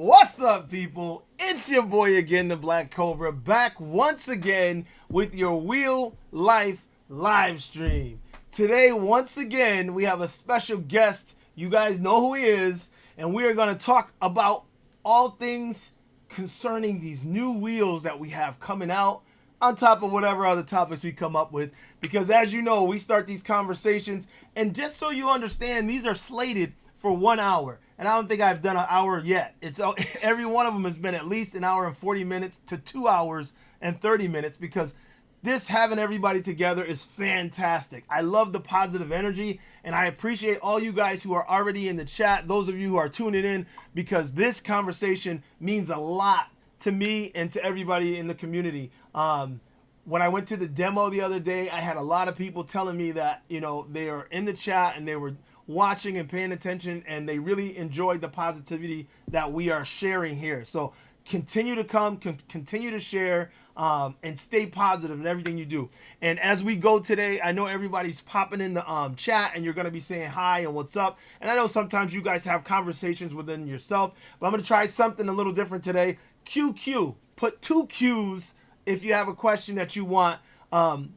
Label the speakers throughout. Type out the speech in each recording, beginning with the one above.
Speaker 1: What's up, people? It's your boy again, the Black Cobra, back once again with your Wheel Life live stream. Today, once again, we have a special guest. You guys know who he is, and we are going to talk about all things concerning these new wheels that we have coming out, on top of whatever other topics we come up with. Because as you know, we start these conversations, and just so you understand, these are slated for 1 hour. And I don't think I've done an hour yet. It's every one of them has been at least an hour and 40 minutes to 2 hours and 30 minutes because this having everybody together is fantastic. I love the positive energy, and I appreciate all you guys who are already in the chat, those of you who are tuning in, because this conversation means a lot to me and to everybody in the community. When I went to the demo the other day, I had a lot of people telling me that, you know, they are in the chat and they were watching and paying attention, and they really enjoyed the positivity that we are sharing here. So continue to come, continue to share, and stay positive in everything you do. And as we go today, I know everybody's popping in the chat, and you're going to be saying hi and what's up. And I know sometimes you guys have conversations within yourself, but I'm going to try something a little different today. QQ, put 2 Qs if you have a question that you want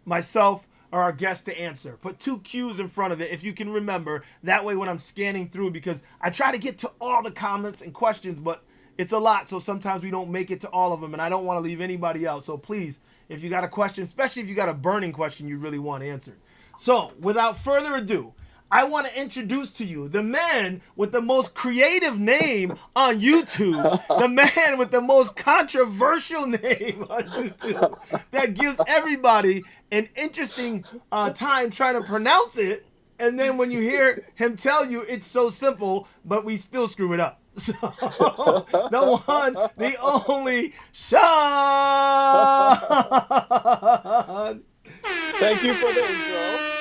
Speaker 1: myself or our guest to answer. Put 2 Qs in front of it if you can remember. That way when I'm scanning through, because I try to get to all the comments and questions, but it's a lot, so sometimes we don't make it to all of them, and I don't want to leave anybody out. So please, if you got a question, especially if you got a burning question you really want answered. So without further ado, I want to introduce to you the man with the most creative name on YouTube, the man with the most controversial name on YouTube that gives everybody an interesting time trying to pronounce it. And then when you hear him tell you it's so simple, but we still screw it up. So, the one, the only, Hsiang.
Speaker 2: Thank you for the intro.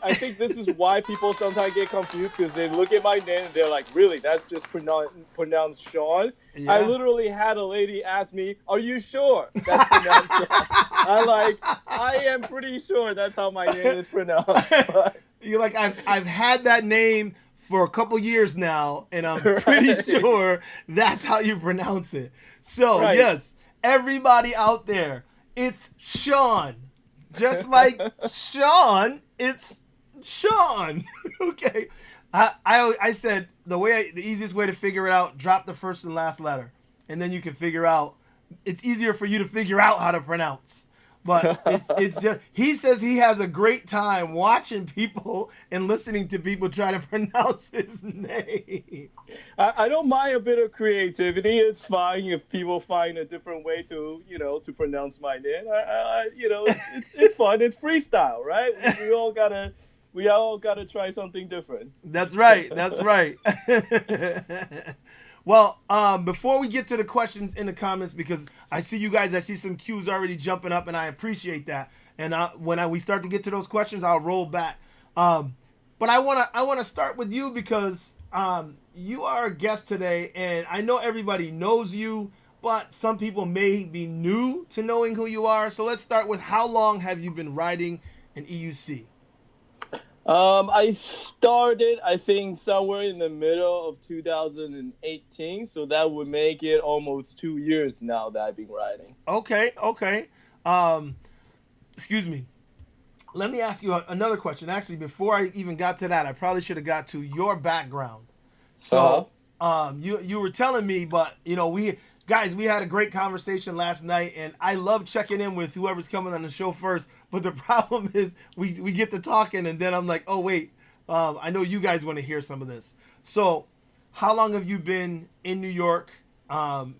Speaker 2: I think this is why people sometimes get confused, because they look at my name and they're like, really, that's just pronounced Sean? Yeah. I literally had a lady ask me, are you sure that's pronounced Sean? I am pretty sure that's how my name is pronounced. But...
Speaker 1: You're like, I've had that name for a couple years now, and I'm pretty sure that's how you pronounce it. So, right. Yes, everybody out there, it's Sean. Just like Sean, it's Sean. Okay. I said the easiest way to figure it out, drop the first and last letter, and then you can figure out. It's easier for you to figure out how to pronounce. But it's just, he says he has a great time watching people and listening to people try to pronounce his name.
Speaker 2: I don't mind a bit of creativity. It's fine if people find a different way to pronounce my name. It's fun. It's freestyle, right? We all gotta try something different.
Speaker 1: That's right. That's right. Well, before we get to the questions in the comments, because I see you guys, I see some cues already jumping up, and I appreciate that. And when we start to get to those questions, I'll roll back. But I wanna start with you because you are a guest today, and I know everybody knows you, but some people may be new to knowing who you are. So let's start with, how long have you been riding an EUC?
Speaker 2: I started, I think, somewhere in the middle of 2018, so that would make it almost 2 years now that I've been riding.
Speaker 1: Okay. Excuse me. Let me ask you another question. Actually, before I even got to that, I probably should have got to your background. So, you were telling me, but we had a great conversation last night, and I love checking in with whoever's coming on the show first. But the problem is we get to talking, and then I'm like, oh, wait, I know you guys want to hear some of this. So how long have you been in New York? Where'd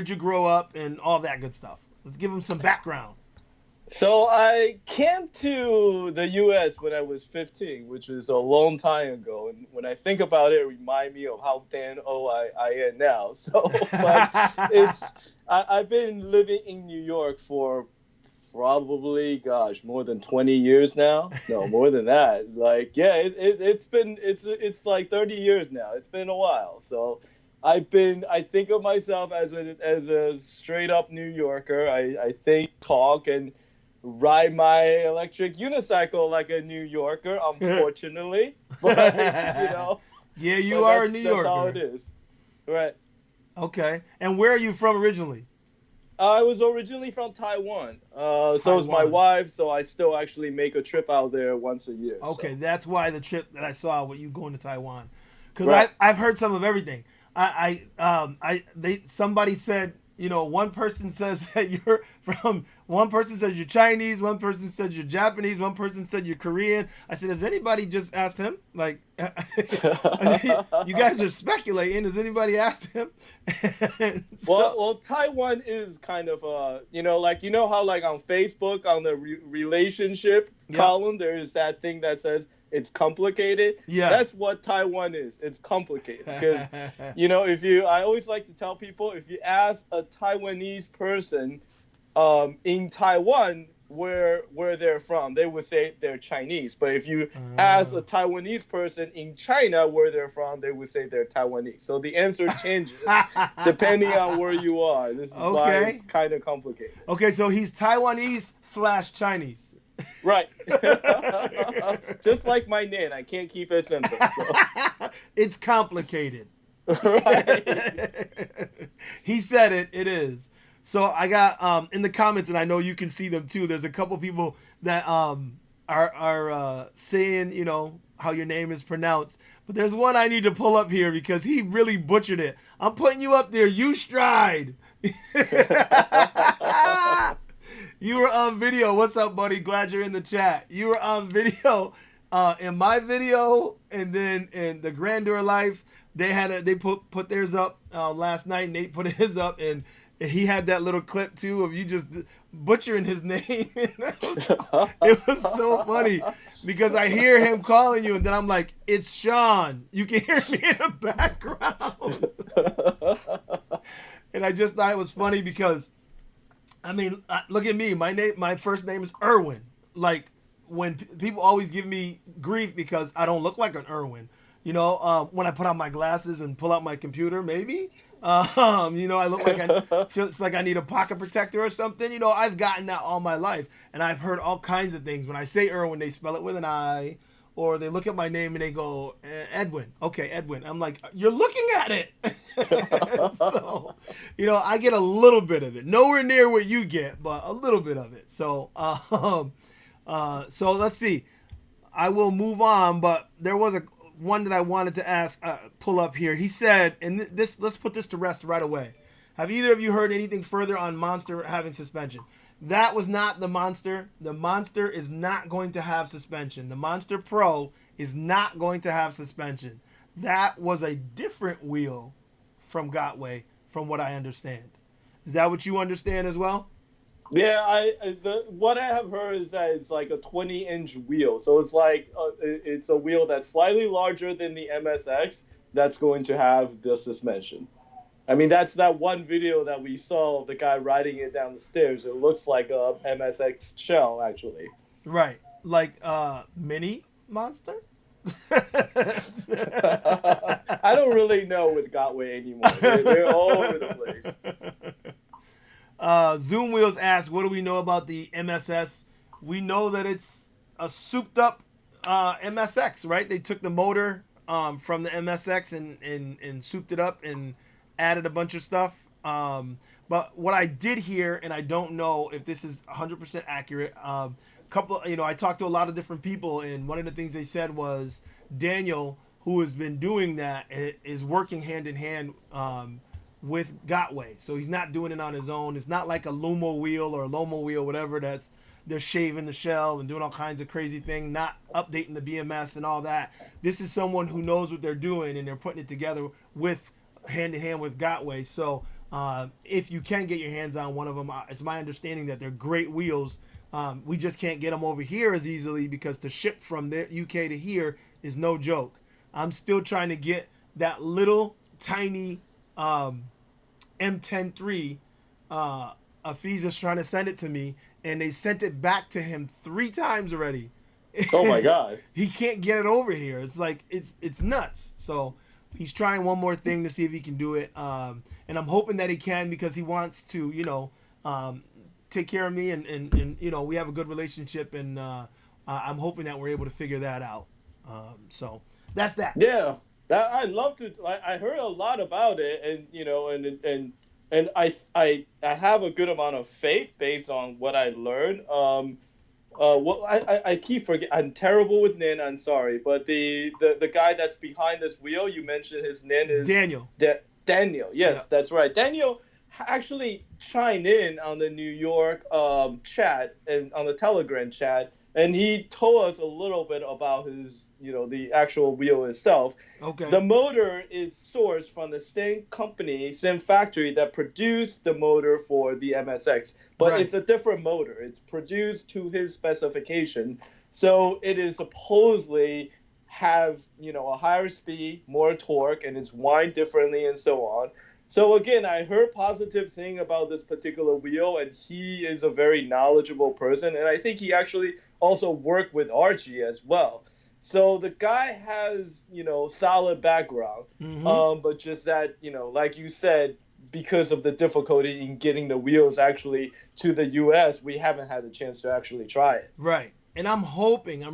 Speaker 1: you grow up and all that good stuff? Let's give them some background.
Speaker 2: So I came to the U.S. when I was 15, which was a long time ago. And when I think about it, it reminds me of how damn old I am now. So but I've been living in New York for probably, more than 20 years now. No, more than that. It's like 30 years now. It's been a while. So I think of myself as a straight up New Yorker. I think, talk, and ride my electric unicycle like a New Yorker, unfortunately. But,
Speaker 1: yeah, you are a New Yorker.
Speaker 2: That's how it is. Right.
Speaker 1: Okay. And where are you from originally?
Speaker 2: I was originally from Taiwan. So is my
Speaker 1: Taiwan.
Speaker 2: wife. So I still actually make a trip out there once a year.
Speaker 1: Okay,
Speaker 2: So.
Speaker 1: that's why the trip that I saw with you going to Taiwan, because
Speaker 2: Right.
Speaker 1: I've heard some of everything. They somebody said, one person says that you're from, one person said you're Chinese, one person said you're Japanese, one person said you're Korean. I said, has anybody just asked him? Like, you guys are speculating. Has anybody asked him?
Speaker 2: Well,
Speaker 1: So
Speaker 2: well, Taiwan is kind of like how like on Facebook on the relationship
Speaker 1: yep,
Speaker 2: column there is that thing that says it's complicated.
Speaker 1: yeah.
Speaker 2: That's what Taiwan is. It's complicated because, if you, I always like to tell people if you ask a Taiwanese person, in Taiwan where they're from, they would say they're Chinese. But if you ask a Taiwanese person in China where they're from, they would say they're Taiwanese. So the answer changes depending on where you are. This is why it's
Speaker 1: Okay.
Speaker 2: kind of complicated.
Speaker 1: Okay, so he's Taiwanese slash Chinese.
Speaker 2: Right. Just like my name, I can't keep it simple. So.
Speaker 1: It's complicated.
Speaker 2: Right.
Speaker 1: He said it. It is. So I got in the comments, and I know you can see them too. There's a couple people that are saying how your name is pronounced, but there's one I need to pull up here because he really butchered it. I'm putting you up there. You stride. You were on video. What's up, buddy? Glad you're in the chat. You were on video in my video, and then in the Grandeur Life, they put theirs up last night. Nate put his up, and he had that little clip too of you just butchering his name. It was so funny because I hear him calling you, and then I'm like, "It's Sean." You can hear me in the background, and I just thought it was funny because. I mean, look at me. My first name is Irwin. Like when people always give me grief because I don't look like an Irwin. When I put on my glasses and pull out my computer, maybe. I look like I feel it's like I need a pocket protector or something. I've gotten that all my life, and I've heard all kinds of things. When I say Irwin, they spell it with an I, or they look at my name and they go Edwin. Okay, Edwin. I'm like, you're looking at it. So, I get a little bit of it. Nowhere near what you get, but a little bit of it. So, so let's see. I will move on, but there was one that I wanted to ask, pull up here. He said, and let's put this to rest right away. Have either of you heard anything further on Monster having suspension? That was not the Monster. The Monster is not going to have suspension. The Monster Pro is not going to have suspension. That was a different wheel from Gotway, from what I understand. Is that what you understand as well?
Speaker 2: Yeah, what I have heard is that it's like a 20-inch wheel, so it's like it's a wheel that's slightly larger than the MSX that's going to have the suspension. I mean, that's that one video that we saw of the guy riding it down the stairs. It looks like a MSX shell, actually.
Speaker 1: Right, like mini Monster.
Speaker 2: I don't really know with Gotway anymore. They're all over the place.
Speaker 1: Zoom Wheels asks, what do we know about the MSS? We know that it's a souped up MSX, right? They took the motor from the MSX and souped it up and added a bunch of stuff. But what I did hear, and I don't know if this is 100% accurate, I talked to a lot of different people, and one of the things they said was Daniel, who has been doing that, is working hand in hand with Gotway. So he's not doing it on his own. It's not like a Lumo wheel or a Lomo wheel, whatever, they're shaving the shell and doing all kinds of crazy things, not updating the BMS and all that. This is someone who knows what they're doing, and they're putting it together with hand in hand with Gotway. So if you can get your hands on one of them, it's my understanding that they're great wheels. We just can't get them over here as easily because to ship from the UK to here is no joke. I'm still trying to get that little tiny M103. Afiza's trying to send it to me, and they sent it back to him 3 times already.
Speaker 2: Oh my God.
Speaker 1: He can't get it over here. It's like it's nuts. So he's trying one more thing to see if he can do it. And I'm hoping that he can because he wants to, take care of me and we have a good relationship, and I'm hoping that we're able to figure that out. So that's that.
Speaker 2: Yeah. That I love to. I heard a lot about it, and and I have a good amount of faith based on what I learned. What I keep forget. I'm terrible with Nin. I'm sorry, but the guy that's behind this wheel, you mentioned his name is
Speaker 1: Daniel.
Speaker 2: Daniel.
Speaker 1: Yeah.
Speaker 2: Yes, that's right. Daniel actually chimed in on the New York chat and on the Telegram chat, and he told us a little bit about his, the actual wheel itself.
Speaker 1: Okay.
Speaker 2: The motor is sourced from the same company, same factory that produced the motor for the MSX, but
Speaker 1: Right.
Speaker 2: it's a different motor. It's produced to his specification, so it is supposedly have a higher speed, more torque, and it's wind differently and so on. So again, I heard positive thing about this particular wheel, and he is a very knowledgeable person, and I think he actually also worked with Archie as well. So the guy has, solid background,
Speaker 1: Mm-hmm.
Speaker 2: but just that, like you said, because of the difficulty in getting the wheels actually to the U.S., we haven't had a chance to actually try it.
Speaker 1: Right. And I'm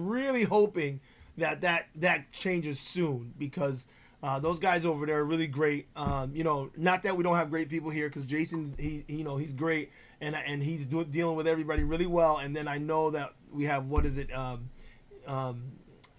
Speaker 1: really hoping that changes soon because those guys over there are really great. Not that we don't have great people here because Jason, he's great and he's dealing with everybody really well. And then I know that we have what is it, um,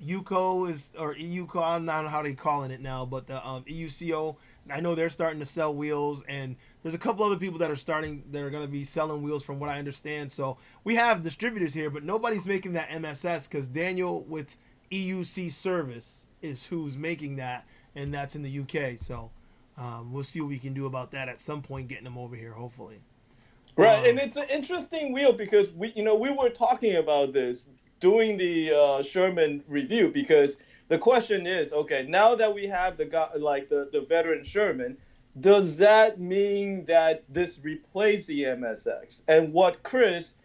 Speaker 1: UCO is or EUCO. I don't know how they calling it now, but the EUCO. I know they're starting to sell wheels, and there's a couple other people that are going to be selling wheels, from what I understand. So we have distributors here, but nobody's making that MSS because Daniel with EUC Service is who's making that, and that's in the UK. So we'll see what we can do about that at some point, getting them over here, hopefully.
Speaker 2: Right, and it's an interesting wheel because we were talking about this doing the Sherman review because the question is, okay, now that we have the guy like the veteran Sherman, does that mean that this replaces the MSX? And what Chris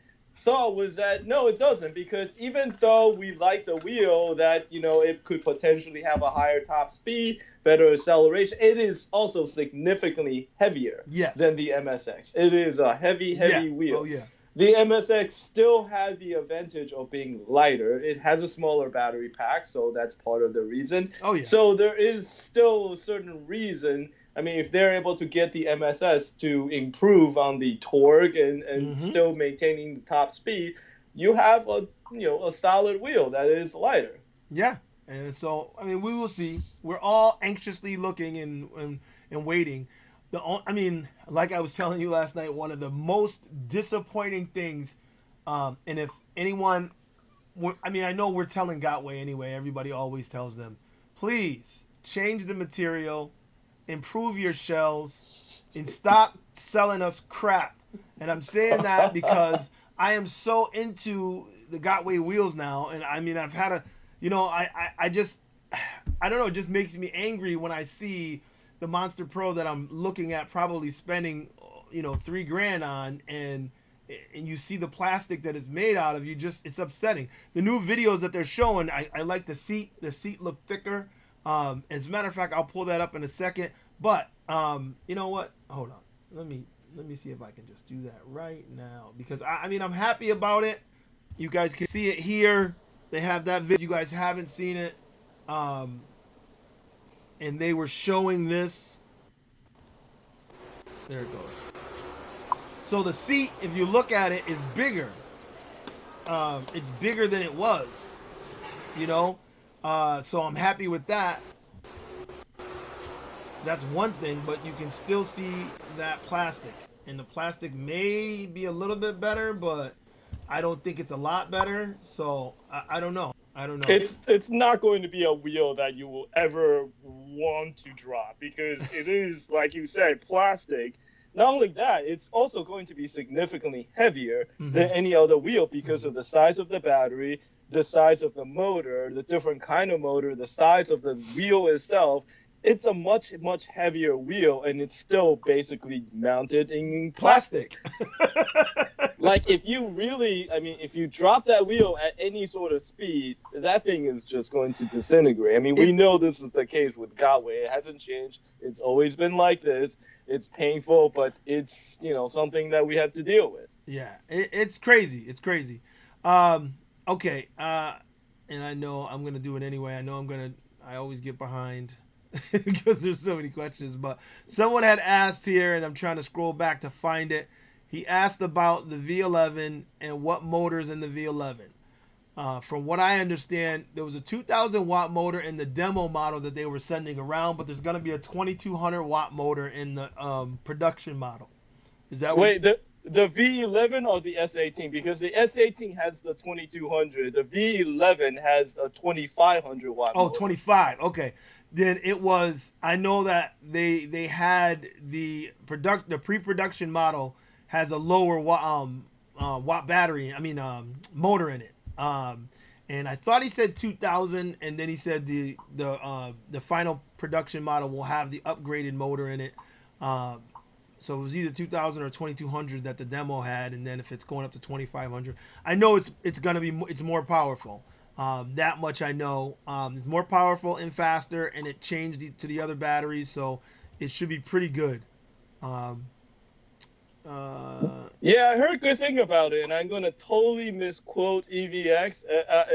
Speaker 2: thought was that no, it doesn't, because even though we like the wheel that it could potentially have a higher top speed, better acceleration, it is also significantly heavier
Speaker 1: Yes.
Speaker 2: than the MSX. It is a heavy,
Speaker 1: Yeah.
Speaker 2: heavy
Speaker 1: Oh
Speaker 2: wheel.
Speaker 1: yeah.
Speaker 2: The MSX still has the advantage of being lighter. It has a smaller battery pack, so that's part of the reason.
Speaker 1: Oh yeah.
Speaker 2: So there is still a certain reason. I mean, if they're able to get the MSS to improve on the torque and
Speaker 1: Mm-hmm.
Speaker 2: still maintaining the top speed, you have a solid wheel that is lighter.
Speaker 1: Yeah. And so, I mean, we will see. We're all anxiously looking and waiting. I mean, like I was telling you last night, one of the most disappointing things, and if anyone, I mean, I know we're telling Gotway anyway. Everybody always tells them, please change the material, improve your shells, and stop selling us crap. And I'm saying that because I am so into the Gotway wheels now, and I mean, I've had a, I just, I don't know, it just makes me angry when I see the Monster Pro that I'm looking at probably spending, $3 grand on, and you see the plastic that it's made out of, it's upsetting. The new videos that they're showing, I like the seat. The seat look thicker. As a matter of fact, I'll pull that up in a second. But you know what? Hold on. Let me see if I can just do that right now because I mean I'm happy about it. You guys can see it here. They have that video. You guys haven't seen it, and they were showing this. There it goes. So the seat, if you look at it, is bigger. It's bigger than it was. You know, so I'm happy with that. That's one thing, but you can still see that plastic, and the plastic may be a little bit better, but I don't think it's a lot better. So I don't know. I don't know.
Speaker 2: It's not going to be a wheel that you will ever want to drop because it is, like you said, plastic. Not only that, it's also going to be significantly heavier
Speaker 1: Mm-hmm.
Speaker 2: than any other wheel because of the size of the battery, the size of the motor, the different kind of motor, the size of the wheel itself. It's a much, much heavier wheel, and it's still basically mounted in
Speaker 1: Plastic.
Speaker 2: plastic. Like if you really, I mean, if you drop that wheel at any sort of speed, that thing is just going to disintegrate. I mean, we
Speaker 1: If
Speaker 2: know this is the case with Gotway. It hasn't changed. It's always been like this. It's painful, but it's something that we have to deal with.
Speaker 1: Yeah, it's crazy. It's crazy. Okay, and I know I'm gonna do it anyway. I know I'm gonna. I always get behind. because there's so many questions. But someone had asked here, and I'm trying to scroll back to find it. He asked about the V11 and what motors in the V11. From what I understand, there was a 2,000 watt motor in the demo model that they were sending around, but there's going to be a 2,200 watt motor in the production model. Is that
Speaker 2: Wait, the V11 or the S18? Because the S18 has the 2200. The V11 has a 2500 watt
Speaker 1: Oh,
Speaker 2: motor.
Speaker 1: 25. Okay. Then it was, I know that they had the pre-production model has a lower watt battery, motor in it. And I thought he said 2,000, and then he said the final production model will have the upgraded motor in it. So it was either 2,000 or 2,200 that the demo had, and then if it's going up to 2,500, I know it's more powerful. That much I know. It's more powerful and faster, and it changed to the other batteries, so it should be pretty good.
Speaker 2: Yeah, I heard good thing about it, and I'm gonna totally misquote EVX,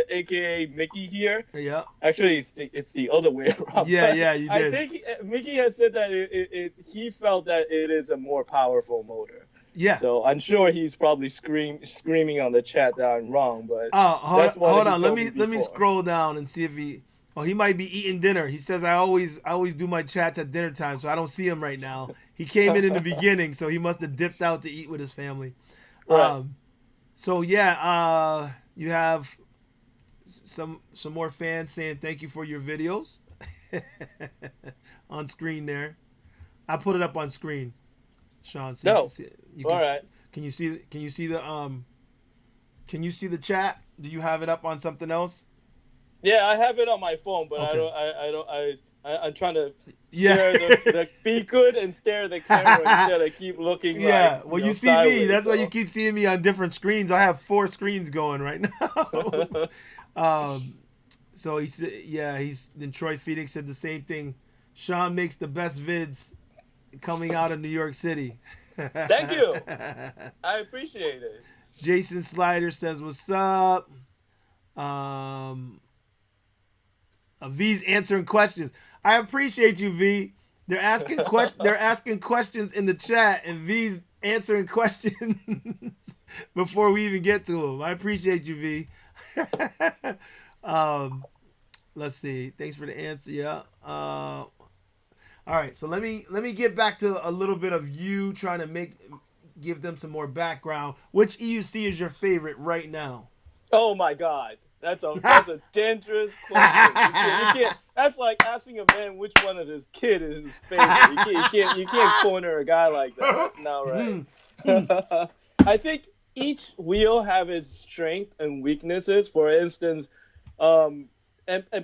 Speaker 2: aka Mickey here.
Speaker 1: Yeah.
Speaker 2: Actually, it's the other way around.
Speaker 1: Yeah, you did.
Speaker 2: I think Mickey has said that he felt that it is a more powerful motor.
Speaker 1: Yeah.
Speaker 2: So I'm sure he's probably screaming on the chat that I'm wrong, but
Speaker 1: hold on. Let me scroll down and see if he. Oh, he might be eating dinner. He says I always do my chats at dinner time, so I don't see him right now. He came in the beginning, so he must have dipped out to eat with his family.
Speaker 2: Right.
Speaker 1: So yeah, you have some more fans saying thank you for your videos on screen there. I put it up on screen, Sean. So
Speaker 2: No.
Speaker 1: All
Speaker 2: right.
Speaker 1: Can you see the chat? Do you have it up on something else?
Speaker 2: Yeah, I have it on my phone, but
Speaker 1: Okay.
Speaker 2: I'm trying to stare the be good and stare the camera instead of keep looking.
Speaker 1: Yeah,
Speaker 2: like,
Speaker 1: well, you see
Speaker 2: sideways,
Speaker 1: me. That's why you keep seeing me on different screens. I have 4 screens going right now. So he said, then Troy Phoenix said the same thing. Sean makes the best vids coming out of New York City.
Speaker 2: Thank you. I appreciate it.
Speaker 1: Jason Slider says, "What's up?" V's answering questions. I appreciate you, V. They're asking questions in the chat, and V's answering questions before we even get to them. I appreciate you, V. Let's see. Thanks for the answer. Yeah. All right. So let me get back to a little bit of you trying to give them some more background. Which EUC is your favorite right now?
Speaker 2: Oh my God. That's a dangerous question. You can't. That's like asking a man which one of his kid is his favorite. You can't corner a guy like that. That's not right. I think each wheel have its strength and weaknesses. For instance, and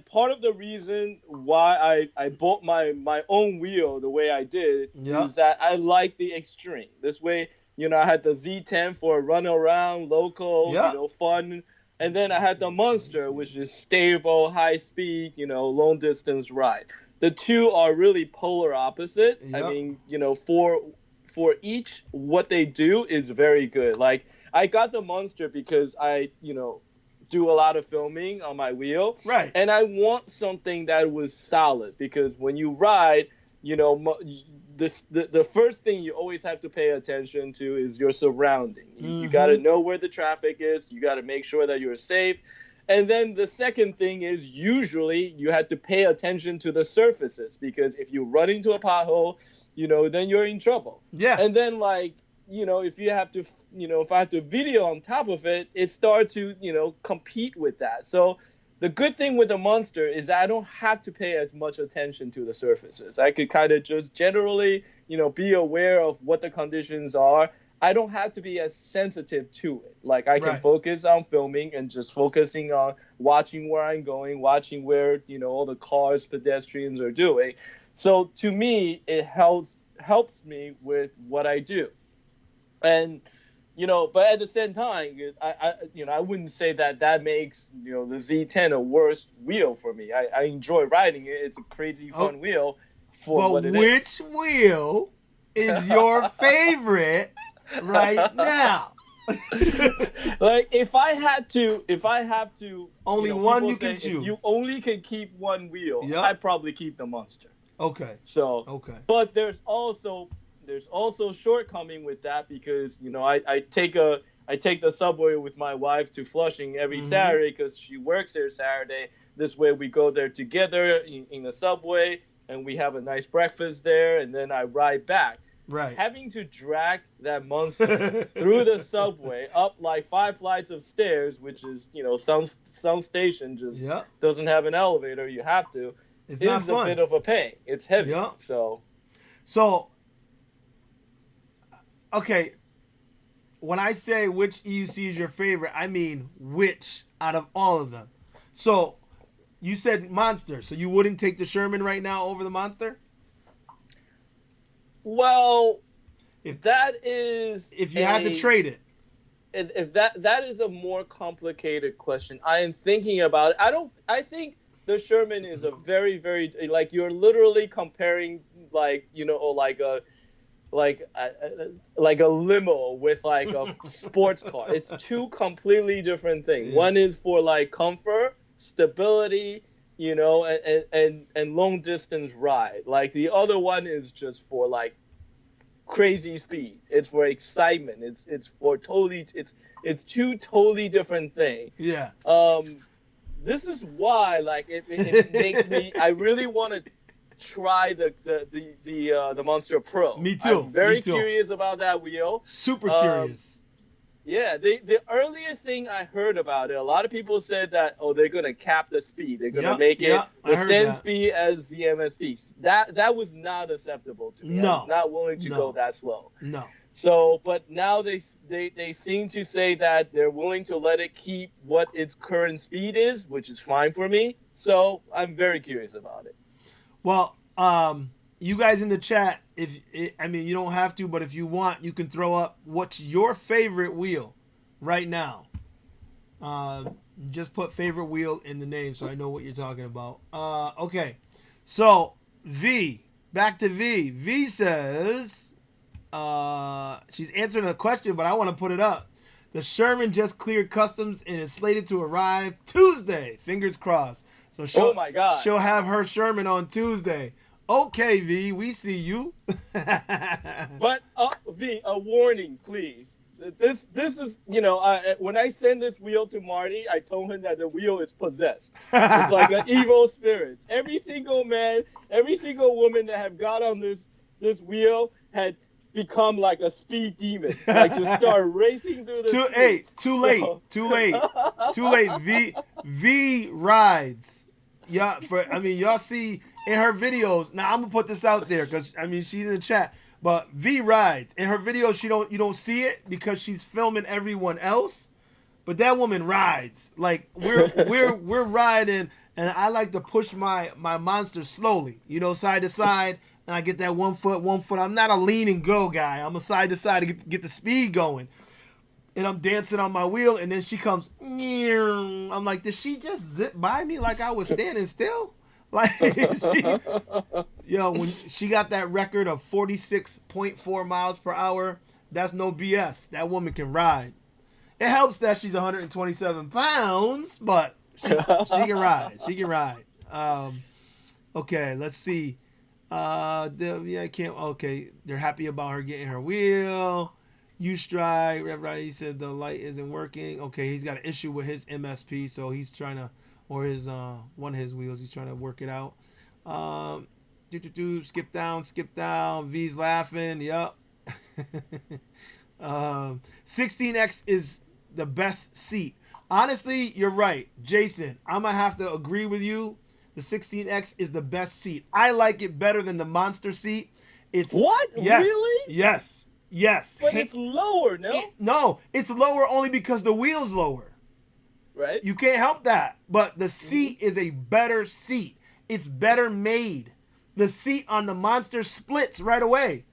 Speaker 2: part of the reason why I bought my own wheel the way I did is that I like the extreme. This way, I had the Z10 for a run around, local, fun. And then I had the Monster, which is stable, high speed, long distance ride. The two are really polar opposite. Yep. I mean, for each, what they do is very good. Like, I got the Monster because I, do a lot of filming on my wheel.
Speaker 1: Right.
Speaker 2: And I want something that was solid because when you ride, the first thing you always have to pay attention to is your surrounding. You got to know where the traffic is. You got to make sure that you're safe. And then the second thing is usually you have to pay attention to the surfaces because if you run into a pothole, then you're in trouble.
Speaker 1: Yeah.
Speaker 2: And then if you have to, if I have to video on top of it, it starts to, compete with that. So the good thing with the Monster is that I don't have to pay as much attention to the surfaces. I could kind of just generally, be aware of what the conditions are. I don't have to be as sensitive to it. Like I can focus on filming and just focusing on watching where I'm going, watching where, all the cars, pedestrians are doing. So to me, it helps me with what I do. And but at the same time, I wouldn't say that makes, the Z10 a worse wheel for me. I enjoy riding it. It's a crazy fun wheel for what it is.
Speaker 1: Which wheel is your favorite right now?
Speaker 2: Like if I have to,
Speaker 1: only one you can choose.
Speaker 2: If you only can keep one wheel, I'd probably keep the Monster.
Speaker 1: Okay.
Speaker 2: So,
Speaker 1: Okay.
Speaker 2: but there's also shortcoming with that because I take the subway with my wife to Flushing every
Speaker 1: Mm-hmm.
Speaker 2: Saturday because she works there Saturday. This way we go there together in the subway and we have a nice breakfast there, and then I ride back.
Speaker 1: Right.
Speaker 2: Having to drag that monster through the subway up like 5 flights of stairs, which is some station just
Speaker 1: Yep.
Speaker 2: doesn't have an elevator. You have to
Speaker 1: It's not
Speaker 2: is a
Speaker 1: fun.
Speaker 2: bit of a pain. It's heavy.
Speaker 1: Yep.
Speaker 2: So,
Speaker 1: So, okay, when I say which EUC is your favorite, I mean which out of all of them. So, you said Monster, so you wouldn't take the Sherman right now over the Monster?
Speaker 2: well,
Speaker 1: If
Speaker 2: that is
Speaker 1: if you had to
Speaker 2: a
Speaker 1: trade it.
Speaker 2: if that is a more complicated question. I am thinking about it. I think the Sherman is a very very like you're literally comparing like or like a limo with like a sports car. It's two completely different things.
Speaker 1: Yeah.
Speaker 2: One is for like comfort, stability, and long distance ride. Like the other one is just for like crazy speed. It's for excitement. It's for totally it's two totally different things.
Speaker 1: Yeah.
Speaker 2: Um, this is why like it makes me. I really want to try the Monster Pro.
Speaker 1: Me too.
Speaker 2: I'm very
Speaker 1: Me too.
Speaker 2: curious about that wheel.
Speaker 1: Super
Speaker 2: Um,
Speaker 1: curious.
Speaker 2: yeah, the earliest thing I heard about it, a lot of people said that they're gonna cap the speed. They're gonna
Speaker 1: Yep.
Speaker 2: make it
Speaker 1: Yep. I
Speaker 2: the
Speaker 1: heard
Speaker 2: same
Speaker 1: that.
Speaker 2: speed as the MSP. That was not acceptable to me. I
Speaker 1: No.
Speaker 2: was not willing to
Speaker 1: No.
Speaker 2: go that slow.
Speaker 1: No.
Speaker 2: So, but now they seem to say that they're willing to let it keep what its current speed is, which is fine for me. So I'm very curious about it.
Speaker 1: Well, you guys in the chat, I mean, you don't have to, but if you want, you can throw up what's your favorite wheel right now. Just put favorite wheel in the name so I know what you're talking about. Okay, so back to V. V says she's answering a question, but I want to put it up. The Sherman just cleared customs and is slated to arrive Tuesday. Fingers crossed. So
Speaker 2: Oh my God.
Speaker 1: she'll have her Sherman on Tuesday. Okay, V, we see you.
Speaker 2: But V, a warning, please. This is when I send this wheel to Marty, I told him that the wheel is possessed. It's like an evil spirit. Every single man, every single woman that have got on this wheel had become like a speed demon, like to start racing through the street.
Speaker 1: Too late. V rides. Yeah, y'all see in her videos. Now I'm gonna put this out there because she's in the chat. But V rides in her videos. You don't see it because she's filming everyone else. But that woman rides. Like we're riding, and I like to push my monster slowly, side to side, and I get that 1 foot. I'm not a lean and go guy. I'm a side to side to get the speed going. And I'm dancing on my wheel, and then she comes. I'm like, did she just zip by me like I was standing still? Like, when she got that record of 46.4 miles per hour, that's no BS. That woman can ride. It helps that she's 127 pounds, but she can ride. She can ride. Okay, let's see. I can't. Okay, they're happy about her getting her wheel. U-Stride, right? He said the light isn't working. Okay, he's got an issue with his MSP, so he's trying to, or his one of his wheels, he's trying to work it out. Skip down. V's laughing. Yep. 16X is the best seat. Honestly, you're right, Jason. I'm gonna have to agree with you. The 16X is the best seat. I like it better than the Monster seat. It's
Speaker 2: what?
Speaker 1: Yes,
Speaker 2: Really?
Speaker 1: Yes.
Speaker 2: But it's lower, no?
Speaker 1: No, it's lower only because the wheel's lower.
Speaker 2: Right?
Speaker 1: You can't help that. But the seat is a better seat. It's better made. The seat on the Monster splits right away.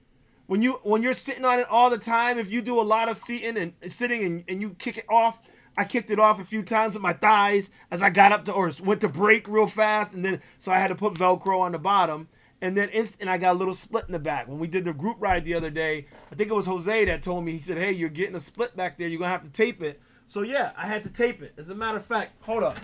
Speaker 1: When you're sitting on it all the time, if you do a lot of sitting and you kick it off, I kicked it off a few times with my thighs as I got up to or went to brake real fast, and then so I had to put Velcro on the bottom. And then I got a little split in the back. When we did the group ride the other day, I think it was Jose that told me, he said, hey, you're getting a split back there. You're going to have to tape it. So, yeah, I had to tape it. As a matter of fact, hold up.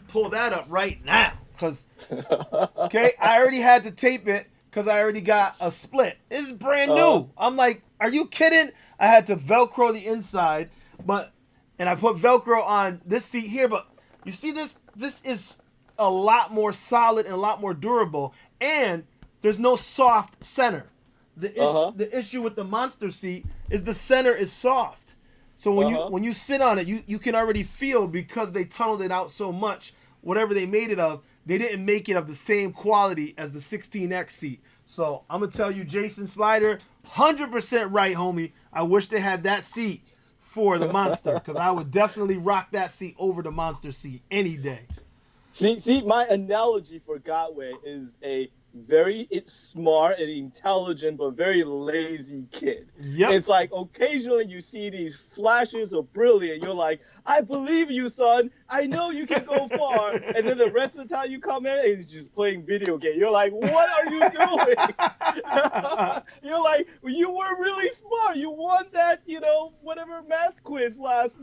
Speaker 1: pull that up right now. Cause okay, I already had to tape it because I already got a split. It's brand new. I'm like, are you kidding? I had to Velcro the inside, and I put Velcro on this seat here, but you see this? This is a lot more solid and a lot more durable, and there's no soft center. The issue with the monster seat is the center is soft. So when you sit on it, you can already feel, because they tunneled it out so much, whatever they made it of, they didn't make it of the same quality as the 16X seat. So I'm going to tell you, Jason Slider, 100% right, homie. I wish they had that seat for the Monster, because I would definitely rock that seat over the Monster seat any day.
Speaker 2: See, my analogy for Gotway is a very smart and intelligent but very lazy kid.
Speaker 1: Yep.
Speaker 2: It's like occasionally you see these flashes of brilliance. You're like, I believe you, son. I know you can go far. And then the rest of the time you come in and he's just playing video game. You're like, what are you doing? You're like, you were really smart. You won that, whatever math quiz last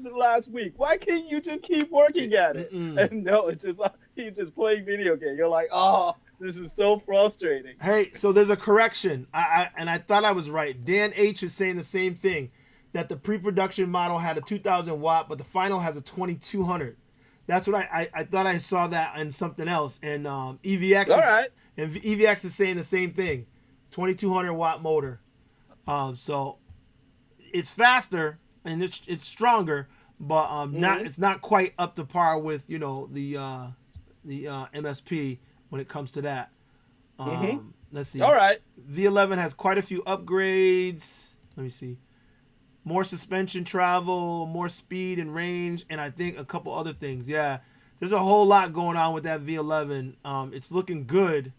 Speaker 2: week. Why can't you just keep working at it? And no, it's just he's just playing video game. You're like, oh, this is so frustrating.
Speaker 1: Hey, so there's a correction. I thought I was right. Dan H is saying the same thing, that the pre-production model had a 2,000 watt, but the final has a 2,200. That's what I thought I saw that in something else. And EVX is saying the same thing, 2,200 watt motor. So it's faster and it's stronger, but it's not quite up to par with the MSP. When it comes to that, let's see.
Speaker 2: All right.
Speaker 1: V11 has quite a few upgrades. Let me see. More suspension travel, more speed and range, and I think a couple other things. Yeah, there's a whole lot going on with that V11. It's looking good,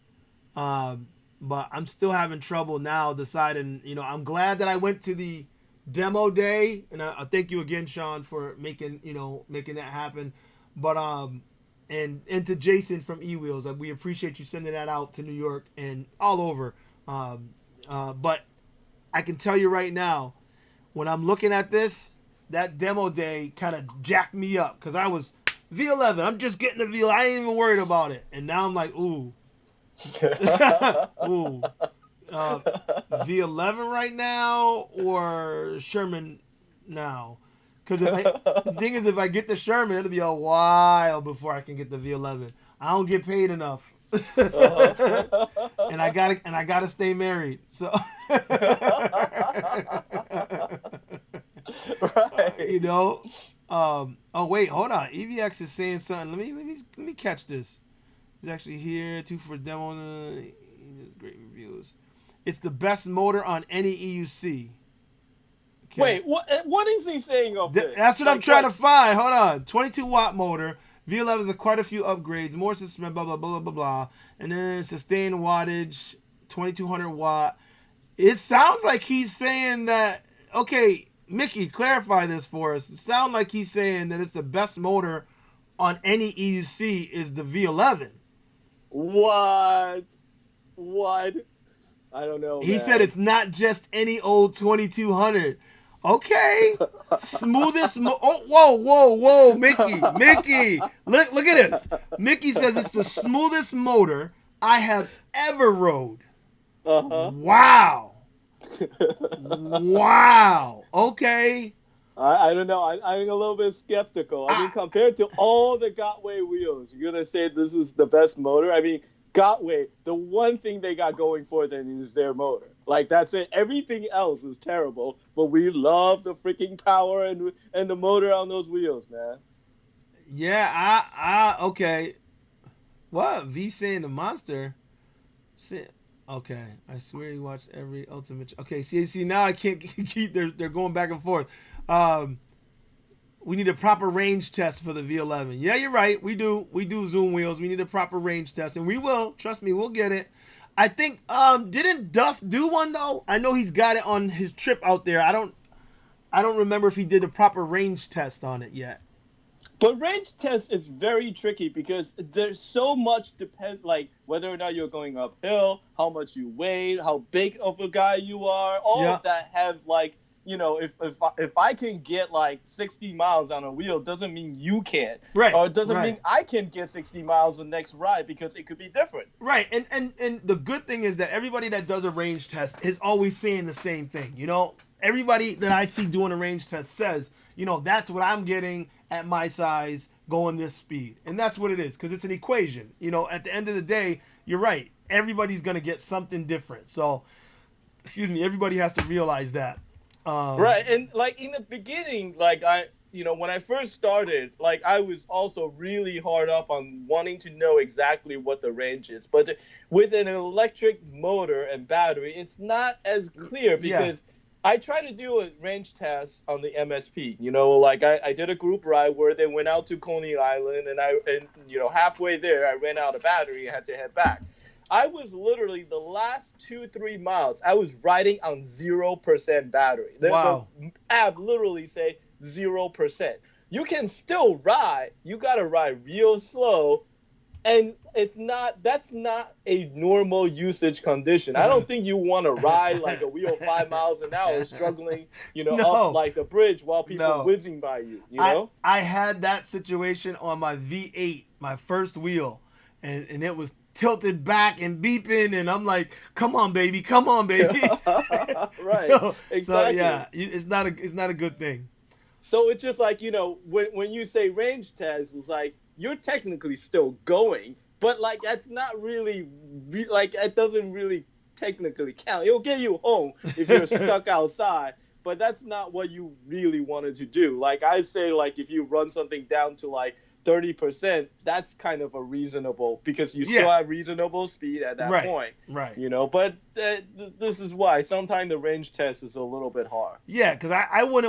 Speaker 1: but I'm still having trouble now deciding. I'm glad that I went to the demo day, and I thank you again, Sean, for making that happen. But and to Jason from eWheels, we appreciate you sending that out to New York and all over. But I can tell you right now, when I'm looking at this, that demo day kind of jacked me up, because I was V11. I'm just getting the V11. I ain't even worried about it. And now I'm like, ooh. Ooh. V11 right now or Sherman now? Because the thing is, if I get the Sherman, it'll be a while before I can get the V11. I don't get paid enough, and I gotta stay married. So,
Speaker 2: right.
Speaker 1: Oh wait, hold on. EVX is saying something. Let me catch this. He's actually here too for demo. He does great reviews. It's the best motor on any EUC.
Speaker 2: Okay. Wait, what is he saying of this?
Speaker 1: That's what I'm trying to find. Hold on. 22 watt motor. V11 has quite a few upgrades. More suspension, blah, blah, blah, blah, blah, blah. And then sustained wattage, 2200 watt. It sounds like he's saying that, okay, Mickey, clarify this for us. It sounds like he's saying that it's the best motor on any EUC is the V11.
Speaker 2: What? I don't know.
Speaker 1: He said it's not just any old 2200. Okay, smoothest. Whoa, Mickey, look at this. Mickey says it's the smoothest motor I have ever rode. Wow. Okay.
Speaker 2: I don't know. I'm a little bit skeptical. I mean, compared to all the Gotway wheels, you're gonna say this is the best motor? I mean, Gotway, the one thing they got going for them is their motor. Like, that's it. Everything else is terrible, but we love the freaking power and the motor on those wheels, man.
Speaker 1: Yeah, okay. What? V saying the monster? Okay, I swear he watched every Ultimate. Okay, see, now I can't keep. They're going back and forth. We need a proper range test for the V11. Yeah, you're right. We do Zoom wheels. We need a proper range test, and we will. Trust me, we'll get it. I think didn't Duff do one though? I know he's got it on his trip out there. I don't remember if he did a proper range test on it yet.
Speaker 2: But range test is very tricky because there's so much like whether or not you're going uphill, how much you weigh, how big of a guy you are, all of that have like if I can get like 60 miles on a wheel, doesn't mean you can't,
Speaker 1: Right,
Speaker 2: or it doesn't
Speaker 1: right.
Speaker 2: mean I can get 60 miles the next ride, because it could be different.
Speaker 1: Right, and the good thing is that everybody that does a range test is always saying the same thing. Everybody that I see doing a range test says, that's what I'm getting at my size going this speed, and that's what it is, because it's an equation. At the end of the day, you're right. Everybody's gonna get something different. So, excuse me, everybody has to realize that.
Speaker 2: Right, and like in the beginning, like when I first started, like I was also really hard up on wanting to know exactly what the range is. But with an electric motor and battery, it's not as clear, because I tried to do a range test on the MSP. Like I did a group ride where they went out to Coney Island, and halfway there I ran out of battery and had to head back. I was literally the last 2-3 miles, I was riding on 0% battery.
Speaker 1: Wow.
Speaker 2: The app literally say 0%. You can still ride. You gotta ride real slow, and that's not a normal usage condition. I don't think you want to ride like a wheel 5 miles an hour, struggling,
Speaker 1: No.
Speaker 2: up like the bridge while people
Speaker 1: No.
Speaker 2: whizzing by you. You know.
Speaker 1: I had that situation on my V8, my first wheel, and it was tilted back and beeping, and I'm like, come on baby.
Speaker 2: Right. Exactly.
Speaker 1: So yeah, it's not a good thing.
Speaker 2: So it's just like, when you say range test, it's like you're technically still going, but like that's not really like it doesn't really technically count. It'll get you home if you're stuck outside, but that's not what you really wanted to do. Like I say, like if you run something down to like 30%, that's kind of a reasonable, because you still have reasonable speed at that point.
Speaker 1: Right.
Speaker 2: But this is why sometimes the range test is a little bit hard.
Speaker 1: Yeah, because I would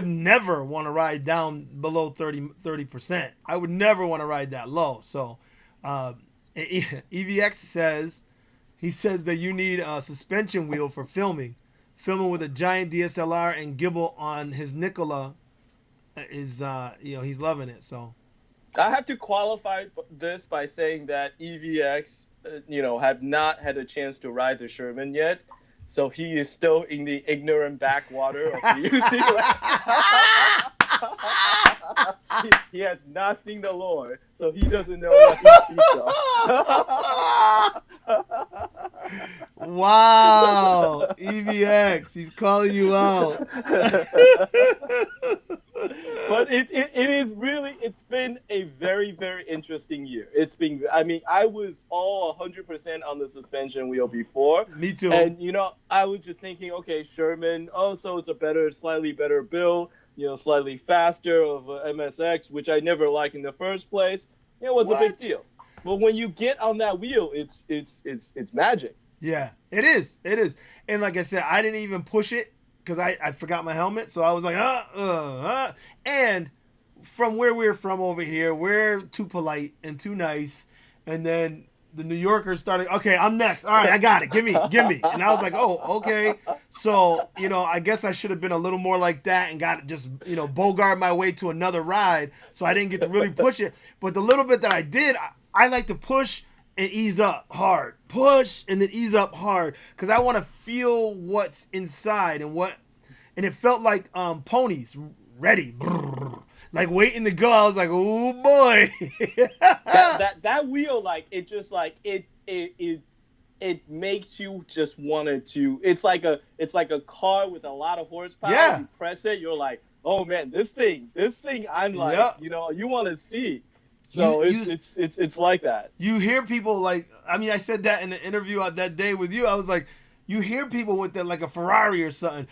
Speaker 1: never want to ride down below 30%. I would never want to ride that low. So EVX says that you need a suspension wheel for filming with a giant DSLR and gimbal on his Nikola is he's loving it. So
Speaker 2: I have to qualify this by saying that EVX, have not had a chance to ride the Sherman yet, so he is still in the ignorant backwater of the UC. He has not seen the Lord, so he doesn't know what he speaks of.
Speaker 1: Wow, EVX, he's calling you out.
Speaker 2: But it's been a very, very interesting year. I was all 100% on the suspension wheel before.
Speaker 1: Me too.
Speaker 2: And, I was just thinking, okay, Sherman, so it's a slightly better build, slightly faster of a MSX, which I never liked in the first place. What's a big deal? But when you get on that wheel, it's magic.
Speaker 1: Yeah, it is. And like I said, I didn't even push it, because I forgot my helmet, so I was like, and from where we're from over here, we're too polite and too nice, and then the New Yorkers started, okay, I'm next, all right, I got it, give me, and I was like, oh, okay, so, I guess I should have been a little more like that and got just, bogart my way to another ride, so I didn't get to really push it, but the little bit that I did, I like to push and ease up hard, push and then ease up hard, because I want to feel what's inside and it felt like ponies ready, like waiting to go. I was like, oh boy.
Speaker 2: that wheel, like it just like it makes you just wanted to. It's like a car with a lot of horsepower.
Speaker 1: Yeah.
Speaker 2: You press it, you're like, oh man, this thing. I'm like, you want to see. So it's like that.
Speaker 1: You hear people like, I said that in the interview that day with you. I was like, you hear people with that like a Ferrari or something.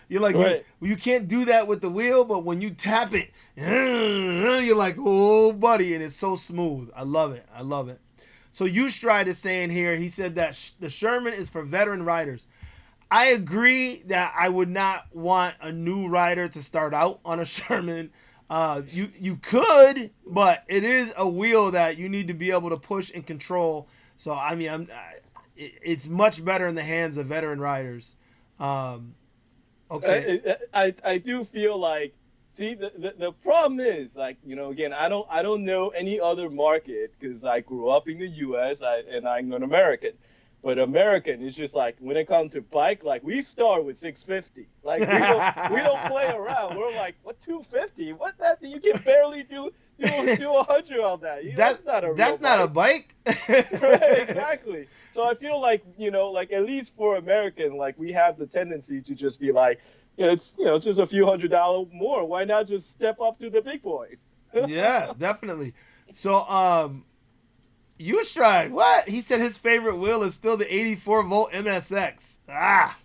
Speaker 1: You're like,
Speaker 2: right.
Speaker 1: you can't do that with the wheel, but when you tap it, you're like, oh buddy, and it's so smooth. I love it. So Ustride is saying here, he said that the Sherman is for veteran riders. I agree that I would not want a new rider to start out on a Sherman. You could, but it is a wheel that you need to be able to push and control. So it's much better in the hands of veteran riders. Okay.
Speaker 2: I do feel like, see, the problem is, like, again, I don't know any other market, because I grew up in the U.S. and I'm an American. But American, it's just like when it comes to bike, like we start with 650. Like we don't play around. We're like, what 250? What that? You can barely do 100 on that.
Speaker 1: That
Speaker 2: That's not a real
Speaker 1: that's not a
Speaker 2: bike.
Speaker 1: bike.
Speaker 2: Right, exactly. So I feel like, like at least for American, like we have the tendency to just be like, it's just a few $100 more. Why not just step up to the big boys?
Speaker 1: Yeah, definitely. So, Ustride, what? He said his favorite wheel is still the 84 volt MSX. Ah,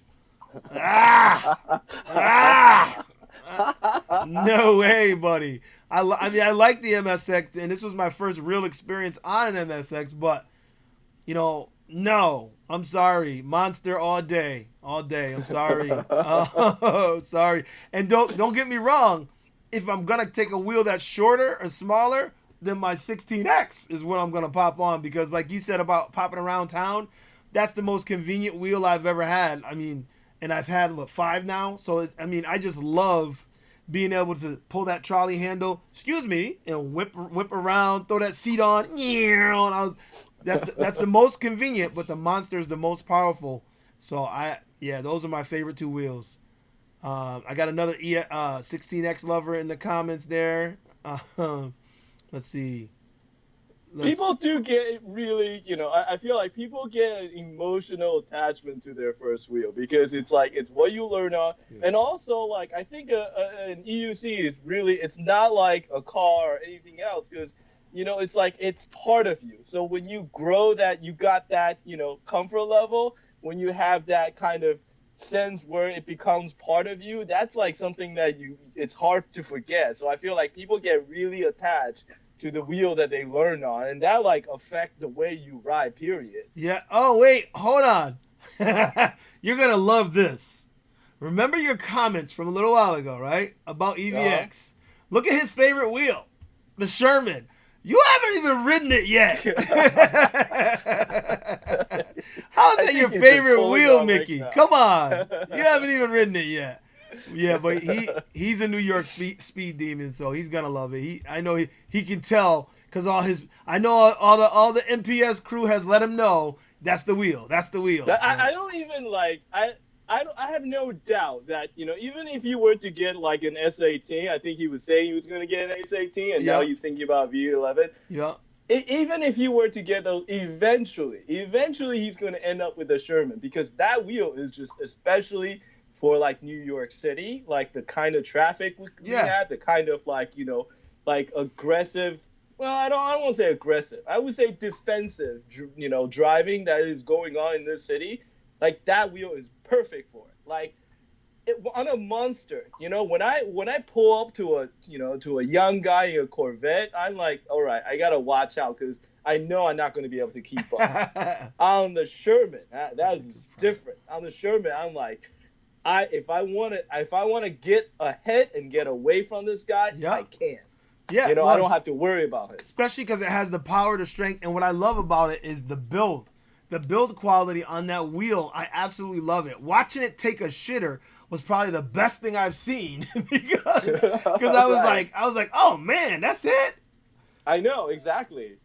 Speaker 1: ah. No way, buddy. I mean, I like the MSX, and this was my first real experience on an MSX, but, no. I'm sorry. Monster all day. All day. I'm sorry. Oh, sorry. And don't get me wrong. If I'm going to take a wheel that's shorter or smaller, then my 16X is what I'm going to pop on, because like you said about popping around town, that's the most convenient wheel I've ever had. I mean, and I've had, 5 now. So, I just love being able to pull that trolley handle, and whip around, throw that seat on, and that's the most convenient, but the Monster is the most powerful. So those are my favorite two wheels. I got another 16X lover in the comments there. Let's see.
Speaker 2: People do get really, I feel like people get an emotional attachment to their first wheel because it's like it's what you learn on, and also like I think an EUC is really, it's not like a car or anything else, because it's like it's part of you. So when you grow that, you got that comfort level. When you have that kind of sense where it becomes part of you, that's like something that it's hard to forget. So I feel like people get really attached to the wheel that they learn on, and that like affect the way you ride, period.
Speaker 1: Yeah. Oh wait, hold on. You're gonna love this. Remember your comments from a little while ago, right? About EVX. Look at his favorite wheel, the Sherman. You haven't even ridden it yet. How's that your favorite wheel, Mickey? Come on. You haven't even ridden it yet. Yeah, but he's a New York speed demon, so he's gonna love it. I know he can tell, because I know all the MPS crew has let him know that's the wheel. That's the wheel. So.
Speaker 2: I don't even like I have no doubt that even if you were to get like an S18, I think he was saying he was going to get an S18, and now he's thinking about V11.
Speaker 1: Yeah.
Speaker 2: Even if you were to get those, eventually he's going to end up with a Sherman, because that wheel is just especially for like New York City, like the kind of traffic we have, the kind of like like aggressive. Well, I don't want to say aggressive. I would say defensive, driving that is going on in this city. Like that wheel is perfect for it. Like on a Monster, when I pull up to a young guy in a Corvette, I'm like, all right, I gotta watch out, because I know I'm not going to be able to keep up. On the Sherman, that is different. On the Sherman, I'm like, if I want to get ahead and get away from this guy, I can.
Speaker 1: Yeah,
Speaker 2: I don't have to worry about it.
Speaker 1: Especially because it has the power, the strength, and what I love about it is the build. The build quality on that wheel, I absolutely love it. Watching it take a shitter was probably the best thing I've seen because I was like, oh man, that's it.
Speaker 2: I know, exactly.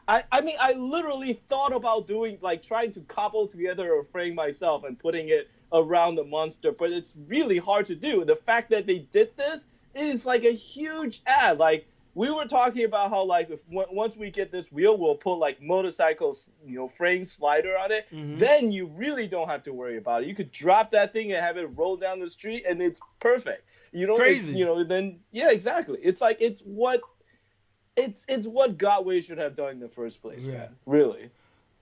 Speaker 2: I mean, I literally thought about doing, like, trying to cobble together a frame myself and putting it around the Monster, but it's really hard to do. The fact that they did this is like a huge add. Like, we were talking about how, like, once we get this wheel, we'll put like motorcycles, frame slider on it. Mm-hmm. Then you really don't have to worry about it. You could drop that thing and have it roll down the street, and it's perfect.
Speaker 1: It's crazy.
Speaker 2: Then exactly. It's like it's what Godway should have done in the first place. Yeah, man. Really.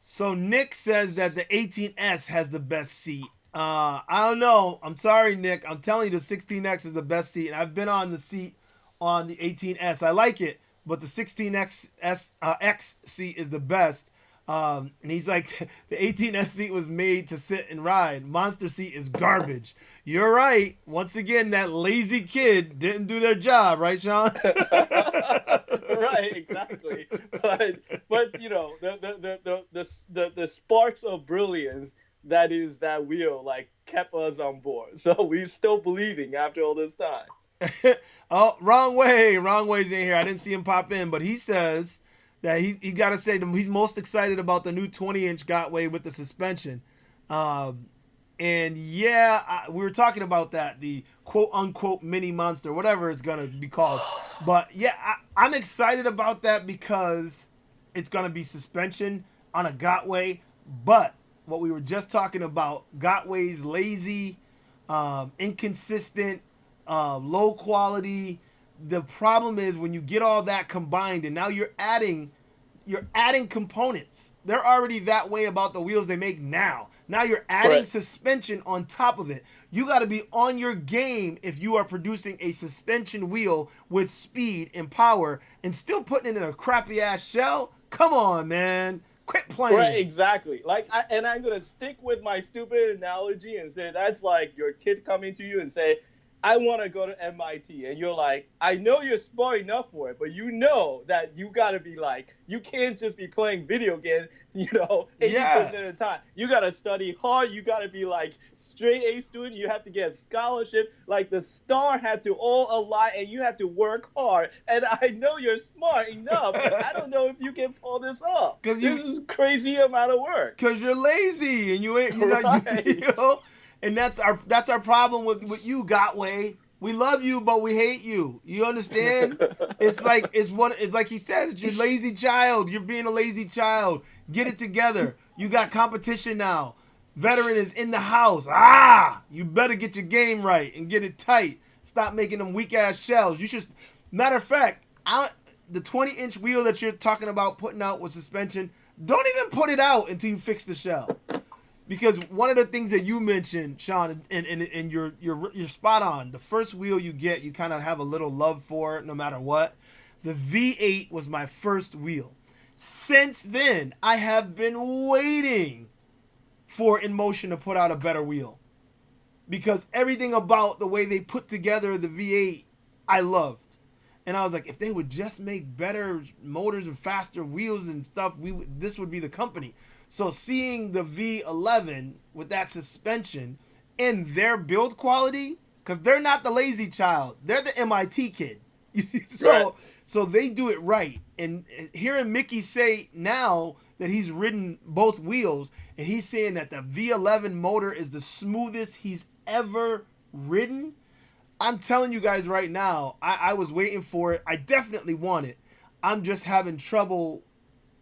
Speaker 1: So Nick says that the 18S has the best seat. I don't know. I'm sorry, Nick. I'm telling you, the 16X is the best seat, and I've been on the seat on the 18S. I like it, but the 16X X seat is the best. And he's like, the 18S seat was made to sit and ride. Monster seat is garbage. You're right. Once again, that lazy kid didn't do their job, right, Sean?
Speaker 2: Right, exactly. But the sparks of brilliance that is that wheel, like, kept us on board. So we're still believing after all this time.
Speaker 1: Oh, wrong way. Wrong way's in here. I didn't see him pop in, but he says that he got to say he's most excited about the new 20-inch Gotway with the suspension. Um, and yeah, we were talking about that, the quote unquote mini monster, whatever it's gonna be called. But yeah, I'm excited about that because it's gonna be suspension on a Gotway. But what we were just talking about, Gotway's lazy, inconsistent, low quality. The problem is when you get all that combined, and now you're adding components. They're already that way about the wheels they make now. Now you're adding
Speaker 2: Correct.
Speaker 1: suspension on top of it. You got to be on your game if you are producing a suspension wheel with speed and power and still putting it in a crappy ass shell. Come on, man. Quit
Speaker 2: Right,
Speaker 1: playing.
Speaker 2: exactly. And I'm gonna stick with my stupid analogy and say that's like your kid coming to you and say, "I want to go to MIT," and you're like, "I know you're smart enough for it, but you know that you gotta be like, you can't just be playing video games, 80%
Speaker 1: Yeah.
Speaker 2: of the time. You gotta study hard. You gotta be like straight A student. You have to get a scholarship. Like the star had to all align, and you have to work hard. And I know you're smart enough, but I don't know if you can pull this off.
Speaker 1: Cause
Speaker 2: This
Speaker 1: you
Speaker 2: is crazy amount of work."
Speaker 1: Cause you're lazy and you ain't you
Speaker 2: Right.
Speaker 1: know, and that's our problem with you, Gotway. We love you, but we hate you. You understand? It's like he said, it's your lazy child. You're being a lazy child. Get it together. You got competition now. Veteran is in the house. You better get your game right and get it tight. Stop making them weak ass shells. You should. Matter of fact, the 20-inch wheel that you're talking about putting out with suspension, don't even put it out until you fix the shell. Because one of the things that you mentioned, Sean, and you're spot on. The first wheel you get, you kind of have a little love for it, no matter what. The V8 was my first wheel. Since then, I have been waiting for InMotion to put out a better wheel, because everything about the way they put together the V8, I loved. And I was like, if they would just make better motors and faster wheels and stuff, this would be the company. So seeing the V11 with that suspension and their build quality, because they're not the lazy child, they're the MIT kid. so
Speaker 2: Right.
Speaker 1: so they do it right. And hearing Mickey say now that he's ridden both wheels, and he's saying that the V11 motor is the smoothest he's ever ridden. I'm telling you guys right now, I was waiting for it. I definitely want it. I'm just having trouble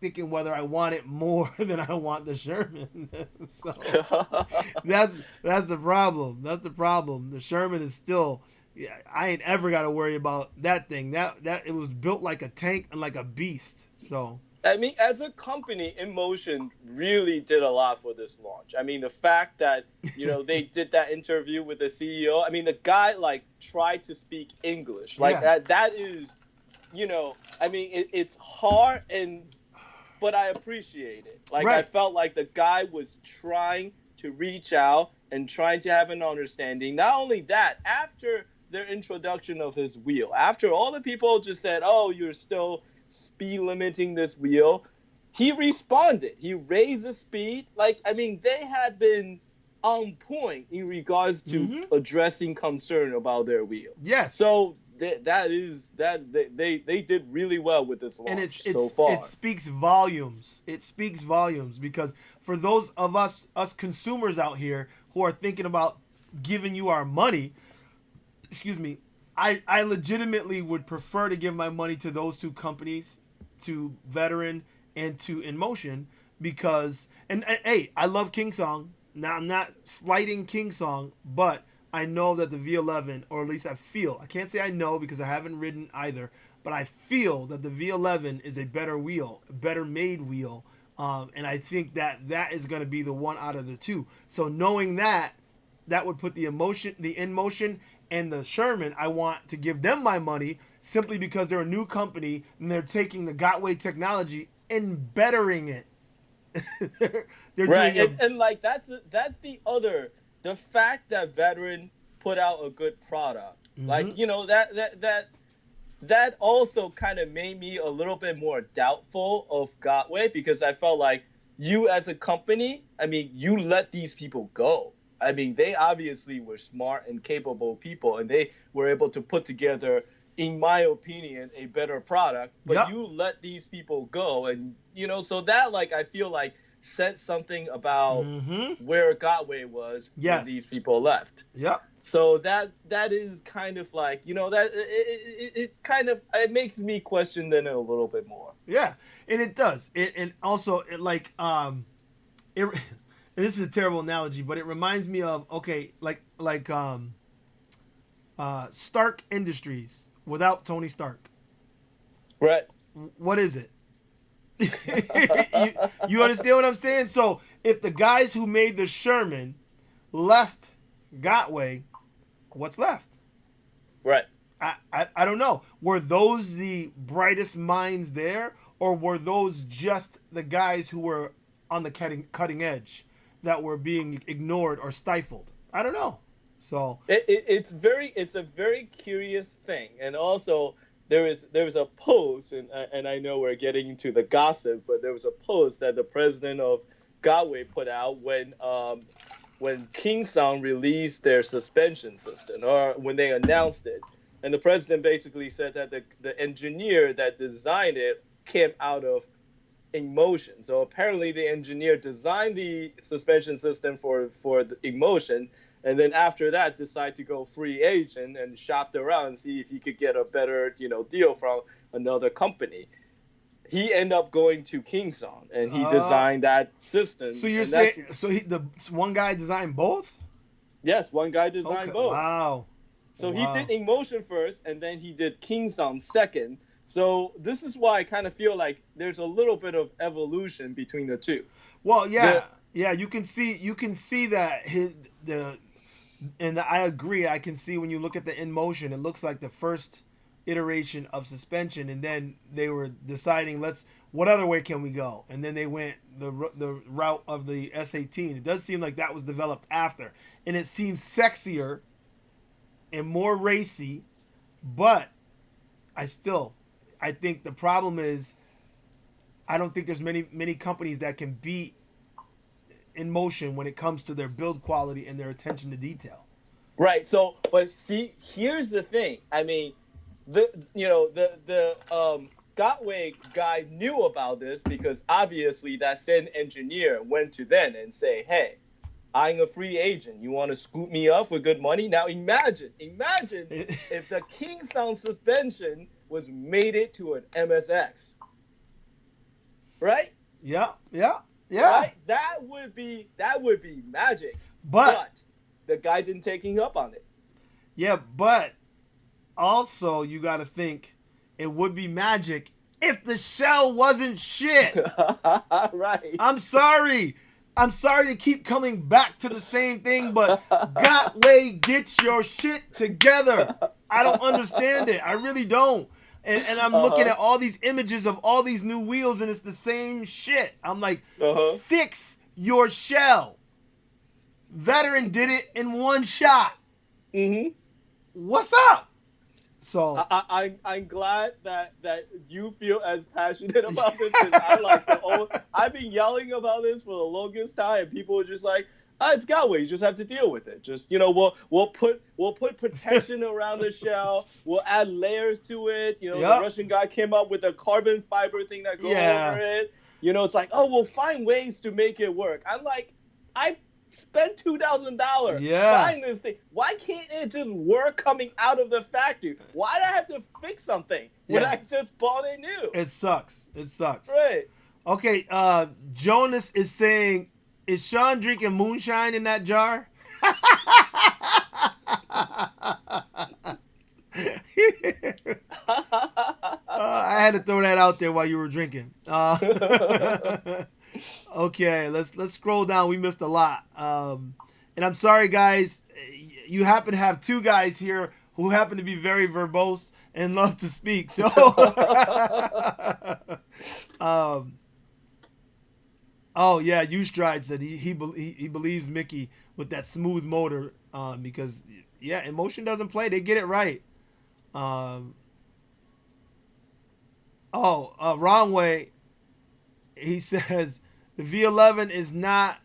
Speaker 1: thinking whether I want it more than I want the Sherman. So that's the problem. That's the problem. The Sherman is still. Yeah, I ain't ever got to worry about that thing. That it was built like a tank and like a beast. So
Speaker 2: I mean, as a company, InMotion really did a lot for this launch. I mean, the fact that they did that interview with the CEO. I mean, the guy like tried to speak English like
Speaker 1: yeah,
Speaker 2: that. That is, I mean, it's hard but I appreciate it. Like I
Speaker 1: right.
Speaker 2: felt like the guy was trying to reach out and trying to have an understanding. Not only that, after their introduction of his wheel, after all the people just said, "Oh, you're still speed limiting this wheel," he responded. He raised the speed. Like, I mean, they had been on point in regards to
Speaker 1: Mm-hmm.
Speaker 2: addressing concern about their wheel.
Speaker 1: Yes.
Speaker 2: So they did really well with this
Speaker 1: And
Speaker 2: launch so far.
Speaker 1: it speaks volumes. It speaks volumes because for those of us consumers out here who are thinking about giving you our money, excuse me, I legitimately would prefer to give my money to those two companies, to Veteran and to InMotion, because and hey, I love King Song. Now I'm not slighting King Song, but I know that the V11, or at least I can't say I know because I haven't ridden either, but I feel that the V11 is a better wheel, a better made wheel, and I think that is going to be the one out of the two. So knowing that would put the InMotion, and the Sherman. I want to give them my money simply because they're a new company and they're taking the Gotway technology and bettering it. they're
Speaker 2: Right,
Speaker 1: doing
Speaker 2: and like that's the fact that Veteran put out a good product. Like
Speaker 1: Mhm.
Speaker 2: that also kind of made me a little bit more doubtful of Gotway, because I felt like you as a company, I mean, you let these people go. I mean, they obviously were smart and capable people, and they were able to put together in my opinion, a better product, but
Speaker 1: Yep.
Speaker 2: you let these people go, and so that like I feel like said something about
Speaker 1: Mm-hmm.
Speaker 2: where Gotway was when these
Speaker 1: Yes.
Speaker 2: people left.
Speaker 1: Yep.
Speaker 2: So that is kind of like that it kind of it makes me question then a little bit more.
Speaker 1: Yeah, and it does. It and also it like it. And this is a terrible analogy, but it reminds me of okay, Stark Industries without Tony Stark.
Speaker 2: Right.
Speaker 1: What is it? you, you understand what I'm saying? So if the guys who made the Sherman left Gotway, what's left?
Speaker 2: Right.
Speaker 1: I don't know. Were those the brightest minds there, or were those just the guys who were on the cutting edge that were being ignored or stifled? I don't know. So
Speaker 2: It's a very curious thing, and also there was a post, and I know we're getting into the gossip, but there was a post that the president of Gotway put out when Kingsong released their suspension system, or when they announced it, and the president basically said that the engineer that designed it came out of Emotion. So apparently the engineer designed the suspension system for the Emotion, and then after that decide to go free agent and shop around and see if he could get a better deal from another company. He ended up going to Kingsong and he
Speaker 1: uh,
Speaker 2: designed that system,
Speaker 1: so you're
Speaker 2: and that's
Speaker 1: saying the one guy designed both?
Speaker 2: yes, one guy
Speaker 1: Okay.
Speaker 2: designed both.
Speaker 1: Wow.
Speaker 2: So he did
Speaker 1: Wow.
Speaker 2: Emotion first, and then he did Kingsong second. So this is why I kind of feel like there's a little bit of evolution between the two.
Speaker 1: Well, yeah,
Speaker 2: The
Speaker 1: yeah. You can see that I agree. I can see when you look at the In Motion, it looks like the first iteration of suspension, and then they were deciding what other way can we go, and then they went the route of the S18. It does seem like that was developed after, and it seems sexier and more racy, but I think the problem is I don't think there's many companies that can beat In Motion when it comes to their build quality and their attention to detail.
Speaker 2: Right. So, but see, here's the thing. I mean, the Gotway guy knew about this because obviously that same engineer went to them and say, "Hey, I'm a free agent. You want to scoop me up for good money?" Now imagine if the Kingston suspension was made it to an MSX, right?
Speaker 1: Yeah, yeah, yeah.
Speaker 2: Right? That would be magic.
Speaker 1: But
Speaker 2: But the guy didn't take him up on it.
Speaker 1: yeah, but also you got to think it would be magic if the shell wasn't shit.
Speaker 2: Right.
Speaker 1: I'm sorry. I'm sorry to keep coming back to the same thing, but Gotway, get your shit together. I don't understand it. I really don't. And I'm looking at all these images of all these new wheels, and it's the same shit. I'm like, fix your shell. Veteran did it in one shot.
Speaker 2: Mm-hmm.
Speaker 1: What's up? So
Speaker 2: I'm glad that you feel as passionate about this because I like the old. I've been yelling about this for the longest time, and people are just like, it's Gotway. You just have to deal with it. Just we'll put protection around the shell. We'll add layers to it. The Russian guy came up with a carbon fiber thing that goes over it. It's like, oh, we'll find ways to make it work. I'm like, I spent $2,000 buying this thing. Why can't it just work coming out of the factory? Why do I have to fix something when I just bought it new?
Speaker 1: It sucks.
Speaker 2: Right.
Speaker 1: Okay, Jonas is saying, is Sean drinking moonshine in that jar? I had to throw that out there while you were drinking. Okay, let's scroll down. We missed a lot. And I'm sorry, guys. You happen to have two guys here who happen to be very verbose and love to speak. So, oh yeah, Ustride said he believes Mickey with that smooth motor because Emotion doesn't play. They get it right. Wrong way. He says the V11 is not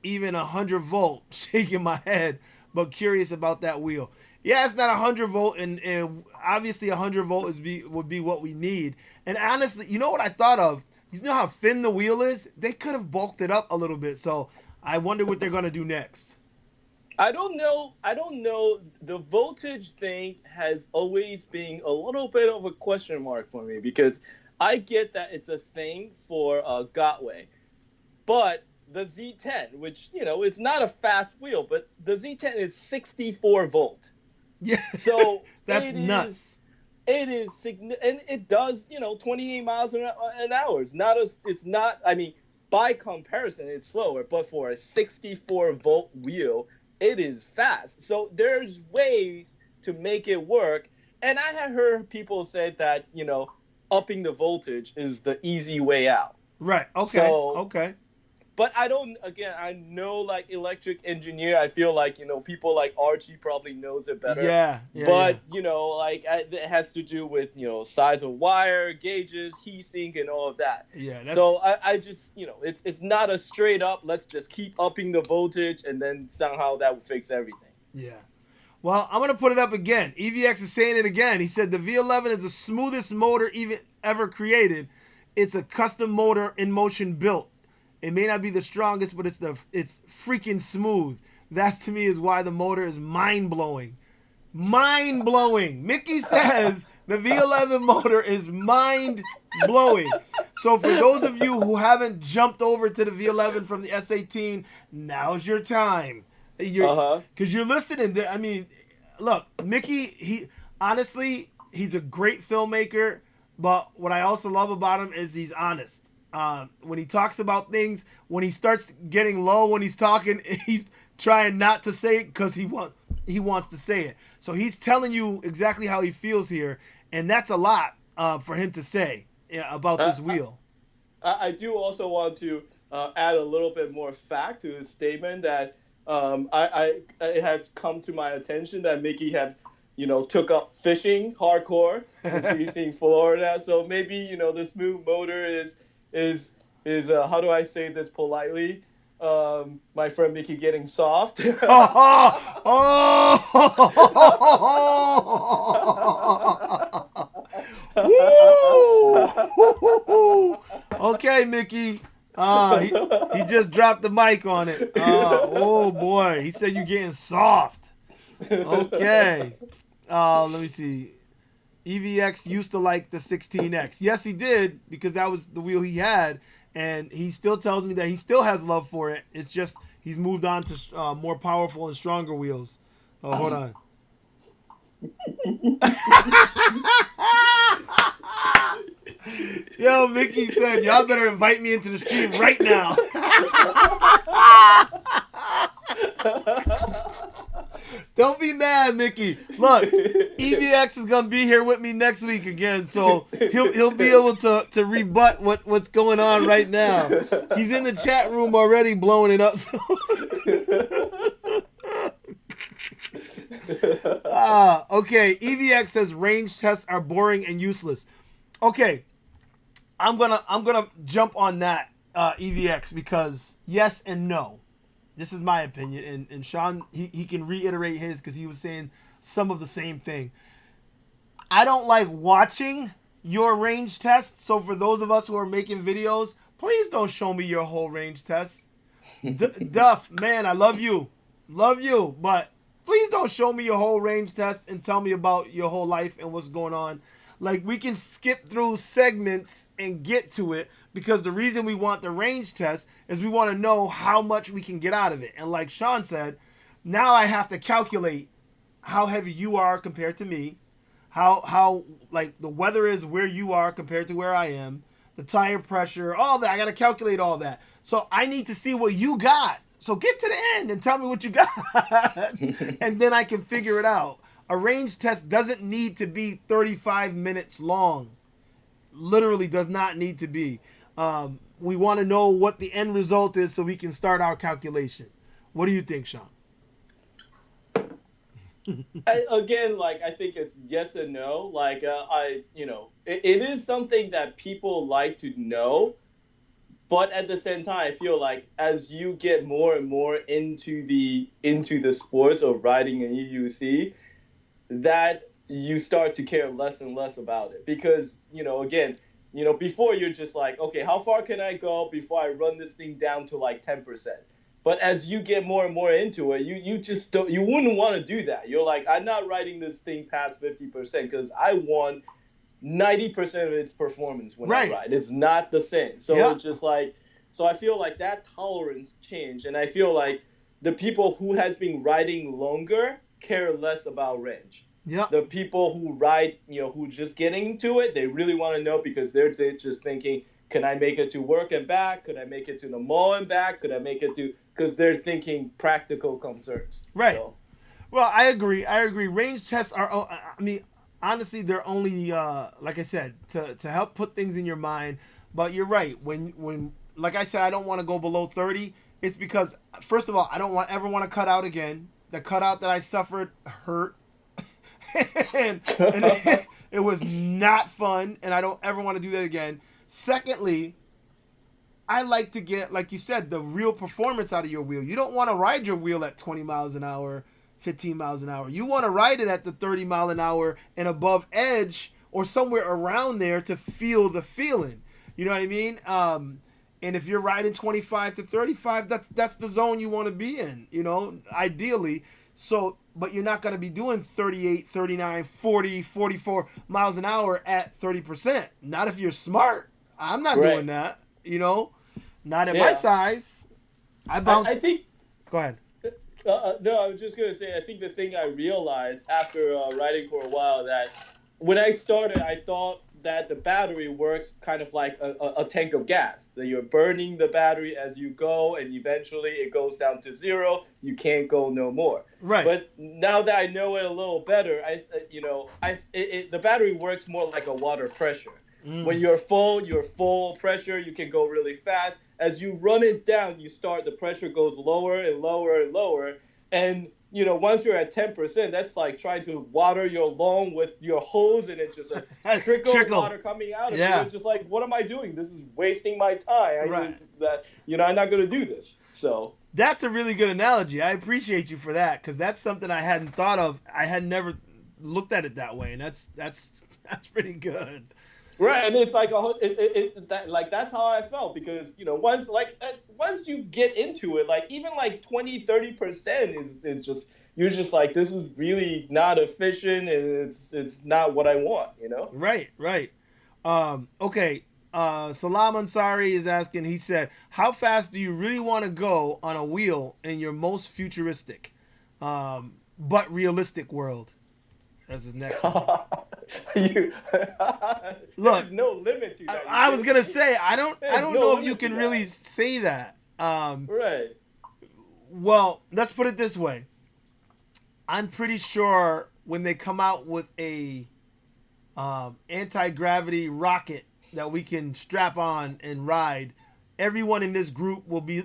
Speaker 1: even 100 volt. Shaking my head, but curious about that wheel. Yeah, it's not 100 volt, and obviously 100 volt would be what we need. And honestly, you know what I thought of? You know how thin the wheel is? They could have bulked it up a little bit. So I wonder what they're gonna do next.
Speaker 2: I don't know. I don't know. The voltage thing has always been a little bit of a question mark for me because I get that it's a thing for Gotway, but the Z10, which it's not a fast wheel, but the Z10 is 64 volt.
Speaker 1: Yeah,
Speaker 2: So
Speaker 1: that's nuts.
Speaker 2: it is and it does 28 miles an hour. It's not. I mean, by comparison, it's slower, but for a 64-volt wheel, it is fast. So there's ways to make it work. And I have heard people say that upping the voltage is the easy way out.
Speaker 1: Right. Okay.
Speaker 2: So
Speaker 1: Okay.
Speaker 2: but I don't. Again, I know like electric engineer. I feel like people like Archie probably knows it better.
Speaker 1: Yeah. Yeah. Yeah.
Speaker 2: But like it has to do with size of wire, gauges, heat sink, and all of that.
Speaker 1: Yeah. That's
Speaker 2: So I just it's not a straight up. Let's just keep upping the voltage and then somehow that will fix everything.
Speaker 1: yeah. Well, I'm gonna put it up again. EVX is saying it again. He said the V11 is the smoothest motor even ever created. It's a custom motor in motion built. It may not be the strongest, but it's freaking smooth. That's to me is why the motor is mind blowing. Mind blowing. Mickey says the V11 motor is mind blowing. So for those of you who haven't jumped over to the V11 from the S18, now's your time. Because you're listening. I mean, look, Mickey. He's a great filmmaker. But what I also love about him is he's honest. When he talks about things, when he starts getting low when he's talking, he's trying not to say it because he wants to say it. So he's telling you exactly how he feels here, and that's a lot for him to say about this wheel.
Speaker 2: I do also want to add a little bit more fact to his statement that it has come to my attention that Mickey has took up fishing hardcore since he's in Florida. So maybe the smooth motor is how do I say this politely? My friend Mickey getting soft.
Speaker 1: Woo! Okay, Mickey. He just dropped the mic on it. Oh boy, he said you getting soft. Okay. Let me see. EVX used to like the 16X. Yes, he did, because that was the wheel he had, and he still tells me that he still has love for it. It's just he's moved on to more powerful and stronger wheels. Oh, hold on. Yo, Mickey said, y'all better invite me into the stream right now. Don't be mad, Mickey. Look, EVX is gonna be here with me next week again, so he'll be able to rebut what's going on right now. He's in the chat room already blowing it up. So. Okay. EVX says range tests are boring and useless. Okay, I'm gonna jump on that EVX because yes and no. This is my opinion, and Sean he can reiterate his because he was saying some of the same thing. I don't like watching your range tests, so for those of us who are making videos, please don't show me your whole range test. Duff, man, I love you, but please don't show me your whole range test and tell me about your whole life and what's going on. Like, we can skip through segments and get to it because the reason we want the range test is we want to know how much we can get out of it. And like Sean said, now I have to calculate how heavy you are compared to me, how like the weather is where you are compared to where I am, the tire pressure, all that. I got to calculate all that. So I need to see what you got. So get to the end and tell me what you got. And then I can figure it out. A range test doesn't need to be 35 minutes long. Literally does not need to be. We want to know what the end result is so we can start our calculation. What do you think, Sean?
Speaker 2: Again, like, I think it's yes and no. Like, it is something that people like to know. But at the same time, I feel like as you get more and more into the sports of riding an EUC, that you start to care less and less about it because again, before you're just like, okay, how far can I go before I run this thing down to like 10%? But as you get more and more into it, you just don't, you wouldn't want to do that. You're like, I'm not riding this thing past 50% because I want 90% of its performance when I
Speaker 1: Right.
Speaker 2: ride. It's not the same. So
Speaker 1: Yeah.
Speaker 2: it's just like, so I feel like that tolerance changed, and I feel like the people who has been riding longer care less about range.
Speaker 1: Yeah.
Speaker 2: The people who ride, who just getting into it, they really want to know because they're just thinking, can I make it to work and back? Could I make it to the mall and back? Could I make it to? Because they're thinking practical concerns.
Speaker 1: Right.
Speaker 2: So
Speaker 1: Well, I agree. I agree. Range tests are. I mean, honestly, they're only like I said to help put things in your mind. But you're right. When like I said, I don't want to go below 30. It's because first of all, I don't ever want to cut out again. The cutout that I suffered hurt, and it was not fun, and I don't ever want to do that again. Secondly, I like to get, like you said, the real performance out of your wheel. You don't want to ride your wheel at 20 miles an hour, 15 miles an hour. You want to ride it at the 30 mile an hour and above edge or somewhere around there to feel the feeling. You know what I mean? And if you're riding 25 to 35, that's the zone you want to be in, ideally. So, but you're not going to be doing 38, 39, 40, 44 miles an hour at 30%. Not if you're smart. I'm not doing
Speaker 2: right,
Speaker 1: that. Not at my
Speaker 2: yeah.
Speaker 1: size. I bounce.
Speaker 2: I think
Speaker 1: Go ahead.
Speaker 2: no, I was just gonna say. I think the thing I realized after riding for a while that when I started, I thought that the battery works kind of like a tank of gas. That you're burning the battery as you go, and eventually it goes down to zero. You can't go no more.
Speaker 1: Right.
Speaker 2: But now that I know it a little better, the battery works more like a water pressure. When
Speaker 1: Mm.
Speaker 2: you're full pressure, you can go really fast. As you run it down, the pressure goes lower and lower and lower. And, once you're at 10%, that's like trying to water your lawn with your hose and it's just a trickle of
Speaker 1: Trickle.
Speaker 2: water coming out of you.
Speaker 1: Yeah.
Speaker 2: It's just like, what am I doing? This is wasting my time.
Speaker 1: Right.
Speaker 2: I'm not going to do this. So,
Speaker 1: That's a really good analogy. I appreciate you for that because that's something I hadn't thought of. I had never looked at it that way, and that's pretty good.
Speaker 2: right, and it's like that's how I felt because once you get into it, like even like 20-30% is just you're just like this is really not efficient and it's not what I want.
Speaker 1: Right, right. Okay. Salam Ansari is asking. He said, "How fast do you really want to go on a wheel in your most futuristic, but realistic world?" That's his next one.
Speaker 2: you,
Speaker 1: Look,
Speaker 2: there's no limit to that.
Speaker 1: I was gonna say I don't
Speaker 2: There's no
Speaker 1: know if you
Speaker 2: limit to
Speaker 1: can really
Speaker 2: that.
Speaker 1: say that.
Speaker 2: Right.
Speaker 1: Well, let's put it this way. I'm pretty sure when they come out with a anti-gravity rocket that we can strap on and ride, everyone in this group will be,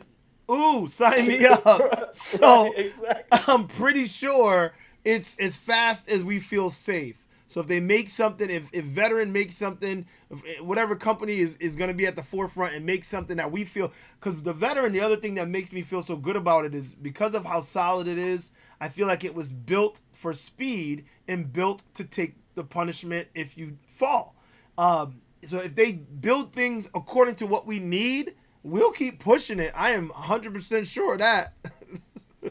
Speaker 1: ooh, sign me up. So
Speaker 2: Right, exactly.
Speaker 1: I'm pretty sure it's as fast as we feel safe. So if they make something, if Veteran makes something, whatever company is going to be at the forefront and make something that we feel, because the Veteran, the other thing that makes me feel so good about it is because of how solid it is, I feel like it was built for speed and built to take the punishment if you fall. So if they build things according to what we need, we'll keep pushing it. I am 100% sure of that.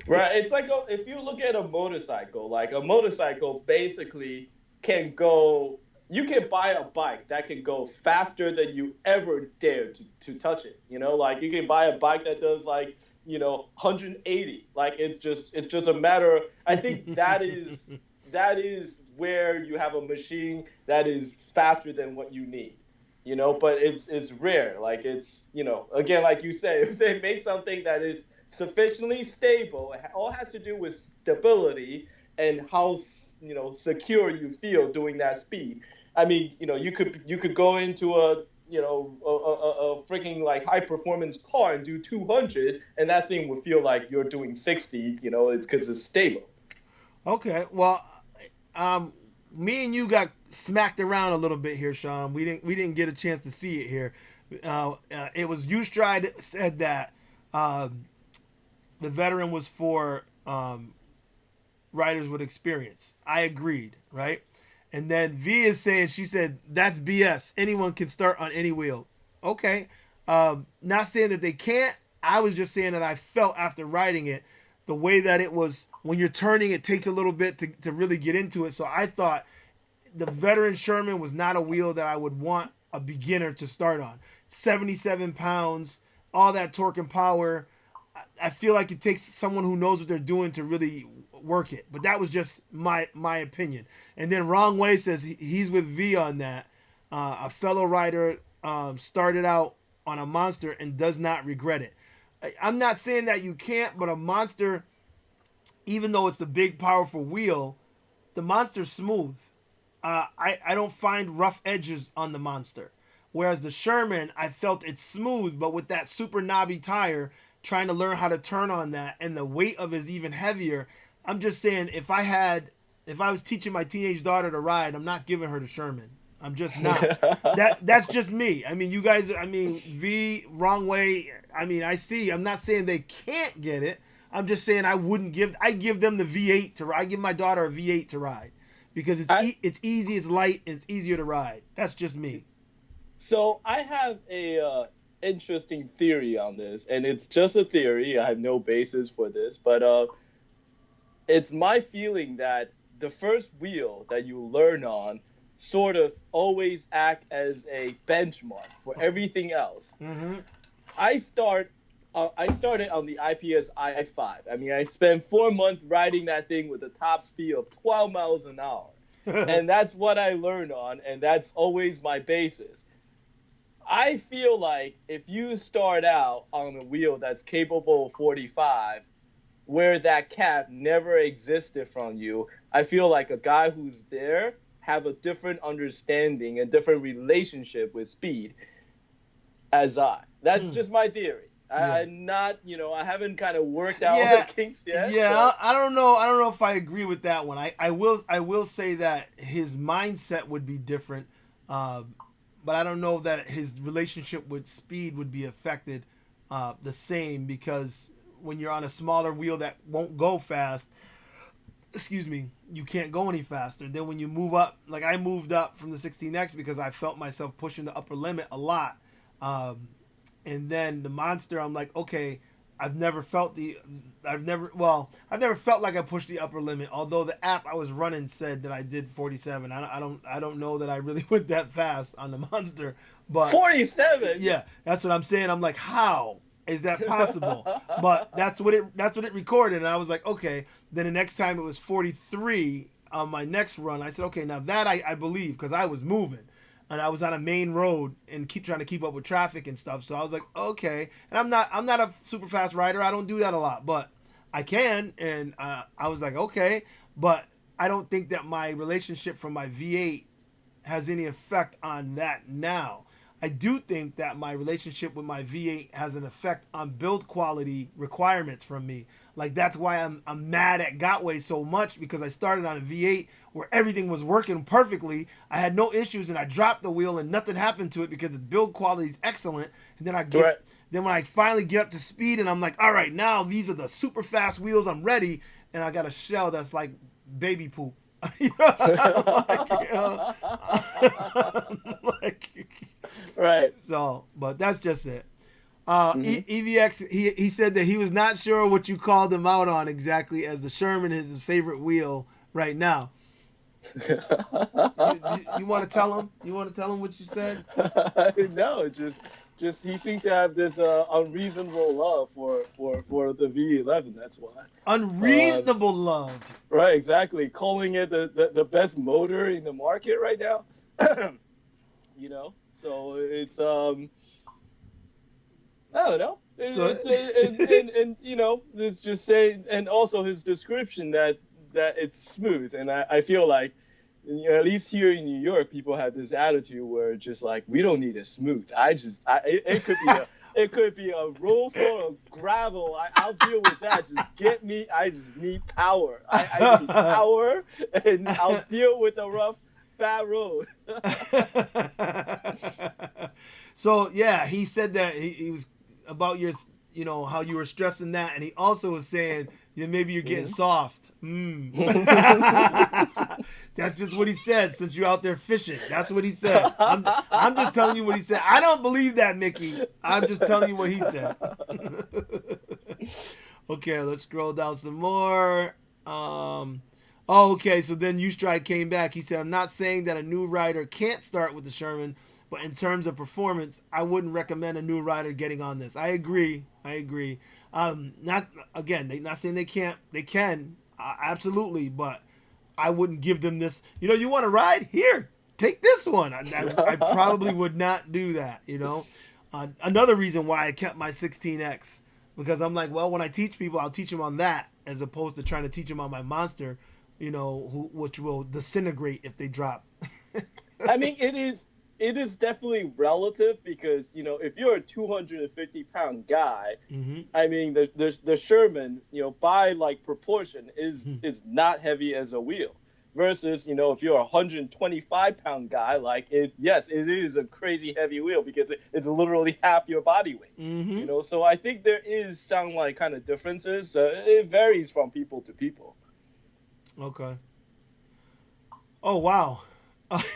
Speaker 2: Right. It's like if you look at a motorcycle, like a motorcycle basically can go, you can buy a bike that can go faster than you ever dare to touch it. Like you can buy a bike that does like, 180. Like it's just a matter of, I think that is where you have a machine that is faster than what you need. But it's rare. Like again, like you say, if they make something that is sufficiently stable, it all has to do with stability and how secure you feel doing that speed. I mean, you could go into a freaking like high performance car and do 200, and that thing would feel like you're doing 60. It's because it's stable.
Speaker 1: Okay, well, me and you got smacked around a little bit here, Sean. We didn't get a chance to see it here. It was Stride said that the Veteran was for riders would experience. I agreed, right? And then V is saying, she said, that's BS. Anyone can start on any wheel. Okay. Not saying that they can't. I was just saying that I felt after riding it, the way that it was, when you're turning, it takes a little bit to really get into it. So I thought the veteran Sherman was not a wheel that I would want a beginner to start on. 77 pounds, all that torque and power. I feel like it takes someone who knows what they're doing to really work it. But that was just my opinion. And then Wrong Way says he's with V on that. A fellow rider started out on a Monster and does not regret it. I'm not saying that you can't, but a Monster, even though it's a big, powerful wheel, the Monster's smooth. I don't find rough edges on the Monster. Whereas the Sherman, I felt it's smooth, but with that super knobby tire, trying to learn how to turn on that, and the weight of it is even heavier. I'm just saying, if I was teaching my teenage daughter to ride, I'm not giving her the Sherman. I'm just not. That's just me. I mean, you guys, V, Wrong Way, I see. I'm not saying they can't get it. I'm just saying I give them the V8 to ride. I give my daughter a V8 to ride because it's easy, it's light, and it's easier to ride. That's just me.
Speaker 2: So I have a interesting theory on this, and it's just a theory. I have no basis for this, but it's my feeling that the first wheel that you learn on sort of always act as a benchmark for everything else.
Speaker 1: Mm-hmm.
Speaker 2: I started on the IPS i5. I spent 4 months riding that thing with a top speed of 12 miles an hour. And that's what I learned on, and that's always my basis. I feel like if you start out on a wheel that's capable of 45, where that cap never existed from you, I feel like a guy who's there have a different understanding, a different relationship with speed as I. That's just my theory.
Speaker 1: Yeah.
Speaker 2: I'm not, I haven't kind of worked out all the kinks yet.
Speaker 1: Yeah, but I don't know if I agree with that one. I will say that his mindset would be different, but I don't know that his relationship with speed would be affected the same, because when you're on a smaller wheel that won't go fast, you can't go any faster. Then when you move up, like I moved up from the 16X because I felt myself pushing the upper limit a lot. And then the Monster, I'm like, okay, I've never felt like I pushed the upper limit. Although the app I was running said that I did 47. I don't know that I really went that fast on the Monster. But
Speaker 2: 47.
Speaker 1: Yeah, that's what I'm saying. I'm like, how is that possible? But that's what it recorded, and I was like, okay. Then the next time it was 43 on my next run. I said, okay, now that I believe, because I was moving. And I was on a main road and trying to keep up with traffic and stuff. So I was like, okay. And I'm not a super fast rider. I don't do that a lot, but I can. And I was like, okay. But I don't think that my relationship from my V8 has any effect on that now. I do think that my relationship with my V8 has an effect on build quality requirements from me. Like, that's why I'm mad at Gotway so much, because I started on a V8 where everything was working perfectly. I had no issues, and I dropped the wheel and nothing happened to it because its build quality is excellent. And then then when I finally get up to speed and I'm like, all right, now these are the super fast wheels, I'm ready, and I got a shell that's like baby poop.
Speaker 2: Right.
Speaker 1: So, but that's just it. EVX, he said that he was not sure what you called him out on exactly, as the Sherman is his favorite wheel right now. You want to tell him? You want to tell him what you said?
Speaker 2: No, just he seemed to have this unreasonable love for the V11. That's why.
Speaker 1: Unreasonable love.
Speaker 2: Right, exactly. Calling it the best motor in the market right now. So it's I don't know. It's just saying, and also his description that it's smooth, and I feel like, at least here in New York, people have this attitude where it's just like, we don't need it smooth. It could be a roll full of gravel. I'll deal with that. Just get me. I just need power. I need power, and I'll deal with a rough, bad road.
Speaker 1: So yeah, he said that he was about how you were stressing that, and he also was saying, yeah, maybe you're getting soft. That's just what he said. Since you're out there fishing, that's what he said. I'm just telling you what he said. I don't believe that, Mickey. I'm just telling you what he said. Okay, let's scroll down some more. Okay, so then U-Strike came back. He said, I'm not saying that a new rider can't start with the Sherman, but in terms of performance, I wouldn't recommend a new rider getting on this. I agree. Not saying they can't. They can, absolutely, but I wouldn't give them this. You want to ride? Here, take this one. I probably would not do that. Another reason why I kept my 16X, because I'm like, well, when I teach people, I'll teach them on that as opposed to trying to teach them on my monster, which will disintegrate if they drop.
Speaker 2: I mean, it is definitely relative because if you're a 250-pound guy, I mean the Sherman by like proportion is not heavy as a wheel, versus if you're a 125-pound guy, like it is a crazy heavy wheel because it's literally half your body weight. So I think there is some like kind of differences. It varies from people to people.
Speaker 1: Okay. Oh wow.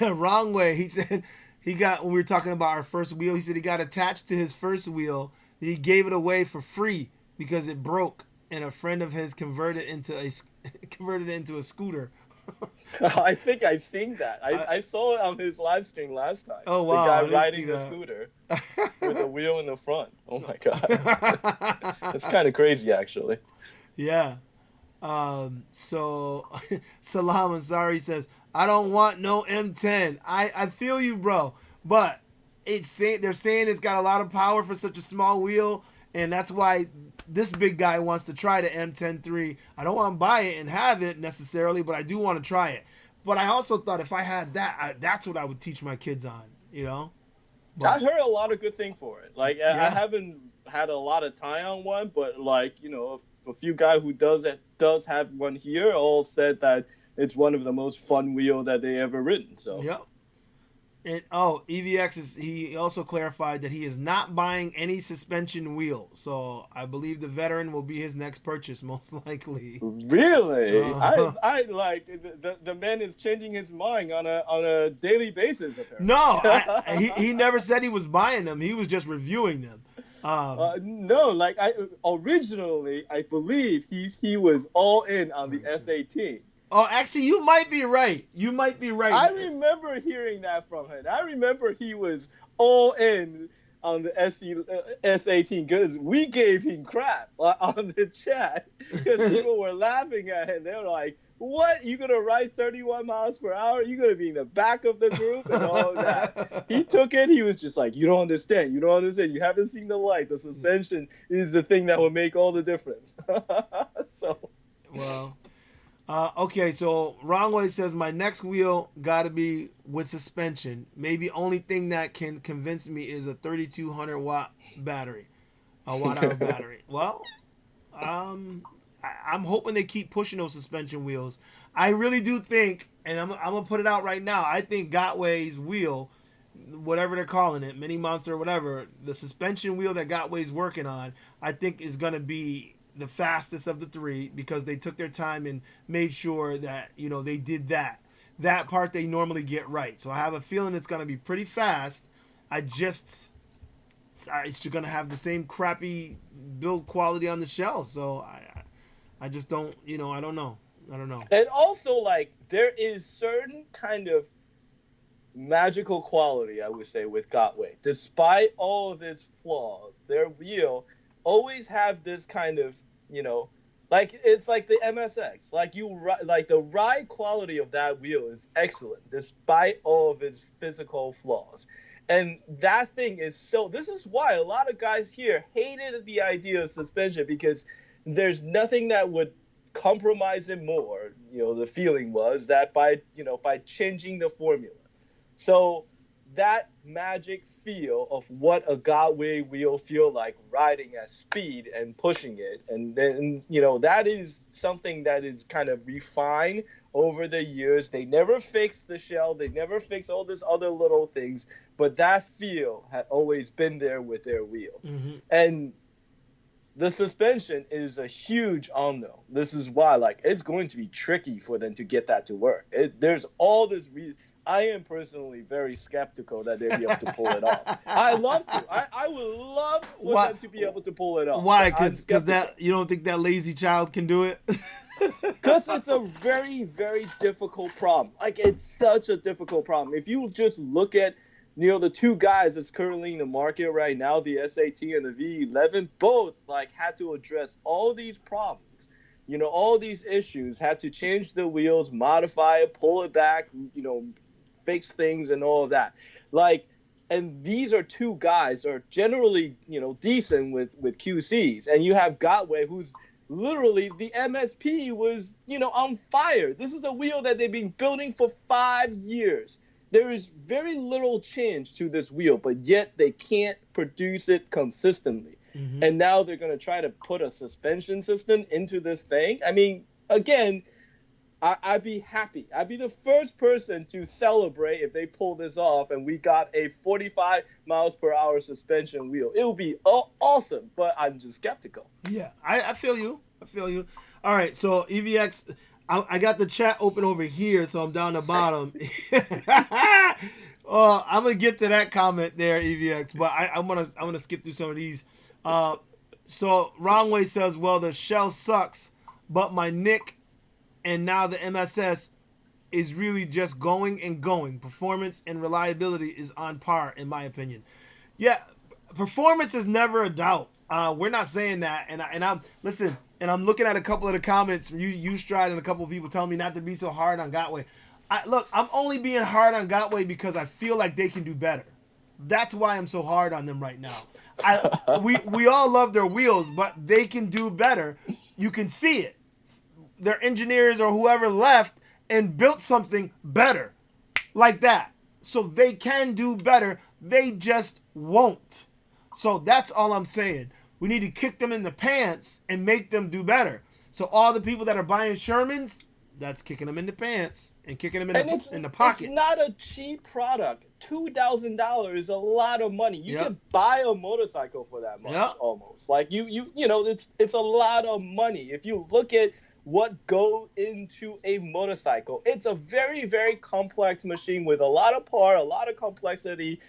Speaker 1: Wrong way. He said he got, when we were talking about our first wheel, he said he got attached to his first wheel. He gave it away for free because it broke, and a friend of his converted it into a scooter.
Speaker 2: I think I've seen that. I saw it on his live stream last time.
Speaker 1: Oh wow!
Speaker 2: The guy riding the scooter with a wheel in the front. Oh my god, it's kind of crazy actually.
Speaker 1: Yeah. So Salam Ansari says, I don't want no M10. I feel you, bro, but they're saying it's got a lot of power for such a small wheel, and that's why this big guy wants to try the M10-3. I don't want to buy it and have it necessarily, but I do want to try it. But I also thought if I had that, that's what I would teach my kids on, But,
Speaker 2: I heard a lot of good things for it. Like, yeah. I haven't had a lot of time on one, but like, a few guys who does have one here all said that it's one of the most fun wheel that they ever ridden. So
Speaker 1: yep. And EVX he also clarified that he is not buying any suspension wheel. So I believe the veteran will be his next purchase, most likely.
Speaker 2: Really? I like the man is changing his mind on a daily basis. Apparently.
Speaker 1: No, he never said he was buying them. He was just reviewing them.
Speaker 2: No, like originally I believe he was all in on the S18.
Speaker 1: Oh, actually, you might be right. I
Speaker 2: remember hearing that from him. I remember he was all in on the S18 because we gave him crap on the chat because people were laughing at him. They were like, what? You going to ride 31 miles per hour? You going to be in the back of the group and all of that? He took it. He was just like, you don't understand. You haven't seen the light. The suspension is the thing that will make all the difference.
Speaker 1: Well... okay, so Wrongway says my next wheel got to be with suspension. Maybe only thing that can convince me is a 3,200 watt battery, a watt-hour battery. Well, I'm hoping they keep pushing those suspension wheels. I really do think, and I'm gonna put it out right now. I think Gotway's wheel, whatever they're calling it, Mini Monster or whatever, the suspension wheel that Gotway's working on, I think is gonna be the fastest of the three because they took their time and made sure that they did that part they normally get right. So I have a feeling it's going to be pretty fast. It's going to have the same crappy build quality on the shell. So I just don't I don't know.
Speaker 2: And also, like, there is certain kind of magical quality, I would say, with Gotway. Despite all of its flaws, their wheel always have this kind of like it's like the MSX. Like the ride quality of that wheel is excellent despite all of its physical flaws. And that thing is this is why a lot of guys here hated the idea of suspension because there's nothing that would compromise it more. The feeling was that by changing the formula. So that magic feel of what a Gotway wheel feel like riding at speed and pushing it, and then that is something that is kind of refined over the years. They never fixed the shell, they never fixed all this other little things, but that feel had always been there with their wheel. And the suspension is a huge unknown. This is why, like, it's going to be tricky for them to get that to work. There's all this. I am personally very skeptical that they'll be able to pull it off. I love to. I would love for them to be able to pull it off.
Speaker 1: Why? Because that you don't think that lazy child can do it?
Speaker 2: Because it's a very, very difficult problem. Like, it's such a difficult problem. If you just look at, the two guys that's currently in the market right now, the SAT and the V11, both, like, had to address all these problems. All these issues, had to change the wheels, modify it, pull it back, fix things and all of that. Like, and these are two guys that are generally, decent with QCs. And you have Gotway, who's literally the MSP was, on fire. This is a wheel that they've been building for 5 years. There is very little change to this wheel, but yet they can't produce it consistently. Mm-hmm. And now they're going to try to put a suspension system into this thing. I mean, again, I'd be happy. I'd be the first person to celebrate if they pull this off and we got a 45 miles per hour suspension wheel. It would be awesome, but I'm just skeptical.
Speaker 1: Yeah, I feel you. All right, so EVX, I got the chat open over here, so I'm down the bottom. I'm gonna get to that comment there, EVX, but I'm gonna skip through some of these. So Wrongway says, well, the shell sucks, but my Nick and now the MSS is really just going and going. Performance and reliability is on par, in my opinion. Yeah, performance is never a doubt. We're not saying that, and I'm listen, and I'm looking at a couple of the comments from you Stride, and a couple of people telling me not to be so hard on Gotway. Look, I'm only being hard on Gotway because I feel like they can do better. That's why I'm so hard on them right now. We all love their wheels, but they can do better. You can see it. Their engineers or whoever left and built something better like that. So they can do better. They just won't. So that's all I'm saying. We need to kick them in the pants and make them do better. So all the people that are buying Shermans, that's kicking them in the pants and kicking them in the pocket.
Speaker 2: It's not a cheap product. $2,000 is a lot of money. You can buy a motorcycle for that much almost. Like it's a lot of money. If you look at what go into a motorcycle, it's a very, very complex machine with a lot of power, a lot of complexity.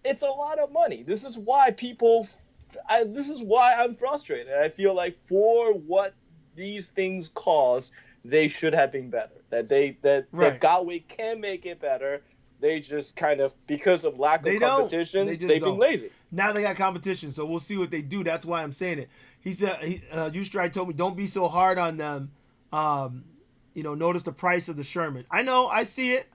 Speaker 2: It's a lot of money. This is why I'm frustrated. I feel like for what these things cost, they should have been better. That Gotway can make it better. They just kind of, because of lack of competition, they've been lazy.
Speaker 1: Now they got competition, so we'll see what they do. That's why I'm saying it. He said, Ustride told me, don't be so hard on them. Notice the price of the Sherman. I know, I see it.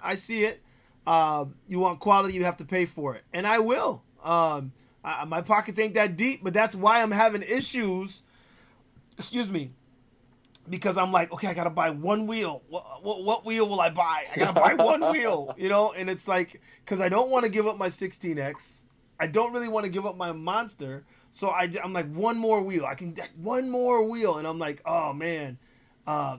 Speaker 1: You want quality, you have to pay for it. And I will. My pockets ain't that deep, but that's why I'm having issues. Excuse me. Because I'm like, okay, I got to buy one wheel. What wheel will I buy? I got to buy one wheel, and it's like, because I don't want to give up my 16X. I don't really want to give up my Monster. So I'm like, one more wheel. I can one more wheel. And I'm like, oh, man.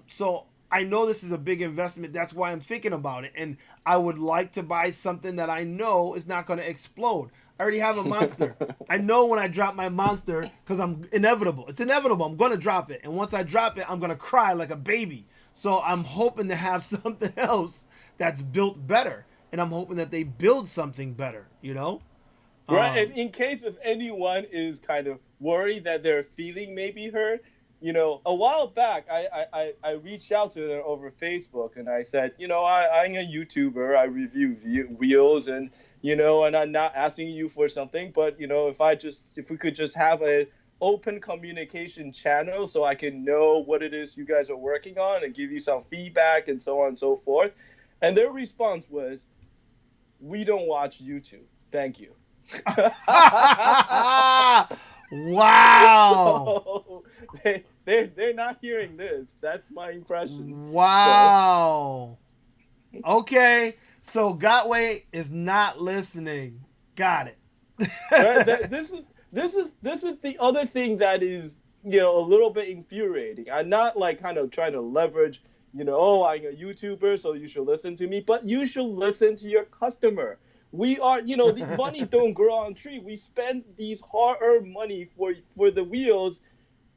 Speaker 1: So I know this is a big investment. That's why I'm thinking about it. And I would like to buy something that I know is not going to explode. I already have a Monster. I know when I drop my Monster, because I'm inevitable. It's inevitable. I'm going to drop it. And once I drop it, I'm going to cry like a baby. So I'm hoping to have something else that's built better. And I'm hoping that they build something better,
Speaker 2: Right. And in case if anyone is kind of worried that their feeling may be hurt, a while back, I reached out to them over Facebook and I said, I'm a YouTuber. I review wheels and, and I'm not asking you for something, but, if we could just have a open communication channel so I can know what it is you guys are working on and give you some feedback and so on and so forth. And their response was, we don't watch YouTube. Thank you.
Speaker 1: Wow.
Speaker 2: So they're not hearing this. That's my impression.
Speaker 1: Wow. So. Okay. So Gotway is not listening. Got it.
Speaker 2: This is the other thing that is a little bit infuriating. I'm not like kind of trying to leverage I'm a YouTuber, so you should listen to me, but you should listen to your customer. We are, the money don't grow on tree. We spend these hard-earned money for the wheels,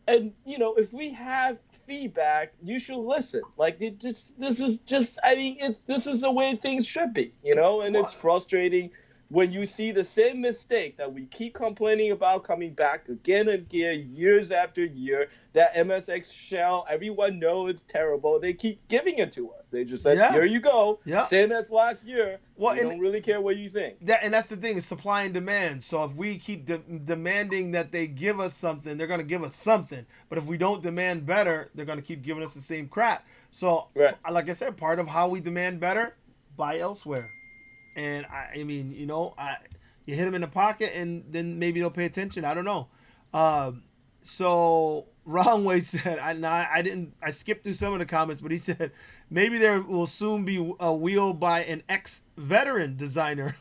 Speaker 2: and if we have feedback, you should listen. Like this is just, I mean, this is the way things should be, and it's
Speaker 1: What?
Speaker 2: frustrating when you see the same mistake that we keep complaining about coming back again and again, years after year. That MSX shell, everyone knows it's terrible. They keep giving it to us. They just said,
Speaker 1: Yeah.
Speaker 2: here you go,
Speaker 1: Yeah.
Speaker 2: same as last year.
Speaker 1: Well,
Speaker 2: We don't really care what you think.
Speaker 1: and that's the thing, is supply and demand. So if we keep demanding that they give us something, they're going to give us something. But if we don't demand better, they're going to keep giving us the same crap. So
Speaker 2: Right.
Speaker 1: like I said, part of how we demand better, buy elsewhere. And I mean, you hit them in the pocket, and then maybe they'll pay attention. I don't know. So Wrong Way said, I didn't, I skipped through some of the comments, but he said maybe there will soon be a wheel by an ex-veteran designer.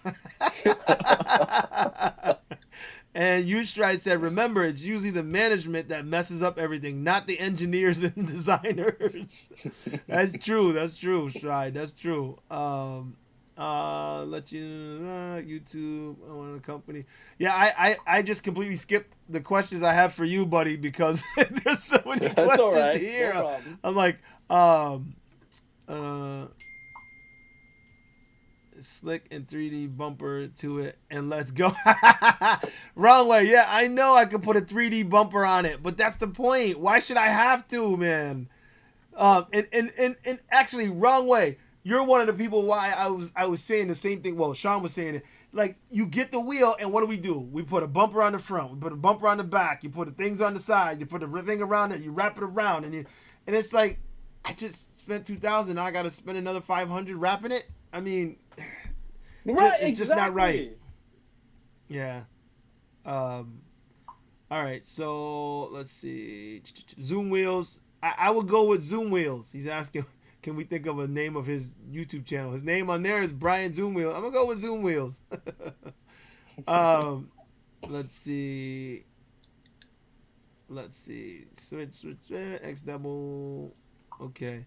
Speaker 1: And Ustride said, remember, it's usually the management that messes up everything, not the engineers and designers. That's true. That's true, Stride. That's true. Let you YouTube, I want a company. Yeah, I just completely skipped the questions I have for you, buddy, because there's so many
Speaker 2: That's
Speaker 1: questions
Speaker 2: all right.
Speaker 1: here.
Speaker 2: No problem.
Speaker 1: I'm like, slick and 3D bumper to it, and let's go. Wrong Way. Yeah, I know I could put a 3D bumper on it, but that's the point. Why should I have to, man? And actually, Wrong Way. You're one of the people why I was saying the same thing. Well, Sean was saying it. Like, you get the wheel, and what do? We put a bumper on the front. We put a bumper on the back. You put the things on the side. You put the thing around it. You wrap it around, and it's like, I just spent $2,000. Now I got to spend another $500 wrapping it. I mean,
Speaker 2: Right,
Speaker 1: it's just
Speaker 2: exactly.
Speaker 1: not right. Yeah. All right. So let's see. Zoom wheels. I would go with Zoom wheels. He's asking, can we think of a name of his YouTube channel? His name on there is Brian Zoom Wheels. I'm gonna go with Zoom Wheels. Let's see. Switch. X double. Okay.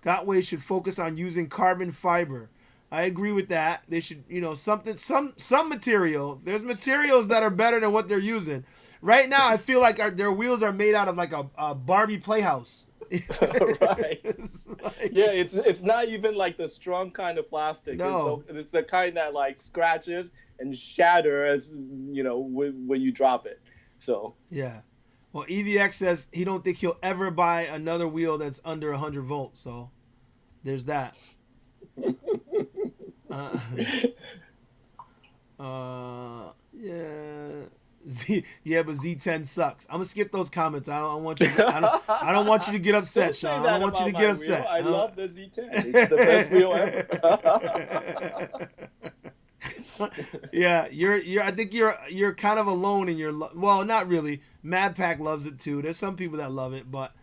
Speaker 1: Gotway should focus on using carbon fiber. I agree with that. They should, some material. There's materials that are better than what they're using. Right now, I feel like their wheels are made out of like a Barbie playhouse.
Speaker 2: Right.
Speaker 1: Like,
Speaker 2: Yeah, it's not even like the strong kind of plastic.
Speaker 1: No.
Speaker 2: It's the kind that like scratches and shatter as when you drop it. So
Speaker 1: Yeah. Well, EVX says he don't think he'll ever buy another wheel that's under 100 volts. So there's that. Yeah. But Z10 sucks. I'm gonna skip those comments. I don't want you. I don't want you to get upset,
Speaker 2: Don't say
Speaker 1: Sean.
Speaker 2: that
Speaker 1: I don't want you to
Speaker 2: about
Speaker 1: get
Speaker 2: my
Speaker 1: upset.
Speaker 2: wheel. I love the Z10. It's the best wheel ever.
Speaker 1: Yeah, I think you're kind of alone in your. Well, not really. Mad Pack loves it too. There's some people that love it, but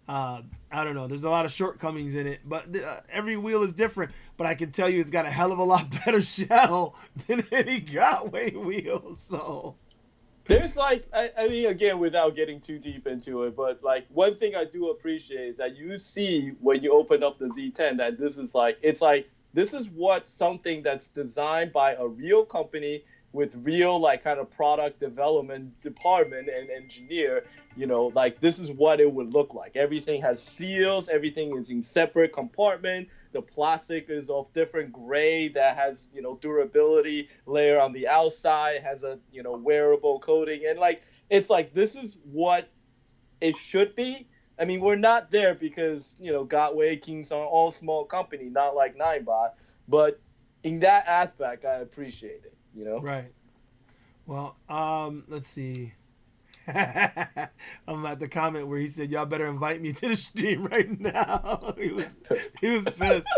Speaker 1: I don't know. There's a lot of shortcomings in it, but every wheel is different. But I can tell you, it's got a hell of a lot better shell than any Gotway wheel. So
Speaker 2: There's like, I mean, again, without getting too deep into it, but like one thing I do appreciate is that you see when you open up the Z10 that this is like, it's like, this is what something that's designed by a real company with real like kind of product development department and engineer, like this is what it would look like. Everything has seals, everything is in separate compartment. The plastic is of different grade that has, durability layer on the outside, has a, wearable coating. And like, it's like, this is what it should be. I mean, we're not there because, Gotway, Kings are all small company, not like Ninebot. But in that aspect, I appreciate it,
Speaker 1: Right. Well, let's see. I'm at the comment where he said, "Y'all better invite me to the stream right now." he was pissed.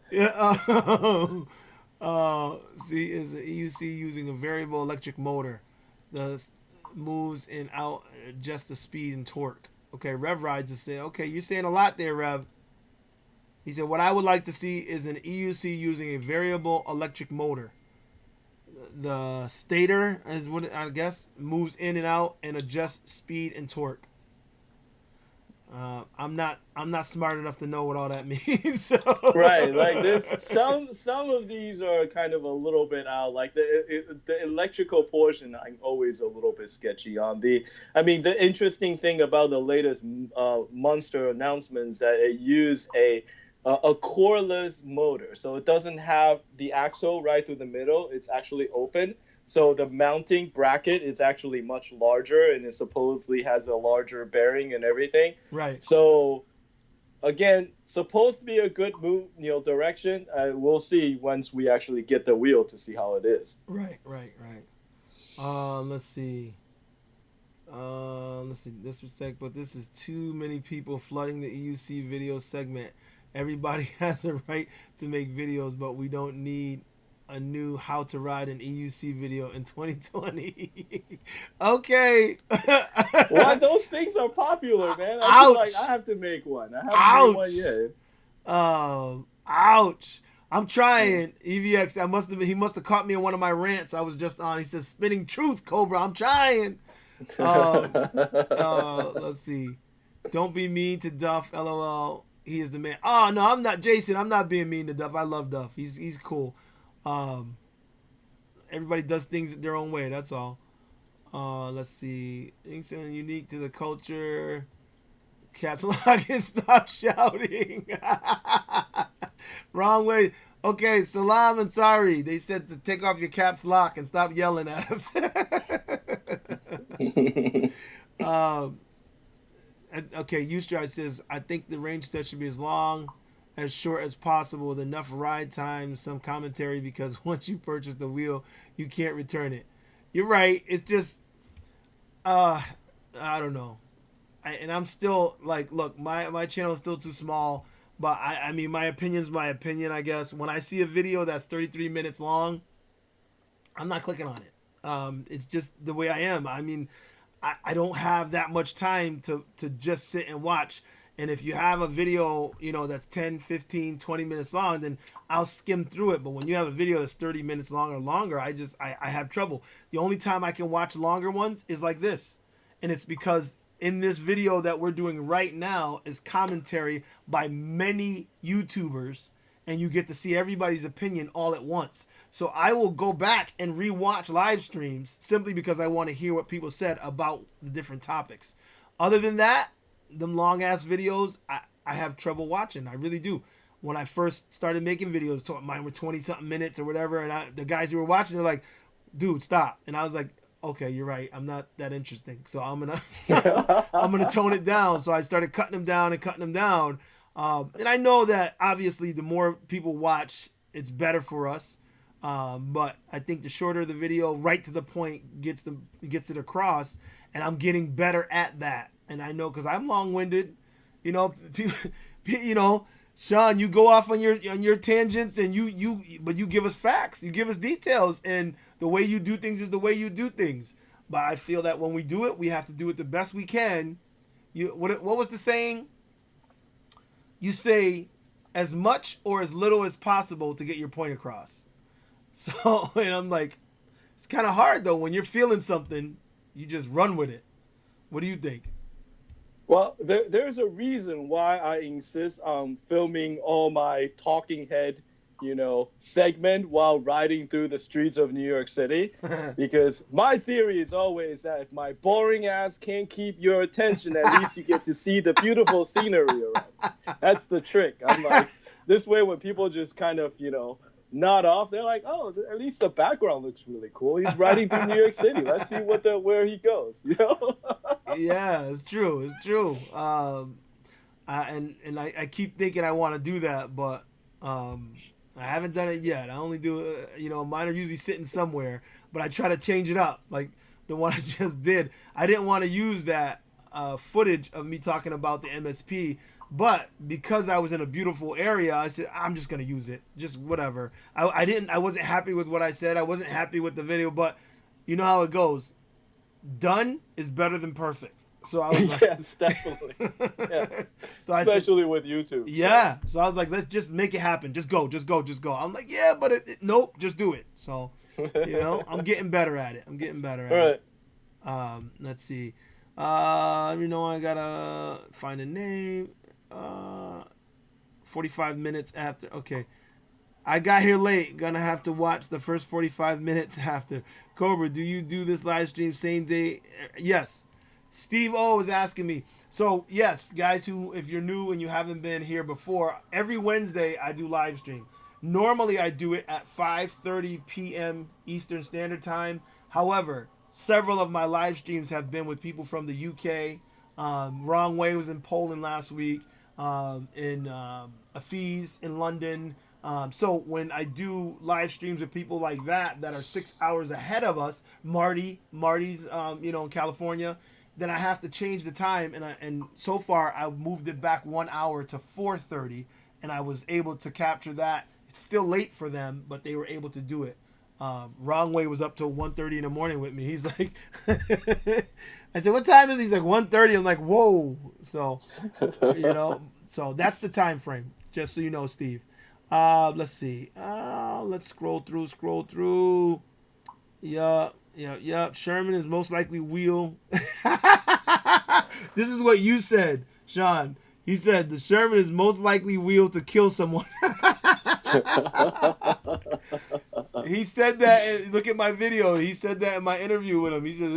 Speaker 1: Yeah, see, is an EUC using a variable electric motor. The moves in out adjust the speed and torque. Okay, Rev Rides is saying, okay, you're saying a lot there, Rev. He said, what I would like to see is an EUC using a variable electric motor. The stator, is what I guess, moves in and out and adjusts speed and torque. I'm not smart enough to know what all that means. So.
Speaker 2: Right, like this. Some of these are kind of a little bit out. Like the electrical portion, I'm always a little bit sketchy on. I mean, the interesting thing about the latest Monster announcements that it use a coreless motor, so it doesn't have the axle right through the middle. It's actually open. So the mounting bracket is actually much larger, and it supposedly has a larger bearing and everything.
Speaker 1: Right.
Speaker 2: So again, supposed to be a good move, direction. We'll see once we actually get the wheel to see how it is.
Speaker 1: Right. Let's see. Let's see. Disrespect, but this is too many people flooding the EUC video segment. Everybody has a right to make videos, but we don't need a new how to ride an EUC video in 2020. Okay.
Speaker 2: Well, those things are popular, man. I feel like I have to make one. I haven't made one yet.
Speaker 1: Ouch. I'm trying. EVX, he must have caught me in one of my rants I was just on. He says, spitting truth, Cobra. I'm trying. Let's see. Don't be mean to Duff, LOL. He is the man. Oh, no, I'm not. Jason, I'm not being mean to Duff. I love Duff. He's cool. Everybody does things their own way. That's all. Let's see. Anything unique to the culture. Caps lock and stop shouting. Wrong way. Okay, Salam and sorry. They said to take off your caps lock and stop yelling at us. Okay, Ustride says, I think the range test should be as long, as short as possible with enough ride time, some commentary, because once you purchase the wheel, you can't return it. You're right. It's just, I don't know. And I'm still like, look, my channel is still too small, but I mean, my opinion is my opinion, I guess. When I see a video that's 33 minutes long, I'm not clicking on it. It's just the way I am. I mean, I don't have that much time to just sit and watch. And if you have a video, that's 10, 15, 20 minutes long, then I'll skim through it. But when you have a video that's 30 minutes long or longer, I have trouble. The only time I can watch longer ones is like this. And it's because in this video that we're doing right now is commentary by many YouTubers, and you get to see everybody's opinion all at once. So I will go back and rewatch live streams simply because I want to hear what people said about the different topics. Other than that, them long ass videos, I have trouble watching. I really do. When I first started making videos, mine were 20 something minutes or whatever, and the guys who were watching, they're like, dude, stop. And I was like, okay, you're right. I'm not that interesting. So I'm gonna tone it down. So I started cutting them down. And I know that obviously the more people watch, it's better for us. But I think the shorter the video, right to the point, gets it across, and I'm getting better at that. And I know because I'm long-winded, people, Sean, you go off on your tangents, and but you give us facts, you give us details, and the way you do things is the way you do things. But I feel that when we do it, we have to do it the best we can. What was the saying? You say as much or as little as possible to get your point across. So, and I'm like, it's kind of hard though when you're feeling something, you just run with it. What do you think?
Speaker 2: Well, there's a reason why I insist on filming all my talking head, segment while riding through the streets of New York City. Because my theory is always that if my boring ass can't keep your attention, at least you get to see the beautiful scenery around. That's the trick. I'm like, this way when people just kind of, nod off, they're like, oh, at least the background looks really cool. He's riding through New York City. Let's see where he goes,
Speaker 1: Yeah, it's true. I keep thinking I want to do that, but I haven't done it yet. I only do, mine are usually sitting somewhere, but I try to change it up. Like the one I just did, I didn't want to use that footage of me talking about the MSP, but because I was in a beautiful area, I said, I'm just going to use it. Just whatever. I wasn't happy with what I said. I wasn't happy with the video, but you know how it goes. Done is better than perfect. So I was like,
Speaker 2: yes, definitely. Yeah.
Speaker 1: So
Speaker 2: especially with YouTube.
Speaker 1: Yeah. So I was like, let's just make it happen. Just go. I'm like, yeah, but nope, just do it. So, I'm getting better at it.
Speaker 2: All right.
Speaker 1: Let's see. I gotta find a name. 45 minutes after. Okay. I got here late. Gonna have to watch the first 45 minutes after. Cobra, do you do this live stream same day? Yes. Steve O is asking me. So, yes, guys, if you're new and you haven't been here before, every Wednesday I do live stream. Normally I do it at 5:30 p.m. Eastern Standard Time. However, several of my live streams have been with people from the UK. Wrong Way was in Poland last week. In Afiz in London. So when I do live streams with people like that are 6 hours ahead of us, Marty's in California, then I have to change the time, and so far I moved it back 1 hour to 4:30, and I was able to capture that. It's still late for them, but they were able to do it. Wrong Way was up till 1:30 in the morning with me. He's like, I said, what time is it? He's like 1:30. I'm like, whoa. So, so that's the time frame, just so you know, Steve. Let's see. Let's scroll through. Yeah. Sherman is most likely wheel. This is what you said, Sean. He said the Sherman is most likely wheel to kill someone. He said that. Look at my video. He said that in my interview with him. He said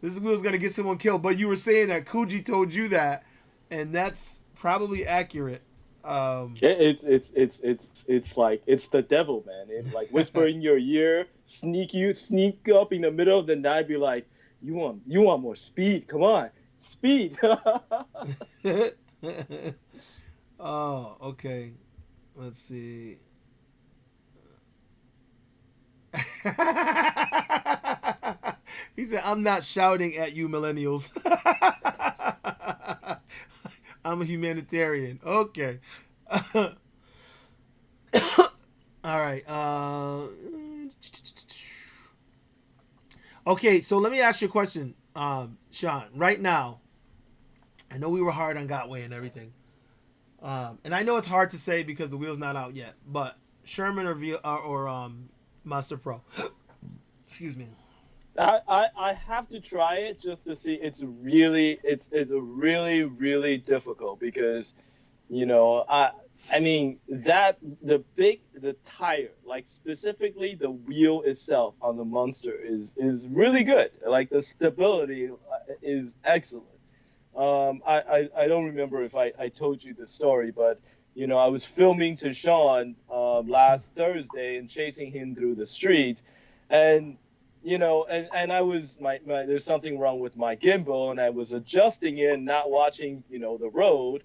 Speaker 1: this wheel's gonna get someone killed. But you were saying that Kuji told you that, and that's probably accurate.
Speaker 2: It's like it's the devil, man. It's like whisper in your ear, sneak up in the middle of the night, be like, you want more speed? Come on, speed.
Speaker 1: Oh, okay. Let's see. He said, I'm not shouting at you millennials. I'm a humanitarian. Okay. All right. Okay, so let me ask you a question, Sean. Right now, I know we were hard on Gotway and everything. And I know it's hard to say because the wheel's not out yet, but Sherman or Monster Pro. Excuse me.
Speaker 2: I have to try it just to see. It's really difficult because, I mean that the tire, like specifically the wheel itself on the Monster is really good. Like the stability is excellent. I don't remember if I told you the story, but I was filming to Sean last Thursday and chasing him through the streets, and and I was there's something wrong with my gimbal, and I was adjusting it and not watching the road,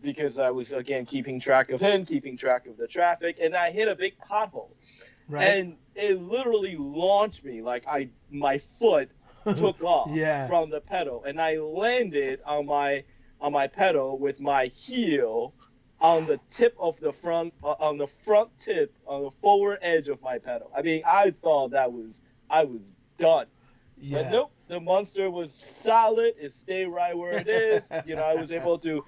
Speaker 2: because I was again keeping track of him, keeping track of the traffic, and I hit a big pothole, right. And it literally launched me, like my foot took off from the pedal, and I landed on my pedal with my heel on the tip of the front, on the front tip, on the forward edge of my pedal. I mean, I thought I was done. Yeah. But nope, the Monster was solid. It stayed right where it is. I was able to,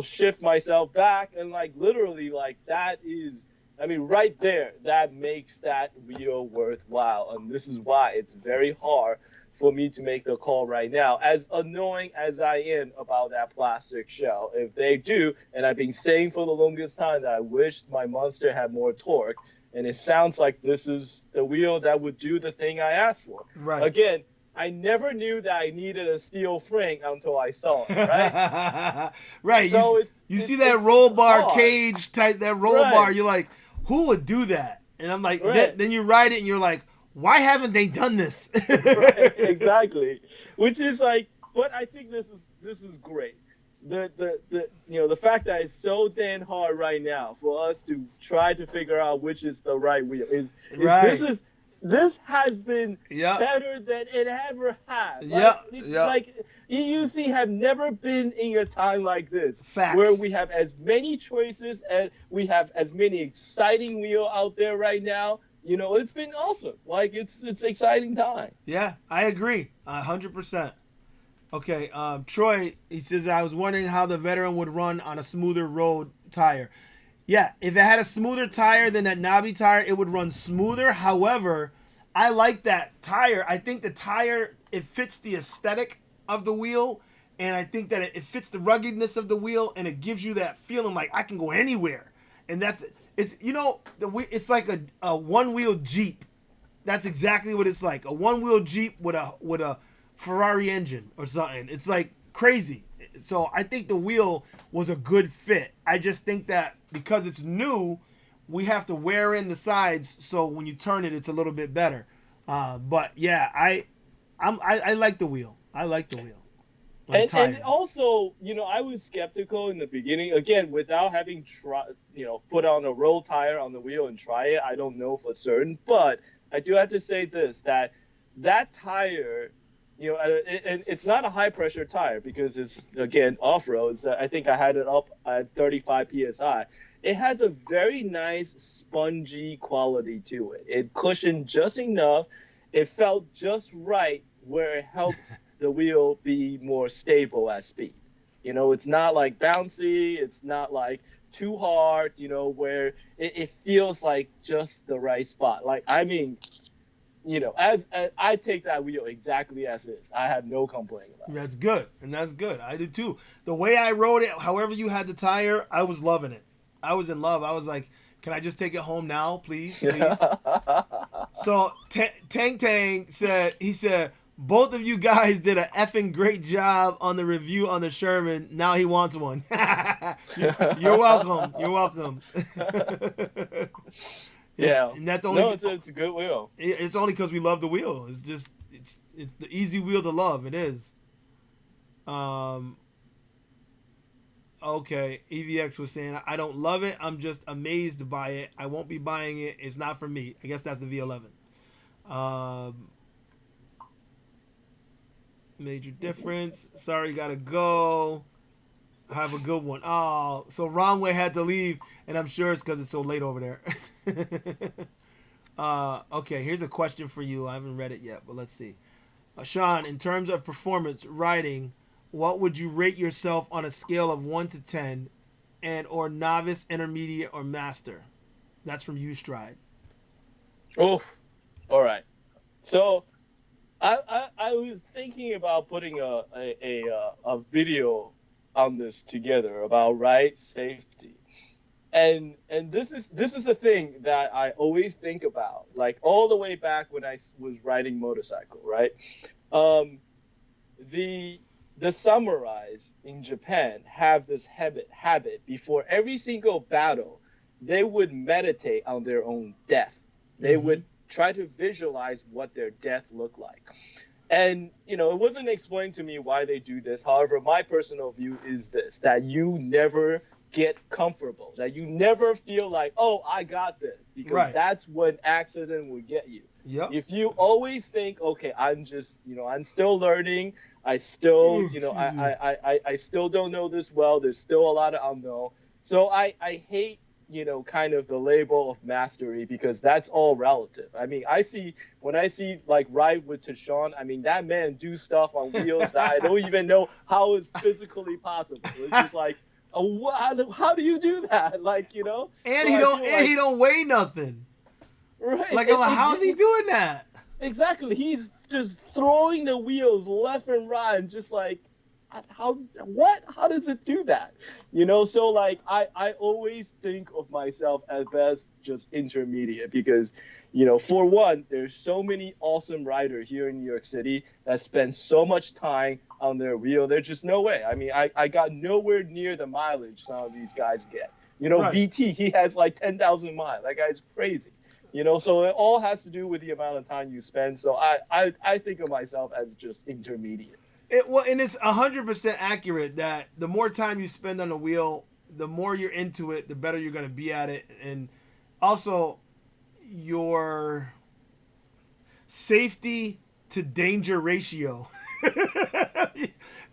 Speaker 2: shift myself back, and like literally, like that is, I mean, right there, that makes that wheel worthwhile. And this is why it's very hard for me to make the call right now, as annoying as I am about that plastic shell. If they do, and I've been saying for the longest time that I wish my Monster had more torque, and it sounds like this is the wheel that would do the thing I asked for. Right. Again, I never knew that I needed a steel frame until I saw it, right?
Speaker 1: Right. So you see that roll bar cage type, that roll bar, you're like, who would do that? And I'm like, then you ride it and you're like, why haven't they done this?
Speaker 2: Right, exactly. Which is like, but I think this is great. The fact that it's so damn hard right now for us to try to figure out which is the right wheel is this has been better than it ever has. Like EUC have never been in a time like this. Facts. Where we have as many choices and we have as many exciting wheels out there right now. It's been awesome. Like it's exciting time.
Speaker 1: Yeah, I agree, 100%. Okay, Troy, he says, I was wondering how the Veteran would run on a smoother road tire. Yeah, if it had a smoother tire than that knobby tire, it would run smoother. However, I like that tire. I think the tire, it fits the aesthetic of the wheel, and I think that it fits the ruggedness of the wheel, and it gives you that feeling like I can go anywhere. And it's it's like a one wheel Jeep. That's exactly what it's like. A one wheel Jeep with a Ferrari engine or something. It's like crazy. So I think the wheel was a good fit. I just think that because it's new, we have to wear in the sides so when you turn it, it's a little bit better. But yeah, I like the wheel. I like the wheel.
Speaker 2: And also, I was skeptical in the beginning. Again, without having put on a roll tire on the wheel and try it, I don't know for certain. But I do have to say this: that tire, and it's not a high pressure tire because it's again off road. So I think I had it up at 35 psi. It has a very nice spongy quality to it. It cushioned just enough. It felt just right where it helps the wheel be more stable at speed. It's not like bouncy. It's not like too hard, where it feels like just the right spot. Like, I mean, as I take that wheel exactly as is. I have no complaint about it.
Speaker 1: That's good. And that's good. I do too. The way I rode it, however you had the tire, I was loving it. I was in love. I was like, can I just take it home now, please? So Tang said, both of you guys did an effing great job on the review on the Sherman. Now he wants one. You're welcome. You're welcome.
Speaker 2: Yeah.
Speaker 1: And that's only
Speaker 2: it's a good wheel.
Speaker 1: It's only because we love the wheel. It's just it's the easy wheel to love. It is. Okay, EVX was saying, I don't love it. I'm just amazed by it. I won't be buying it. It's not for me. I guess that's the V11. Major difference. Sorry, gotta go. Have a good one. Oh, so Romway had to leave, and I'm sure it's because it's so late over there. Okay, here's a question for you. I haven't read it yet, but let's see. Sean, in terms of performance riding, what would you rate yourself on a scale of 1 to 10 and or novice, intermediate, or master? That's from Ustride.
Speaker 2: Oh, all right. So I was thinking about putting a video on this together about ride safety. And this is the thing that I always think about, like all the way back when I was riding motorcycle, right? The samurais in Japan have this habit before every single battle, they would meditate on their own death. They would try to visualize what their death looked like. And, it wasn't explained to me why they do this. However, my personal view is this, that you never get comfortable, that you never feel like, oh, I got this, because that's when accident will get you.
Speaker 1: Yep.
Speaker 2: If you always think, okay, I'm just, I'm still learning. I still, I still don't know this well. There's still a lot of unknown. So I hate, kind of the label of mastery, because that's all relative. I mean, when I see like ride with Tashawn, I mean, that man do stuff on wheels that I don't even know how it's physically possible. It's just like, how do you do that? Like, And
Speaker 1: so he don't weigh nothing.
Speaker 2: Right.
Speaker 1: Like, how's he doing that?
Speaker 2: Exactly. He's just throwing the wheels left and right, and just like, how does it do that? So like I always think of myself as best just intermediate, because for one, there's so many awesome riders here in New York City that spend so much time on their wheel. There's just no way. I mean, I got nowhere near the mileage some of these guys get. VT, he has like 10,000 miles. That guy's crazy. So it all has to do with the amount of time you spend. So I think of myself as just intermediate.
Speaker 1: And it's 100% accurate that the more time you spend on the wheel, the more you're into it, the better you're going to be at it. And also your safety to danger ratio.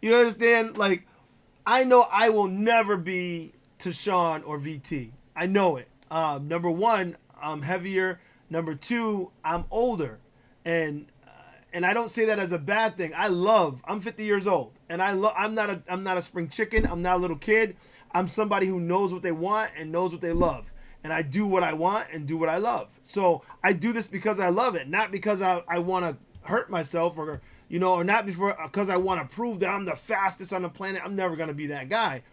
Speaker 1: You understand? Like, I know I will never be Tashawn or VT. I know it. Number one, I'm heavier. Number two, I'm older. And I don't say that as a bad thing. I'm 50 years old, and I'm not a spring chicken. I'm not a little kid. I'm somebody who knows what they want and knows what they love. And I do what I want and do what I love. So I do this because I love it, not because I want to hurt myself or or not because I want to prove that I'm the fastest on the planet. I'm never going to be that guy.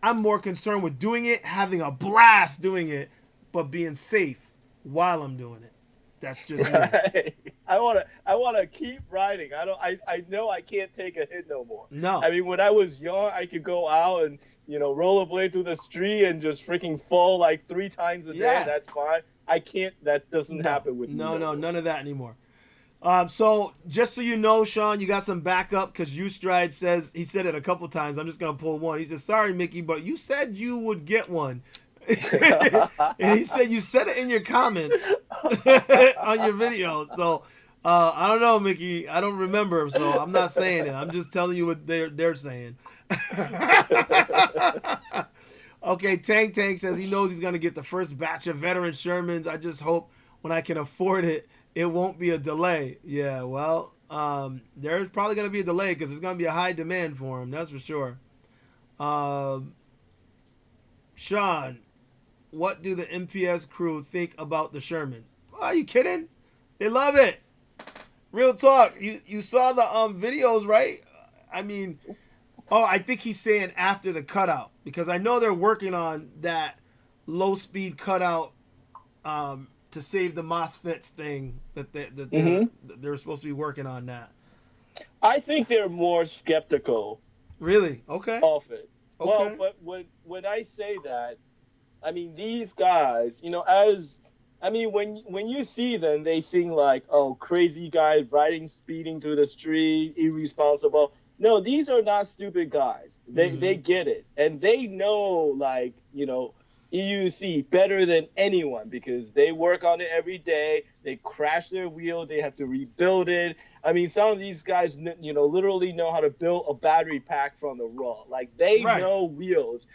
Speaker 1: I'm more concerned with doing it, having a blast doing it, but being safe while I'm doing it. That's just me.
Speaker 2: I wanna keep riding. I know I can't take a hit no more.
Speaker 1: No.
Speaker 2: I mean, when I was young, I could go out and rollerblade through the street and just freaking fall like 3 times a day.
Speaker 1: Yeah.
Speaker 2: That's fine. I can't. That doesn't happen with me.
Speaker 1: No, none of that anymore. So just so you know, Sean, you got some backup because Ustride says he said it a couple times. I'm just gonna pull one. He says, "Sorry, Mickey, but you said you would get one." And he said you said it in your comments on your video. So I don't know, Mickey. I don't remember, so I'm not saying it. I'm just telling you what they're saying. Okay, Tank says he knows he's gonna get the first batch of veteran Shermans. I just hope when I can afford it, it won't be a delay. Yeah, well, there's probably gonna be a delay because there's gonna be a high demand for them. That's for sure. Sean, what do the MPS crew think about the Sherman? Are you kidding? They love it. Real talk. You saw the videos, right? I mean, I think he's saying after the cutout because I know they're working on that low speed cutout to save the MOSFETs thing that they're supposed to be working on that.
Speaker 2: I think they're more skeptical.
Speaker 1: Really? Okay.
Speaker 2: Of it.
Speaker 1: Okay.
Speaker 2: Well, but when I say that, I mean these guys, when you see them, they seem like, oh, crazy guys speeding through the street, irresponsible. No, these are not stupid guys. They get it, and they know EUC better than anyone because they work on it every day. They crash their wheel, they have to rebuild it. I mean, some of these guys, literally know how to build a battery pack from the raw. Like they know wheels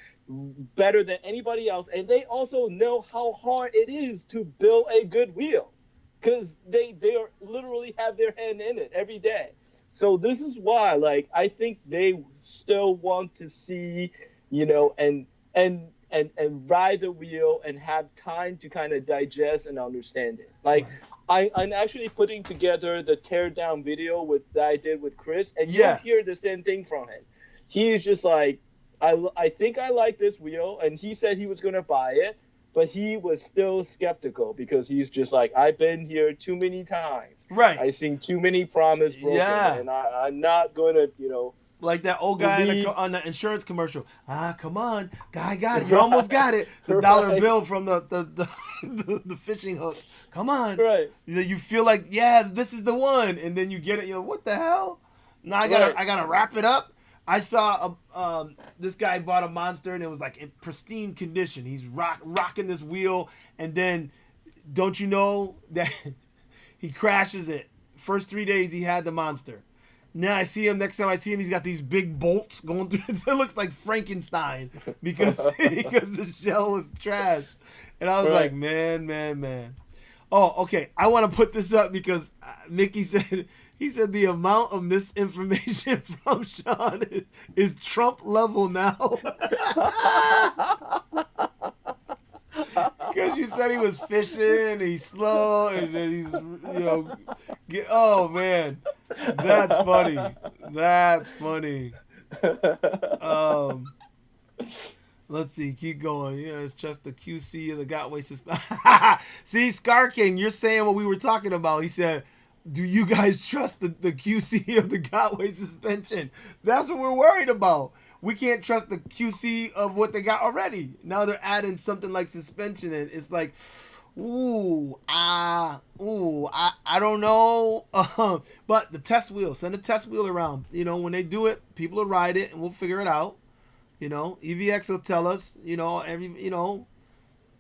Speaker 2: better than anybody else, and they also know how hard it is to build a good wheel because they literally have their hand in it every day. So this is why, I think they still want to see, and ride the wheel and have time to kind of digest and understand it. I'm actually putting together the teardown video that I did with Chris, and you'll hear the same thing from him. He's just like, I think I like this wheel, and he said he was going to buy it, but he was still skeptical because he's just like, I've been here too many times.
Speaker 1: Right.
Speaker 2: I've seen too many promises broken, and I'm not going to,
Speaker 1: like that old guy on the insurance commercial. Come on, guy got it. You almost got it. The dollar bill from the fishing hook. Come on.
Speaker 2: Right.
Speaker 1: You feel like, this is the one, and then you get it. You're like, what the hell? Now I gotta wrap it up. I saw this guy bought a Monster and it was like in pristine condition. He's rocking this wheel, and then don't you know that he crashes it. First 3 days he had the Monster. Now I see him. Next time I see him, he's got these big bolts going through. It looks like Frankenstein because the shell was trash. And I was like, man. Oh, okay. I want to put this up because Mickey said the amount of misinformation from Sean is Trump level now. Because you said he was fishing and he's slow and then he's oh man. That's funny. Let's see, keep going. It's just the QC of the Gotway suspension. See, Scar King, you're saying what we were talking about. He said, do you guys trust the QC of the Gotway suspension? That's what we're worried about. We can't trust the QC of what they got already. Now they're adding something like suspension in. It's like, I don't know. But the test wheel, send a test wheel around. When they do it, people will ride it and we'll figure it out. EVX will tell us,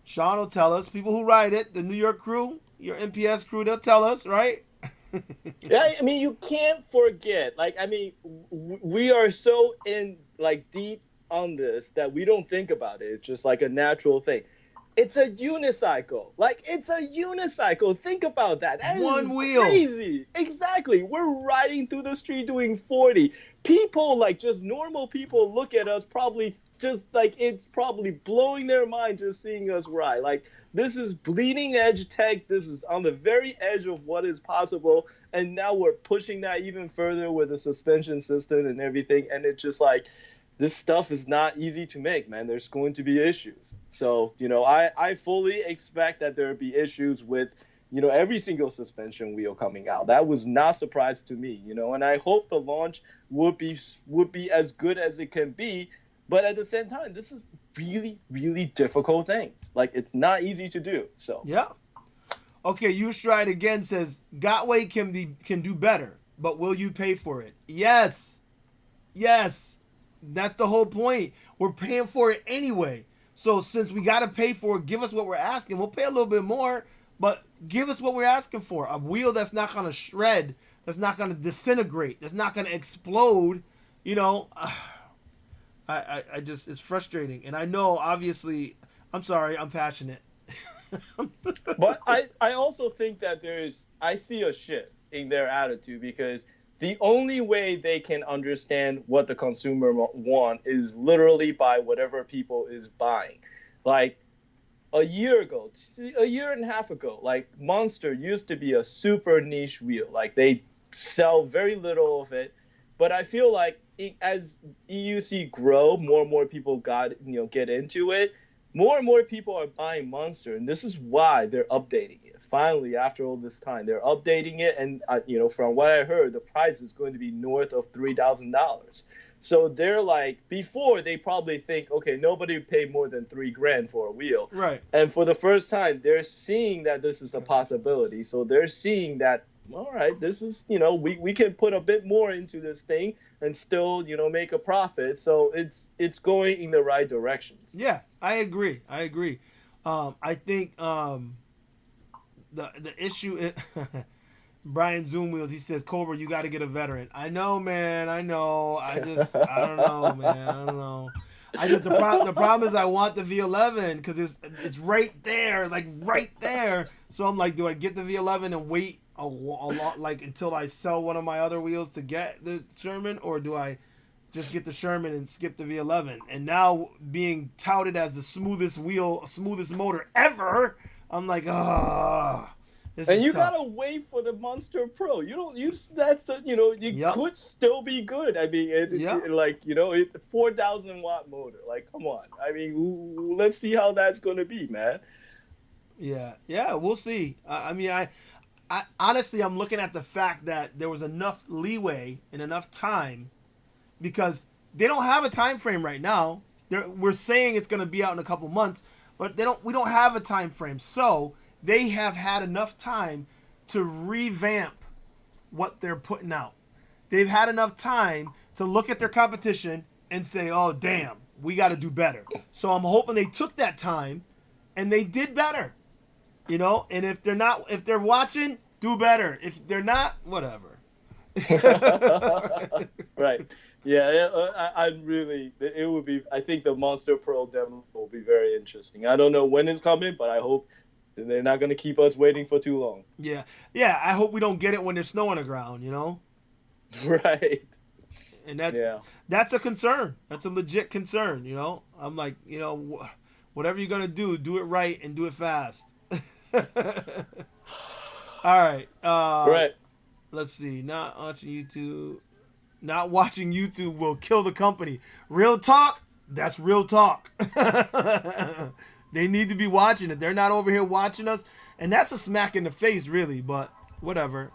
Speaker 1: Sean will tell us. People who ride it, the New York crew, your MPS crew, they'll tell us, right?
Speaker 2: Yeah, I mean, you can't forget. We are so deep on this that we don't think about it. It's just like a natural thing. It's a unicycle. It's a unicycle. Think about that. That
Speaker 1: One
Speaker 2: is
Speaker 1: wheel.
Speaker 2: Crazy. Exactly. We're riding through the street doing 40. People, just normal people, look at us probably just like it's probably blowing their mind just seeing us ride. Like this is bleeding edge tech. This is on the very edge of what is possible, and now we're pushing that even further with the suspension system and everything. And it's just like this stuff is not easy to make, man. There's going to be issues. So, I fully expect that there will be issues with, every single suspension wheel coming out. That was not a surprise to me, and I hope the launch would be as good as it can be. But at the same time, this is really, really difficult things. Like, it's not easy to do. So
Speaker 1: Yeah. Okay, you stride again says Gotway can do better, but will you pay for it? Yes. Yes. That's the whole point. We're paying for it anyway. So since we got to pay for it, give us what we're asking. We'll pay a little bit more, but give us what we're asking for. A wheel that's not going to shred, that's not going to disintegrate, that's not going to explode. I just, it's frustrating. And I know, obviously, I'm sorry, I'm passionate.
Speaker 2: But I also think that I see a shift in their attitude because the only way they can understand what the consumer want is literally by whatever people is buying. Like a year and a half ago, like Monster used to be a super niche wheel. Like they sell very little of it. But I feel like as EUC grow, more and more people get into it. More and more people are buying Monster, and this is why they're updating it. Finally, after all this time, they're updating it, and from what I heard, the price is going to be north of $3,000. So they're like, before they probably think, okay, nobody would pay more than $3,000 for a wheel,
Speaker 1: Right.
Speaker 2: And for the first time, they're seeing that this is a possibility. So they're seeing that, all right, this is, we can put a bit more into this thing and still, make a profit. So it's going in the right directions.
Speaker 1: Yeah, I agree. I think the issue is Brian Zoom Wheels, he says, Cobra, you got to get a veteran. I know, man. I know. I don't know, man. I don't know. The problem is I want the V11 because it's right there, like right there. So I'm like, do I get the V11 and wait a lot, like until I sell one of my other wheels to get the Sherman, or do I just get the Sherman and skip the V11? And now being touted as the smoothest motor ever, I'm like,
Speaker 2: and you gotta wait for the Monster Pro. Could still be good. I mean, it's 4,000 watt motor. Like, come on. I mean, let's see how that's gonna be, man.
Speaker 1: Yeah, we'll see. I honestly, I'm looking at the fact that there was enough leeway and enough time, because they don't have a time frame right now. We're saying it's going to be out in a couple months, but we don't have a time frame. So they have had enough time to revamp what they're putting out. They've had enough time to look at their competition and say, oh, damn, we got to do better. So I'm hoping they took that time and they did better. And if they're watching, do better. If they're not, whatever.
Speaker 2: Right. Yeah, I think the Monster Pro demo will be very interesting. I don't know when it's coming, but I hope they're not going to keep us waiting for too long.
Speaker 1: Yeah, I hope we don't get it when there's snow on the ground,
Speaker 2: Right.
Speaker 1: And that's a concern. That's a legit concern, I'm like, whatever you're going to do it right and do it fast. All right.
Speaker 2: Right.
Speaker 1: Let's see. Not watching YouTube will kill the company. Real talk. That's real talk. They need to be watching it. They're not over here watching us, and that's a smack in the face, really. But whatever.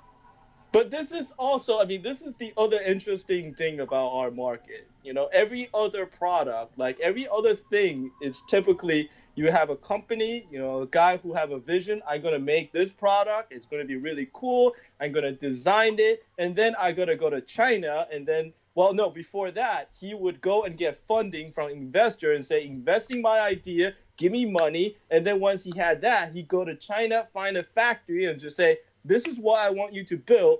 Speaker 2: But this is the other interesting thing about our market. Every other product, like every other thing, is typically you have a company, a guy who have a vision. I'm going to make this product. It's going to be really cool. I'm going to design it. And then I got to go to China. And then, before that, he would go and get funding from investor and say, investing my idea, give me money. And then once he had that, he'd go to China, find a factory and just say, this is what I want you to build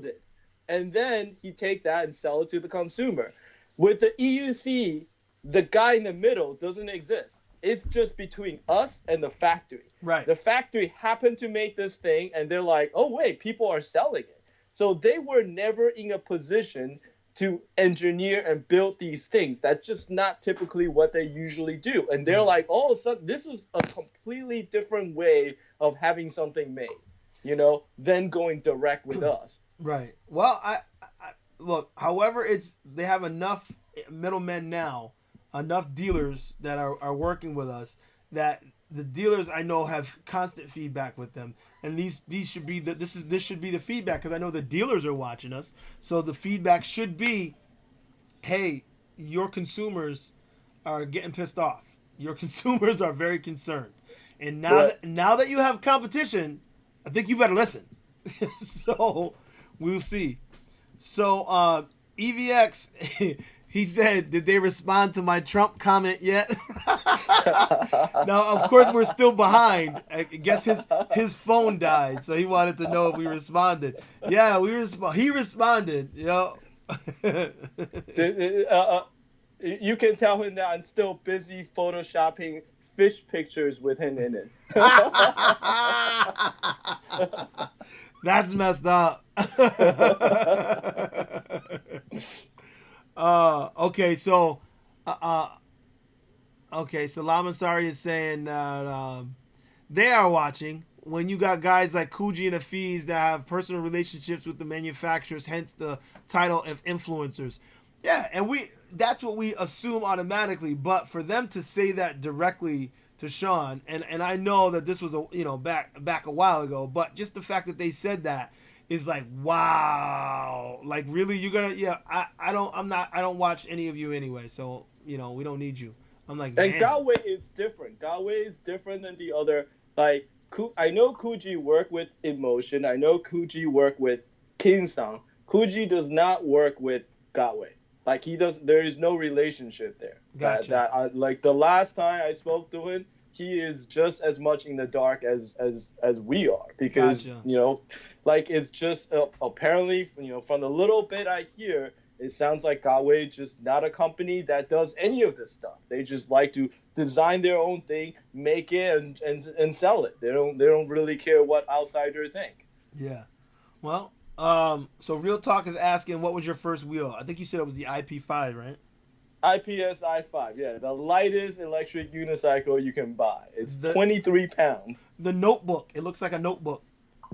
Speaker 2: it. And then he take that and sell it to the consumer. With the EUC, the guy in the middle doesn't exist. It's just between us and the factory.
Speaker 1: Right.
Speaker 2: The factory happened to make this thing, and they're like, oh, wait, people are selling it. So they were never in a position to engineer and build these things. That's just not typically what they usually do. And they're
Speaker 1: Right.
Speaker 2: like, oh, so this is a completely different way of having something made, than going direct with us.
Speaker 1: Right. Well, I look. However, they have enough middlemen now, enough dealers that are working with us that the dealers I know have constant feedback with them, and these should be this should be the feedback because I know the dealers are watching us, so the feedback should be, hey, your consumers are getting pissed off. Your consumers are very concerned, and
Speaker 2: Right.
Speaker 1: now that you have competition, I think you better listen. So we'll see. So EVX, he said, did they respond to my Trump comment yet? Now, of course, we're still behind. I guess his phone died, so he wanted to know if we responded. Yeah, he responded.
Speaker 2: You can tell him that I'm still busy photoshopping fish pictures with him in it.
Speaker 1: That's messed up. Okay, so Salam Ansari is saying that they are watching. When you got guys like Kuji and Afiz that have personal relationships with the manufacturers, hence the title of influencers. Yeah, and that's what we assume automatically. But for them to say that directly to Sean, and I know that this was back a while ago, but just the fact that they said that is like, wow, like really you're gonna I don't watch any of you anyway, so we don't need you. I'm like,
Speaker 2: And
Speaker 1: damn.
Speaker 2: Galway is different. Galway is different than the other. Like, I know Kuji work with Emotion. I know Kuji work with Kingsang. Kuji does not work with Galway. Like, he does. There is no relationship there.
Speaker 1: Gotcha.
Speaker 2: Like the last time I spoke to him, he is just as much in the dark as we are because
Speaker 1: Gotcha.
Speaker 2: like it's just apparently from the little bit I hear. It sounds like Galway just not a company that does any of this stuff. They just like to design their own thing, make it, and sell it. They don't really care what outsiders think.
Speaker 1: Yeah. Well, so Real Talk is asking, what was your first wheel? I think you said it was the IP5, right?
Speaker 2: IPS i5, yeah, the lightest electric unicycle you can buy. It's
Speaker 1: The
Speaker 2: 23 pounds.
Speaker 1: the notebook. It looks like a notebook.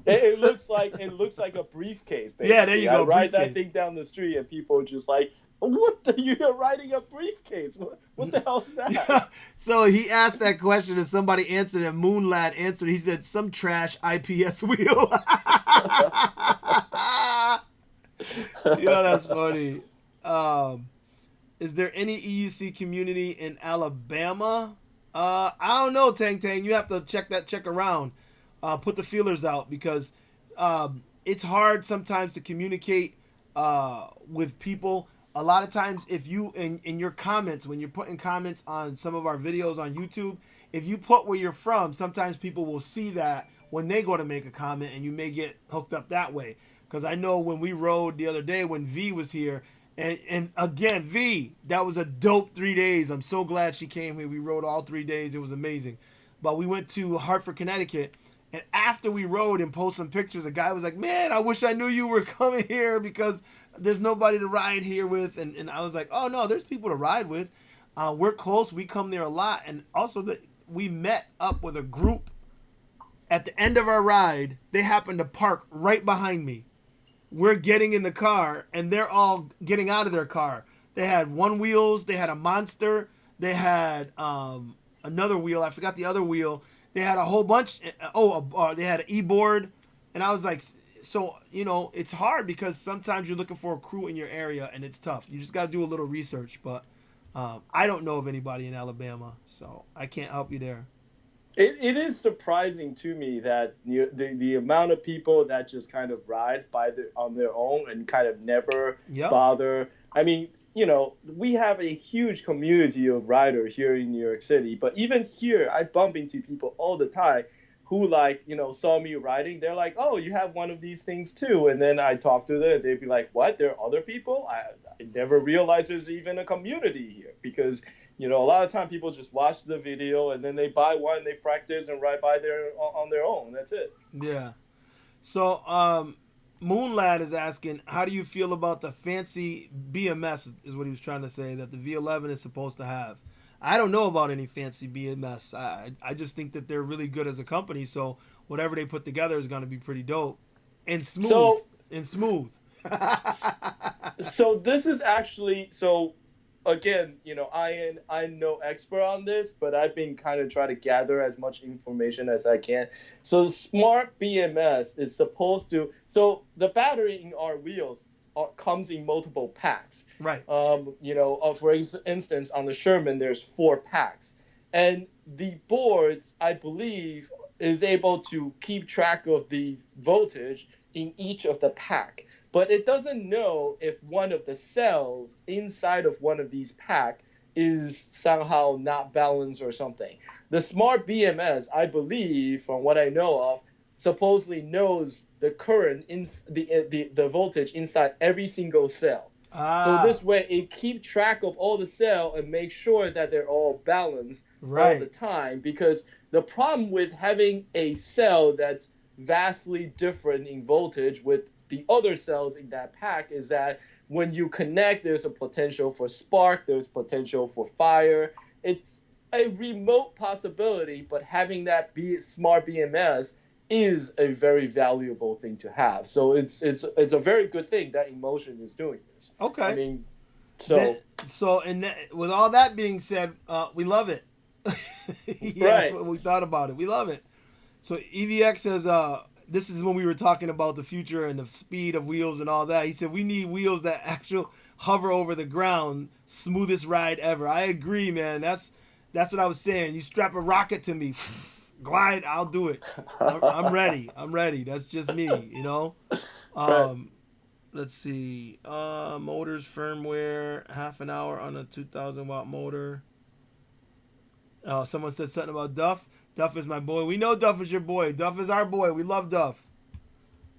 Speaker 2: It looks like a briefcase. Basically.
Speaker 1: Yeah, there you go.
Speaker 2: I ride
Speaker 1: Briefcase.
Speaker 2: that thing down the street, and people just like, "What? You're riding a briefcase? What the hell is that?"
Speaker 1: So he asked that question, and somebody answered, and Moonlad answered. He said, "Some trash IPS wheel." That's funny. Is there any EUC community in Alabama? I don't know, Tang Tang. You have to check around. Put the feelers out because it's hard sometimes to communicate with people. A lot of times, if you in your comments, when you're putting comments on some of our videos on YouTube, if you put where you're from, sometimes people will see that when they go to make a comment, and you may get hooked up that way. Because I know when we rode the other day when V was here, and again, V, that was a dope 3 days. I'm so glad she came here. We rode all 3 days. It was amazing. But we went to Hartford, Connecticut, and after we rode and posted some pictures, a guy was like, man, I wish I knew you were coming here because there's nobody to ride here with. And I was like, oh, no, there's people to ride with. We're close. We come there a lot. And also, we met up with a group at the end of our ride. They happened to park right behind me. We're getting in the car, and they're all getting out of their car. They had one wheels. They had a Monster. They had another wheel. I forgot the other wheel. They had a whole bunch. They had an e-board. And I was like, so, it's hard because sometimes you're looking for a crew in your area, and it's tough. You just got to do a little research. But I don't know of anybody in Alabama, so I can't help you there.
Speaker 2: It is surprising to me that the amount of people that just kind of ride on their own and kind of never bother. I mean, we have a huge community of riders here in New York City, but even here, I bump into people all the time who saw me riding. They're like, oh, you have one of these things too. And then I talk to them and they'd be like, what? There are other people? I never realized there's even a community here because, a lot of time people just watch the video and then they buy one, they practice and ride on their own. That's it.
Speaker 1: Yeah. So, Moonlad is asking, how do you feel about the fancy BMS? Is what he was trying to say that the V11 is supposed to have. I don't know about any fancy BMS. I just think that they're really good as a company. So whatever they put together is going to be pretty dope and smooth
Speaker 2: So
Speaker 1: and smooth.
Speaker 2: so this is actually so again, I'm no expert on this, but I've been kind of trying to gather as much information as I can. So the smart BMS is supposed to, so the battery in our wheels comes in multiple packs.
Speaker 1: Right.
Speaker 2: For instance, on the Sherman, there's 4 packs, and the boards, I believe, is able to keep track of the voltage in each of the pack, but it doesn't know if one of the cells inside of one of these pack is somehow not balanced or something. The smart BMS, I believe, from what I know of, supposedly knows the current in the voltage inside every single cell. So
Speaker 1: Ah,
Speaker 2: this way, it keep track of all the cell and make sure that they're all balanced all the
Speaker 1: right.
Speaker 2: time. Because the problem with having a cell that's vastly different in voltage with the other cells in that pack is that when you connect, there's a potential for spark, there's potential for fire. It's a remote possibility, but having that smart BMS is a very valuable thing to have. So it's a very good thing that Emotion is doing this. I
Speaker 1: Okay.
Speaker 2: mean,
Speaker 1: Then,
Speaker 2: so
Speaker 1: so and with all that being said, we love it. Yeah, that's
Speaker 2: right.
Speaker 1: what we thought about it. We love it. So EVX says, this is when we were talking about the future and the speed of wheels and all that. He said we need wheels that actually hover over the ground, smoothest ride ever. I agree, man. That's what I was saying. You strap a rocket to me, glide, I'll do it. I'm ready. I'm ready. That's just me.
Speaker 2: Right.
Speaker 1: Um, let's see. Motors firmware, half an hour on a 2,000-watt motor. Someone said something about Duff. Duff is my boy. We know Duff is your boy. Duff is our boy. We love Duff.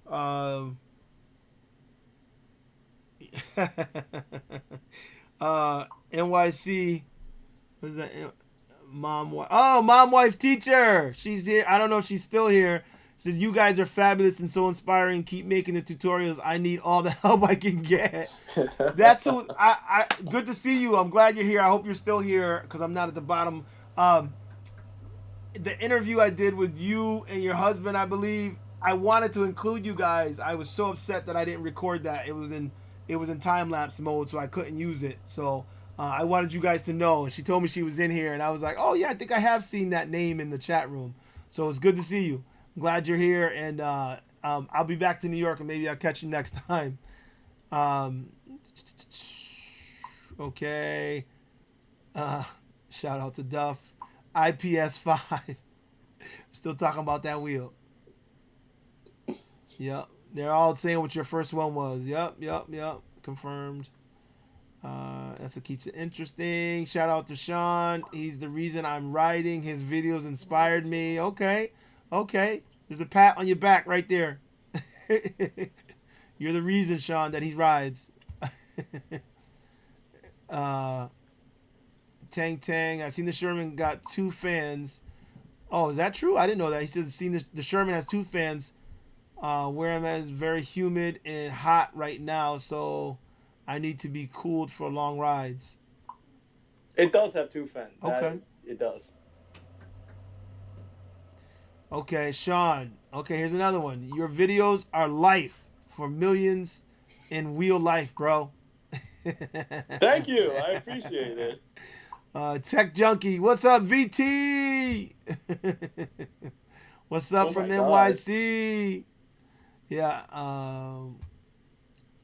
Speaker 1: Um, NYC. What is that? Mom, wife, teacher. She's here. I don't know if she's still here. Says you guys are fabulous and so inspiring. Keep making the tutorials. I need all the help I can get. That's who. Good to see you. I'm glad you're here. I hope you're still here because I'm not at the bottom. Um, the interview I did with you and your husband, I believe, I wanted to include you guys. I was so upset that I didn't record that. It was in time lapse mode, so I couldn't use it. So I wanted you guys to know. And she told me she was in here, and I was like, oh yeah, I think I have seen that name in the chat room. So it's good to see you. I'm glad you're here, and I'll be back to New York, and maybe I'll catch you next time. Um, okay. Uh, Shout out to Duff. IPS5. Still talking about that wheel. Yep. They're all saying what your first one was. Yep. Confirmed. That's what keeps it interesting. Shout out to Sean. He's the reason I'm riding. His videos inspired me. Okay. There's a pat on your back right there. You're the reason, Sean, that he rides. uh, Tang. I seen the Sherman got 2 fans. Oh, is that true? I didn't know that. He says seen the Sherman has 2 fans. Where I'm at is very humid and hot right now, so I need to be cooled for long rides.
Speaker 2: It does have 2 fans.
Speaker 1: Okay.
Speaker 2: It does.
Speaker 1: Okay, Sean. Okay, here's another one. Your videos are life for millions in real life, bro.
Speaker 2: Thank you. I appreciate it.
Speaker 1: Tech Junkie. What's up, VT? What's up
Speaker 2: Oh
Speaker 1: from
Speaker 2: my God.
Speaker 1: NYC? Yeah,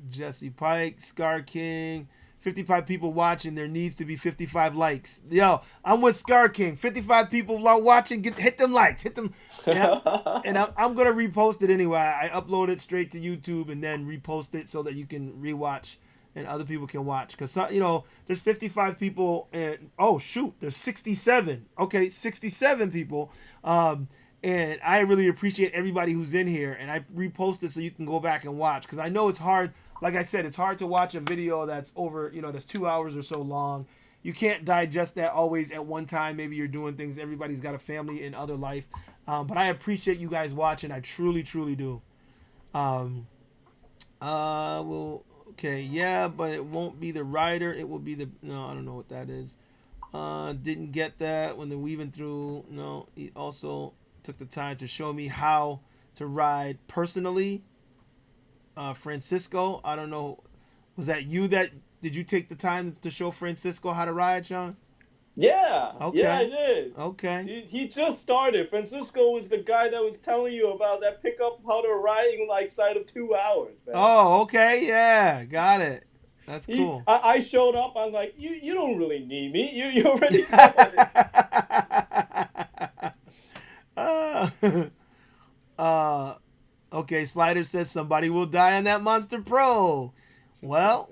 Speaker 1: Jesse Pike, Scar King. 55 people watching. There needs to be 55 likes. Yo, I'm with Scar King. 55 people watching. Hit them likes. Hit them. And I'm going to repost it anyway. I upload it straight to YouTube and then repost it so that you can rewatch and other people can watch. Because, there's 55 people. And oh, shoot. There's 67. Okay, 67 people. And I really appreciate everybody who's in here. And I repost it so you can go back and watch. Because I know it's hard. Like I said, it's hard to watch a video that's over, that's 2 hours or so long. You can't digest that always at one time. Maybe you're doing things. Everybody's got a family and other life. But I appreciate you guys watching. I truly, truly do. Well, okay, yeah, but it won't be the rider. It will be the no. I don't know what that is. Didn't get that when they're weaving through. No, he also took the time to show me how to ride personally. Francisco, I don't know. Was that you that did you take the time to show Francisco how to ride, Sean?
Speaker 2: Yeah, I
Speaker 1: Okay,
Speaker 2: did.
Speaker 1: okay.
Speaker 2: He just started. Francisco was the guy that was telling you about that pickup how to ride in like side of 2 hours, man.
Speaker 1: Oh, okay, yeah, got it. That's cool.
Speaker 2: I showed up. I'm like, you don't really need me. You already got it.
Speaker 1: uh, uh, okay, Slider says somebody will die on that Monster Pro. Well,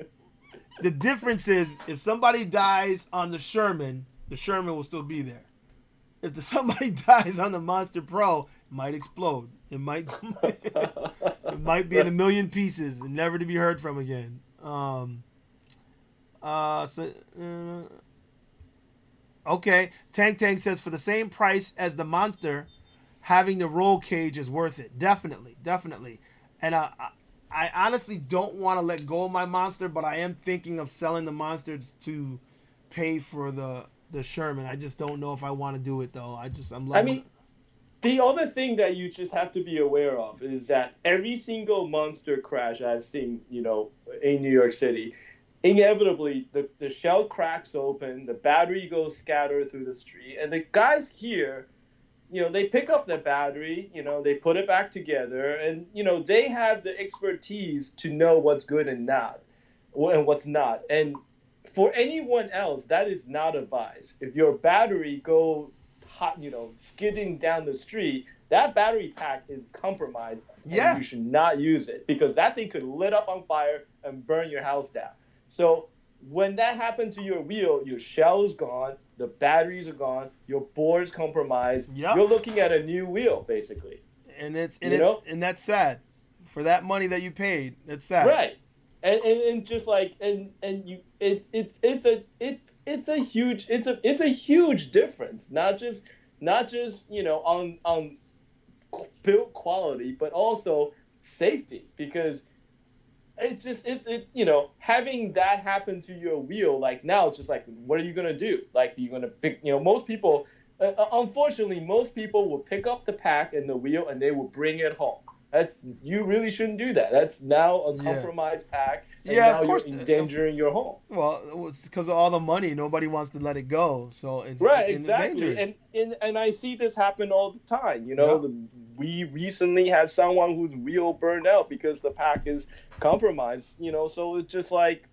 Speaker 1: the difference is if somebody dies on the Sherman will still be there. If somebody dies on the Monster Pro, it might explode. It might it might be in a million pieces and never to be heard from again. So okay, Tank Tank says for the same price as the Monster, having the roll cage is worth it. Definitely, definitely. And I honestly don't want to let go of my Monster, but I am thinking of selling the Monsters to pay for the Sherman. I just don't know if I want to do it though. I'm
Speaker 2: I
Speaker 1: loving.
Speaker 2: mean, the other thing that you just have to be aware of is that every single monster crash I've seen, in New York City, inevitably the shell cracks open, the battery goes scattered through the street, and the guys here, they pick up the battery, they put it back together, and they have the expertise to know what's good and not, and what's not. And for anyone else, that is not advised. If your battery go hot, skidding down the street, that battery pack is compromised, and
Speaker 1: Yeah,
Speaker 2: you should not use it because that thing could lit up on fire and burn your house down. So when that happens to your wheel, your shell is gone, the batteries are gone, your board's compromised.
Speaker 1: yep.
Speaker 2: You're looking at a new wheel, basically.
Speaker 1: And
Speaker 2: You know,
Speaker 1: that's sad. For that money that you paid, that's sad.
Speaker 2: right? And just like and you it's a huge difference. Not just on build quality, but also safety because it's just having that happen to your wheel like now it's just like what are you gonna do like you're gonna pick most people unfortunately most people will pick up the pack and the wheel and they will bring it home. That's you really shouldn't do that. That's now a
Speaker 1: Yeah.
Speaker 2: compromised pack and
Speaker 1: Yeah, of
Speaker 2: now you're
Speaker 1: course.
Speaker 2: endangering your home.
Speaker 1: Well, it's because of all the money. Nobody wants to let it go, so
Speaker 2: Right,
Speaker 1: it's
Speaker 2: exactly.
Speaker 1: dangerous.
Speaker 2: And I see this happen all the time.
Speaker 1: Yep.
Speaker 2: We recently had someone whose wheel burned out because the pack is compromised, so it's just like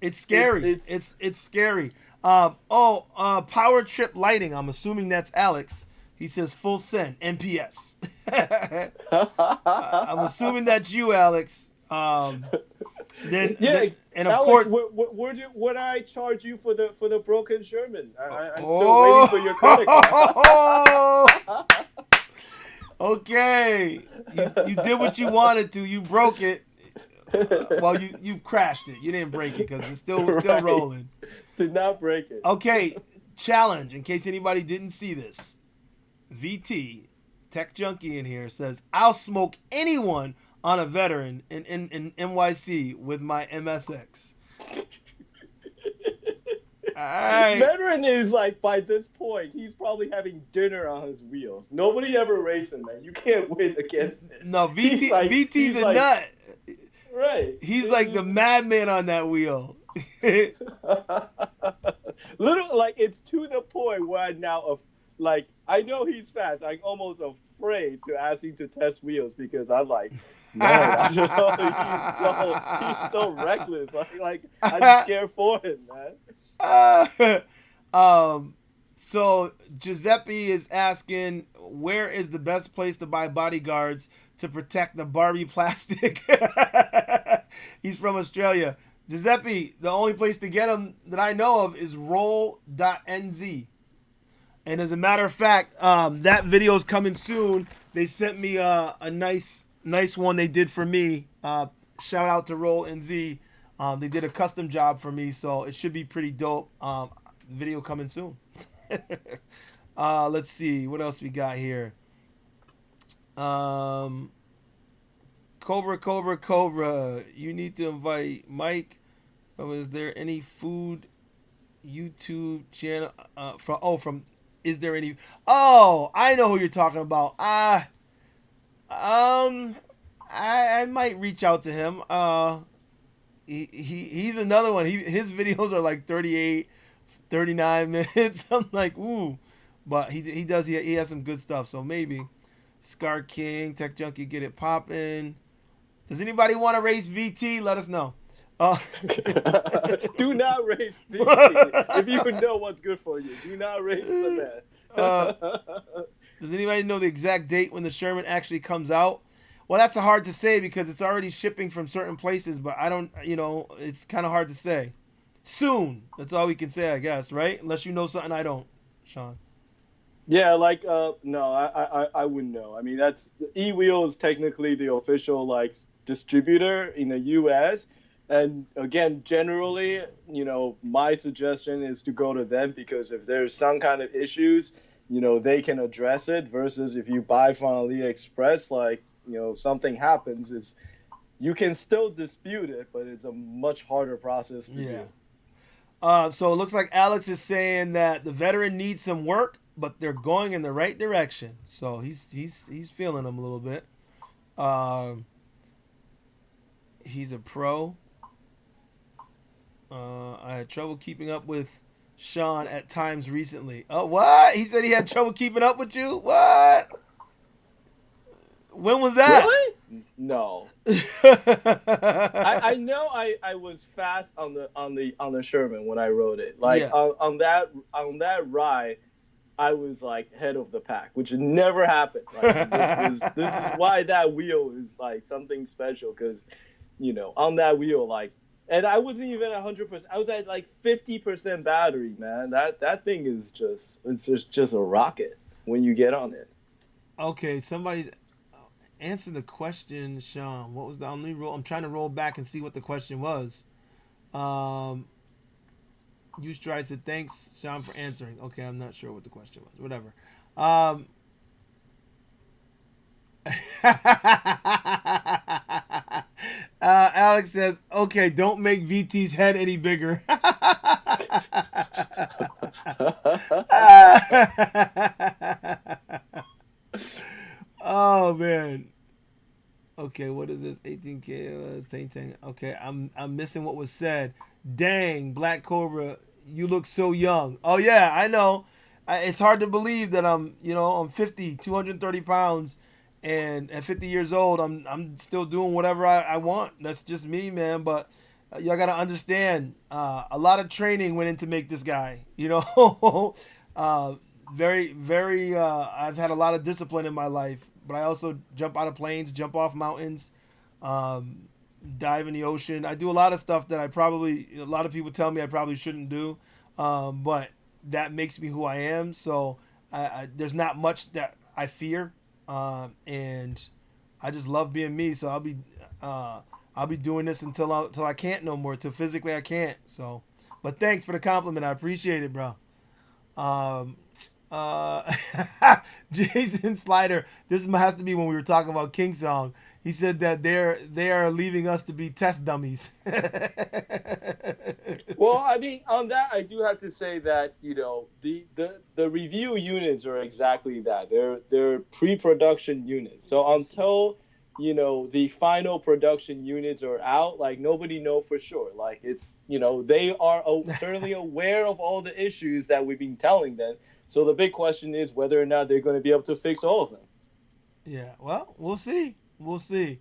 Speaker 1: It's
Speaker 2: it's
Speaker 1: scary.
Speaker 2: it's
Speaker 1: It's scary. Power Trip Lighting. I'm assuming that's Alex. He says full send NPS. I'm assuming that's you, Alex.
Speaker 2: yeah,
Speaker 1: And of
Speaker 2: Alex,
Speaker 1: course,
Speaker 2: what I charge you for the broken Sherman? I'm still waiting for your credit
Speaker 1: oh,
Speaker 2: card.
Speaker 1: okay. You did what you wanted to. You broke it. Well, you crashed it. You didn't break it because it's still
Speaker 2: Right.
Speaker 1: rolling.
Speaker 2: Did not break it.
Speaker 1: Okay, challenge. In case anybody didn't see this, VT Tech Junkie in here says I'll smoke anyone on a veteran in NYC with my MSX. All right.
Speaker 2: Veteran is like by this point, he's probably having dinner on his wheels. Nobody ever raced him, man. You can't win against.
Speaker 1: No, VT's
Speaker 2: He's
Speaker 1: a
Speaker 2: like
Speaker 1: nut.
Speaker 2: right.
Speaker 1: He's like the madman on that wheel.
Speaker 2: Literally, like it's to the point where I now, like, I know he's fast. I'm almost afraid to ask him to test wheels because I'm like, man, I don't know. He's so reckless. Like I'm scared for him, man.
Speaker 1: um, so Giuseppe is asking, where is the best place to buy bodyguards to protect the Barbie plastic? He's from Australia. Giuseppe, the only place to get them that I know of is roll.nz. And as a matter of fact, that video is coming soon. They sent me a nice one they did for me. Shout out to Roll NZ. They did a custom job for me, so it should be pretty dope. Video coming soon. Let's see what else we got here. Cobra. You need to invite Mike. Oh, is there any food YouTube channel from is there any Oh, I know who you're talking about. Um I might reach out to him. He's another one. His videos are like 38, 39 minutes. I'm like, ooh. But he has some good stuff. So maybe Scar King, Tech Junkie, get it popping. Does anybody want to race VT? Let us know. Uh,
Speaker 2: Do not race VT if you know what's good for you. Do not race the
Speaker 1: uh,
Speaker 2: man.
Speaker 1: does anybody know the exact date when the Sherman actually comes out? Well, that's hard to say because it's already shipping from certain places, but I don't, it's kind of hard to say. Soon. That's all we can say, I guess, right? Unless you know something I don't, Sean.
Speaker 2: Yeah, like no, I wouldn't know. I mean, that's eWheel is technically the official like distributor in the US. And again, generally, my suggestion is to go to them because if there's some kind of issues, they can address it versus if you buy from AliExpress, like, something happens, it's you can still dispute it, but it's a much harder process to
Speaker 1: Yeah.
Speaker 2: do.
Speaker 1: So it looks like Alex is saying that the veteran needs some work, but they're going in the right direction. So he's feeling them a little bit. Um, he's a pro. I had trouble keeping up with Sean at times recently. Oh, what? He said he had trouble keeping up with you? What? When was that?
Speaker 2: Really? No. I know I was fast on the Sherman when I rode it. Like
Speaker 1: Yeah.
Speaker 2: on that ride, I was like head of the pack, which never happened. Like this is why that wheel is like something special because on that wheel like, and I wasn't even 100%. I was at like 50% battery, man. That thing is just a rocket when you get on it.
Speaker 1: Okay, somebody's answer the question, Sean. What was the only roll? I'm trying to roll back and see what the question was. Um, you Stride said thanks, Sean, for answering. Okay, I'm not sure what the question was. Whatever. Um, Alex says, okay, don't make VT's head any bigger. Oh man. Okay, what is this? 18K Saint Tang. Okay, I'm missing what was said. Dang, Black Cobra, you look so young. Oh yeah, I know. It's hard to believe that I'm 50, 230 pounds, and at 50 years old, I'm still doing whatever I want. That's just me, man. But y'all gotta understand, a lot of training went into make this guy. uh, very, very. I've had a lot of discipline in my life, but I also jump out of planes, jump off mountains, um, dive in the ocean. I do a lot of stuff that a lot of people tell me I probably shouldn't do, but that makes me who I am. So there's not much that I fear, and I just love being me. So I'll be doing this until I can't no more. Till physically I can't. So, but thanks for the compliment. I appreciate it, bro. Um, uh, Jason Slider. This has to be when we were talking about King Song. He said that they are leaving us to be test dummies.
Speaker 2: Well, I mean, on that, I do have to say that the review units are exactly that. They're pre-production units. So until the final production units are out, like nobody know for sure. Like it's they are certainly aware of all the issues that we've been telling them. So the big question is whether or not they're going to be able to fix all of them.
Speaker 1: Yeah, well, we'll see. We'll see.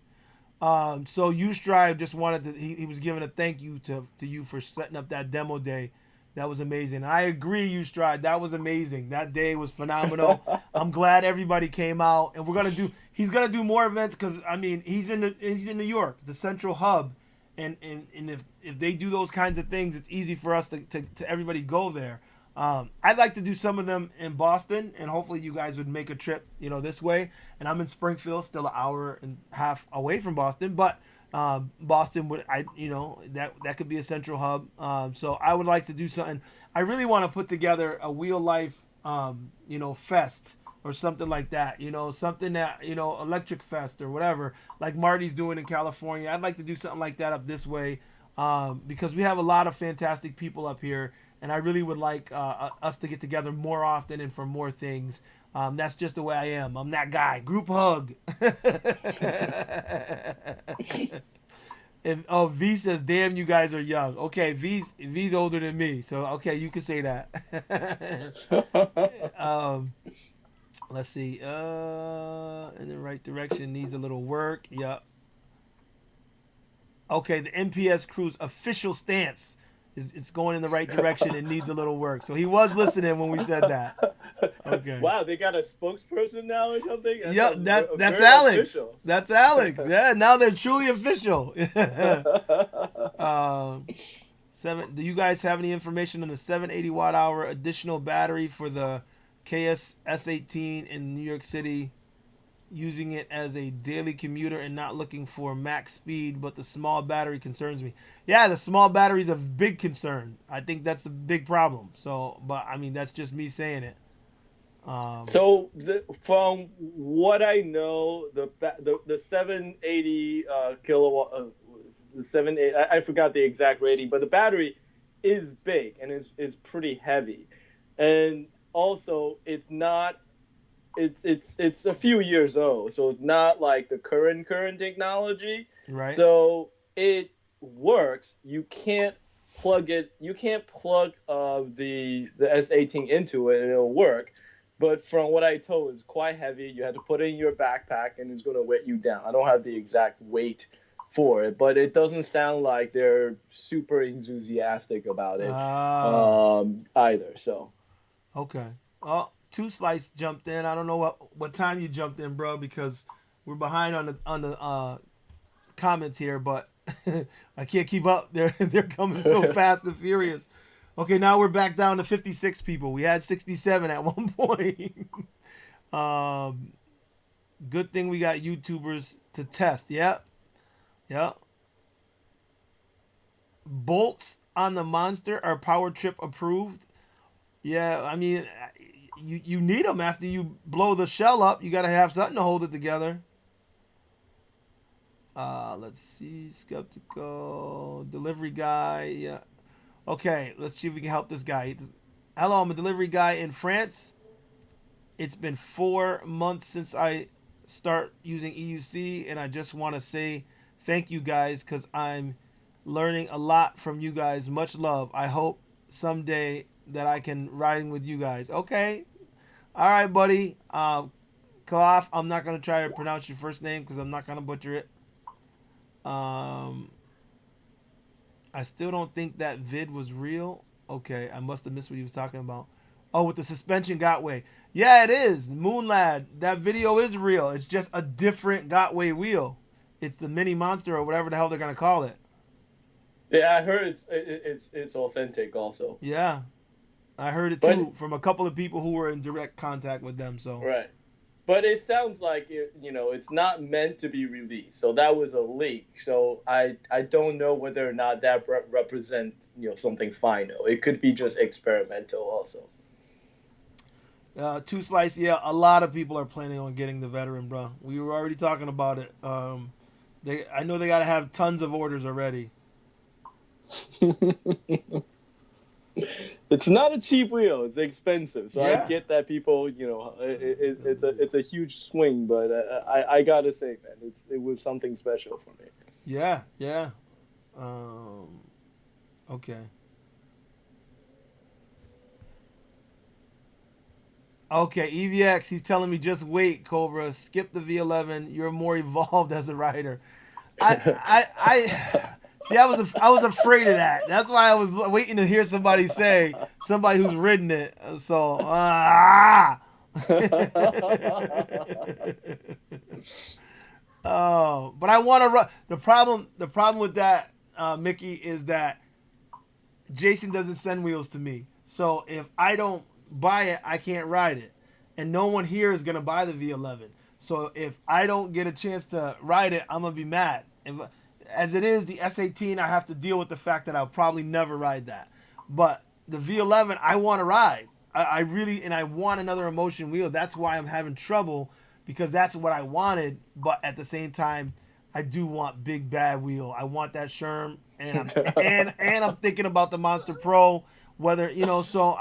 Speaker 1: So you Strive just wanted to. He was giving a thank you to you for setting up that demo day. That was amazing. I agree, you Strive. That was amazing. That day was phenomenal. I'm glad everybody came out, and we're gonna do. He's gonna do more events because I mean he's in New York, the central hub, and if they do those kinds of things, it's easy for us to everybody go there. I'd like to do some of them in Boston, and hopefully you guys would make a trip, this way. And I'm in Springfield, still an hour and a half away from Boston, but Boston would, that could be a central hub. So I would like to do something. I really want to put together a Wheel Life, fest or something like that. You know, something that, you know, Electric Fest or whatever, like Marty's doing in California. I'd like to do something like that up this way, because we have a lot of fantastic people up here, and I really would like us to get together more often and for more things. That's just the way I am. I'm that guy. Group hug. And oh, V says, "Damn, you guys are young." Okay, V's older than me, so okay, you can say that. um, let's see. In the right direction needs a little work. Yep. Okay, the NPS crew's official stance is it's going in the right direction and needs a little work. So he was listening when we said that. Okay.
Speaker 2: Wow, they got a spokesperson now or something? That
Speaker 1: Yep,
Speaker 2: sounds
Speaker 1: that's
Speaker 2: very
Speaker 1: Alex.
Speaker 2: official.
Speaker 1: That's Alex. Yeah, now they're truly official. Seven. Do you guys have any information on the 780 watt hour additional battery for the KS S18 in New York City? Using it as a daily commuter and not looking for max speed, but the small battery concerns me. Yeah, the small battery is a big concern. I think that's a big problem. So, but I mean, that's just me saying it.
Speaker 2: So from what I know, the 780 kilowatt, the 780, I forgot the exact rating, but the battery is big and is pretty heavy, and also it's a few years old, so it's not like the current technology.
Speaker 1: Right.
Speaker 2: So it works. You can't plug the S18 into it and it'll work. But from what I told, it's quite heavy. You have to put it in your backpack and it's going to weight you down. I don't have the exact weight for it, but it doesn't sound like they're super enthusiastic about it either. So
Speaker 1: Okay. Oh, Two Slice jumped in. I don't know what time you jumped in, bro, because we're behind on the comments here, but I can't keep up. They're coming so fast and furious. Okay, now we're back down to 56 people. We had 67 at one point. Good thing we got YouTubers to test. Yep. Yep. Bolts on the Monster are Power Trip approved. Yeah, I mean, you need them after you blow the shell up. You got to have something to hold it together. Let's see. Skeptical. Delivery guy. Yeah. Okay, let's see if we can help this guy. Hello, I'm a delivery guy in France. It's been 4 months since I start using EUC, and I just want to say thank you guys because I'm learning a lot from you guys. Much love. I hope someday that I can riding with you guys. Okay. All right, buddy. Kalaf, I'm not going to try to pronounce your first name because I'm not going to butcher it. I still don't think that vid was real. Okay, I must have missed what he was talking about. Oh, with the suspension Gotway. Yeah, it is. Moonlad, that video is real. It's just a different Gotway wheel. It's the Mini Monster or whatever the hell they're going to call it.
Speaker 2: Yeah, I heard it's authentic also.
Speaker 1: Yeah. I heard it too from a couple of people who were in direct contact with them. So
Speaker 2: right. But it sounds like it's not meant to be released. So that was a leak. So I don't know whether or not that represents something final. It could be just experimental also.
Speaker 1: Two Slice, yeah, a lot of people are planning on getting the Veteran, bro. We were already talking about it. I know they got to have tons of orders already.
Speaker 2: It's not a cheap wheel. It's expensive. So
Speaker 1: Yeah.
Speaker 2: I get that people, it's a huge swing, but I gotta say, man, it was something special for me.
Speaker 1: Yeah, yeah. Okay. Okay, EVX, he's telling me just wait, Cobra. Skip the V11. You're more evolved as a rider. I see. I was afraid of that. That's why I was waiting to hear somebody who's ridden it. So oh, but I want to run. The problem with that, Mickey, is that Jason doesn't send wheels to me. So if I don't buy it, I can't ride it, and no one here is gonna buy the V11. So if I don't get a chance to ride it, I'm gonna be mad. As it is, the S18, I have to deal with the fact that I'll probably never ride that. But the V11, I want to ride. I really, and I want another Emotion wheel. That's why I'm having trouble, because that's what I wanted. But at the same time, I do want big bad wheel. I want that Sherm, and I'm thinking about the Monster Pro. Whether so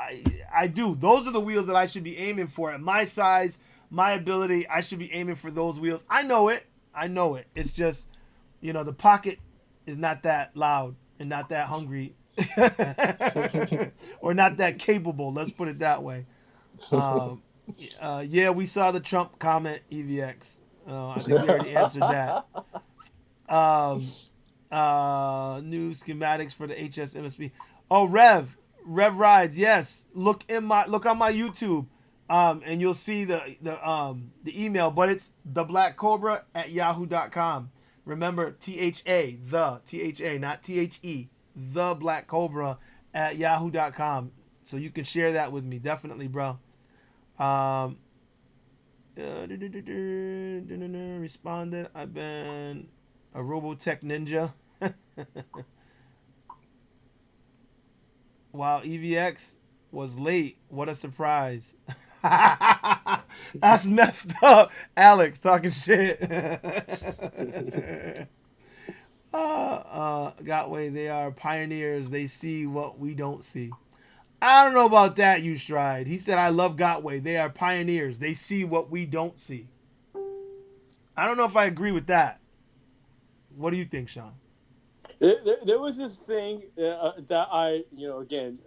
Speaker 1: I do. Those are the wheels that I should be aiming for at my size, my ability. I should be aiming for those wheels. I know it. I know it. It's just, the pocket is not that loud and not that hungry, or not that capable. Let's put it that way. Um, yeah, we saw the Trump comment, EVX. I think we already answered that. Um, new schematics for the HSMSB. Oh, Rev rides. Yes, look on my YouTube, and you'll see the email. But it's ThaBlackCobra@yahoo.com. Remember, THA, not THE, ThaBlackCobra@yahoo.com. So you can share that with me, definitely, bro. Responded. I've been a Robotech ninja. Wow, EVX was late. What a surprise. That's messed up. Alex talking shit. Gotway, they are pioneers. They see what we don't see. I don't know about that, you stride. He said, I love Gotway. They are pioneers. They see what we don't see. I don't know if I agree with that. What do you think, Sean?
Speaker 2: There was this thing that I, again,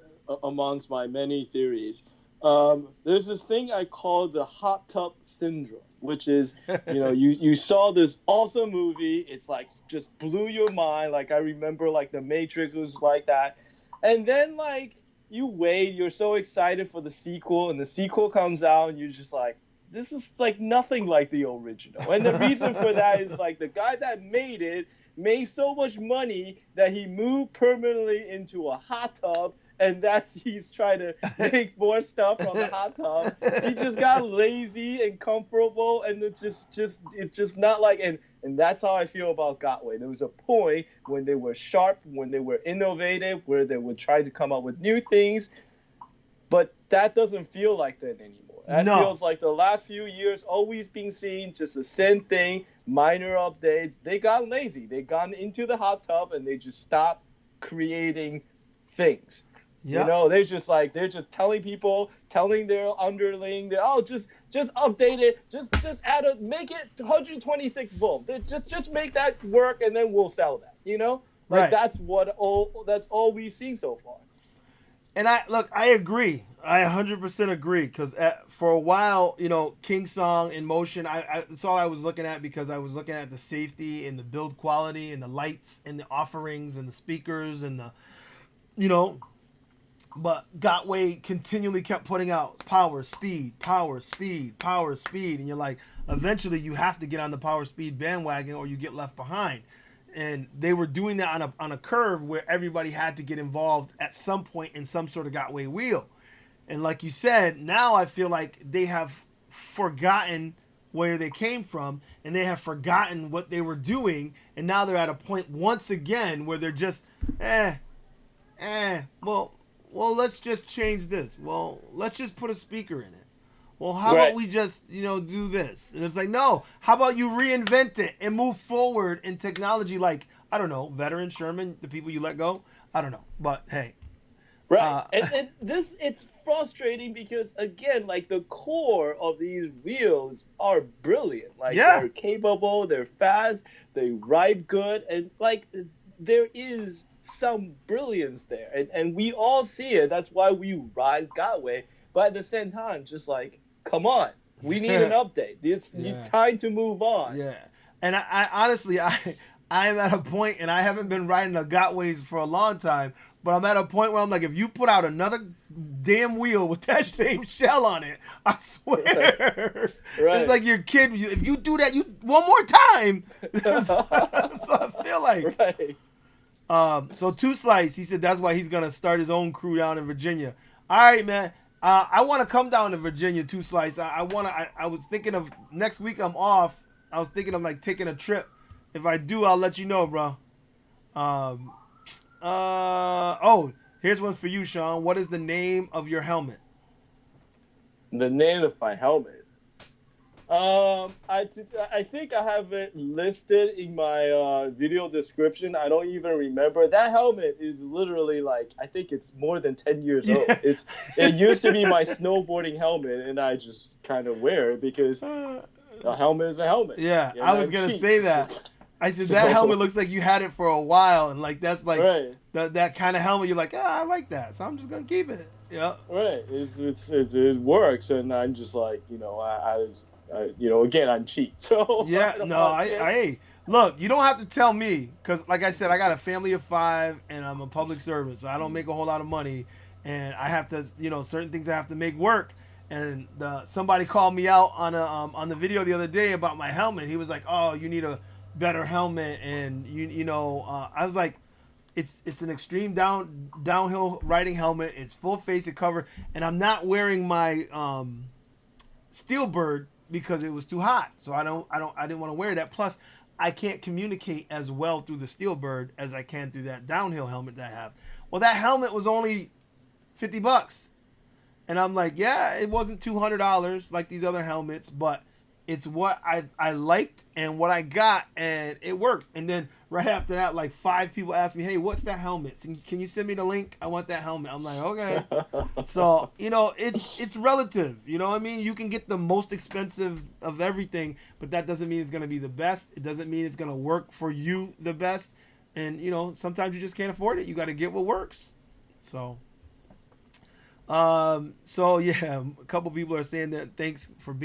Speaker 2: amongst my many theories, there's this thing I call the hot tub syndrome, which is, you saw this awesome movie. It's like just blew your mind. Like I remember like The Matrix was like that. And then like you wait, you're so excited for the sequel, and the sequel comes out and you're just like, this is like nothing like the original. And the reason for that is like the guy that made so much money that he moved permanently into a hot tub, and he's trying to make more stuff from the hot tub. He just got lazy and comfortable, and it's just not like, and that's how I feel about Gotway. There was a point when they were sharp, when they were innovative, where they would try to come up with new things, but that doesn't feel like that anymore. That feels like the last few years always been seeing just the same thing, minor updates. They got lazy. They got into the hot tub and they just stopped creating things. Yep. They're just telling their underling that, just update it, just make it 126 volt. Just make that work and then we'll sell that.
Speaker 1: Right.
Speaker 2: That's all we've seen so far.
Speaker 1: And I agree. I 100% agree, because for a while, King Song in Motion, that's all I was looking at, because I was looking at the safety and the build quality and the lights and the offerings and the speakers and but Gotway continually kept putting out power, speed, and you're like, eventually you have to get on the power speed bandwagon or you get left behind. And they were doing that on a curve where everybody had to get involved at some point in some sort of Gotway wheel. And like you said, now I feel like they have forgotten where they came from, and they have forgotten what they were doing, and now they're at a point once again where they're just, well, let's just change this. Well, let's just put a speaker in it. Well, how about we just, do this? And it's like, no, how about you reinvent it and move forward in technology like, I don't know, veteran Sherman, the people you let go? I don't know. But, hey.
Speaker 2: Right. And it's frustrating because, again, like the core of these wheels are brilliant. Like they're capable, they're fast, they ride good, and like there is some brilliance there. And we all see it. That's why we ride Gotway. But at the same time, just like, come on, we need an update. It's time to move on.
Speaker 1: Yeah. And I honestly, I'm at a point, and I haven't been riding a Gotways for a long time, but I'm at a point where I'm like, if you put out another damn wheel with that same shell on it, I swear. Right. It's like your kid, if you do that one more time. That's what I feel like. Right. So Two Slice, he said that's why he's going to start his own crew down in Virginia. All right, man. I want to come down to Virginia, Two Slice. I was thinking of next week I'm off. I was thinking of like taking a trip. If I do, I'll let you know, bro. Here's one for you, Sean. What is the name of your helmet?
Speaker 2: The name of my helmet. I think I have it listed in my video description. I don't even remember. That helmet is literally like, I think it's more than 10 years old.
Speaker 1: Yeah.
Speaker 2: It used to be my snowboarding helmet, and I just kind of wear it because a helmet is a helmet.
Speaker 1: Yeah,
Speaker 2: And
Speaker 1: I was
Speaker 2: I'm
Speaker 1: gonna
Speaker 2: cheap.
Speaker 1: say that. I said that helmet
Speaker 2: So,
Speaker 1: looks like you had it for a while, and like that's like
Speaker 2: right.
Speaker 1: that kind of helmet. You're like, I like that, so I'm just gonna keep it. Yeah.
Speaker 2: Right. It works, and I'm just like, again, I'm cheap, so
Speaker 1: Yeah, no,
Speaker 2: I can't.
Speaker 1: hey, look, you don't have to tell me, because like I said, I got a family of 5 and I'm a public servant, so I don't make a whole lot of money, and I have to, certain things I have to make work. And somebody called me out on the video the other day about my helmet. He was like, "Oh, you need a better helmet," and I was like, it's an extreme downhill riding helmet. It's full face and cover, and I'm not wearing my Steelbird because it was too hot. So I didn't want to wear that. Plus, I can't communicate as well through the Steelbird as I can through that downhill helmet that I have. Well, that helmet was only $50. And I'm like, yeah, it wasn't $200 like these other helmets, but it's what I liked and what I got, and it works. And then right after that, like 5 people asked me, hey, what's that helmet? Can you send me the link? I want that helmet. I'm like, okay. So, it's relative. You know what I mean? You can get the most expensive of everything, but that doesn't mean it's going to be the best. It doesn't mean it's going to work for you the best. And, sometimes you just can't afford it. You got to get what works. So yeah, a couple people are saying that thanks for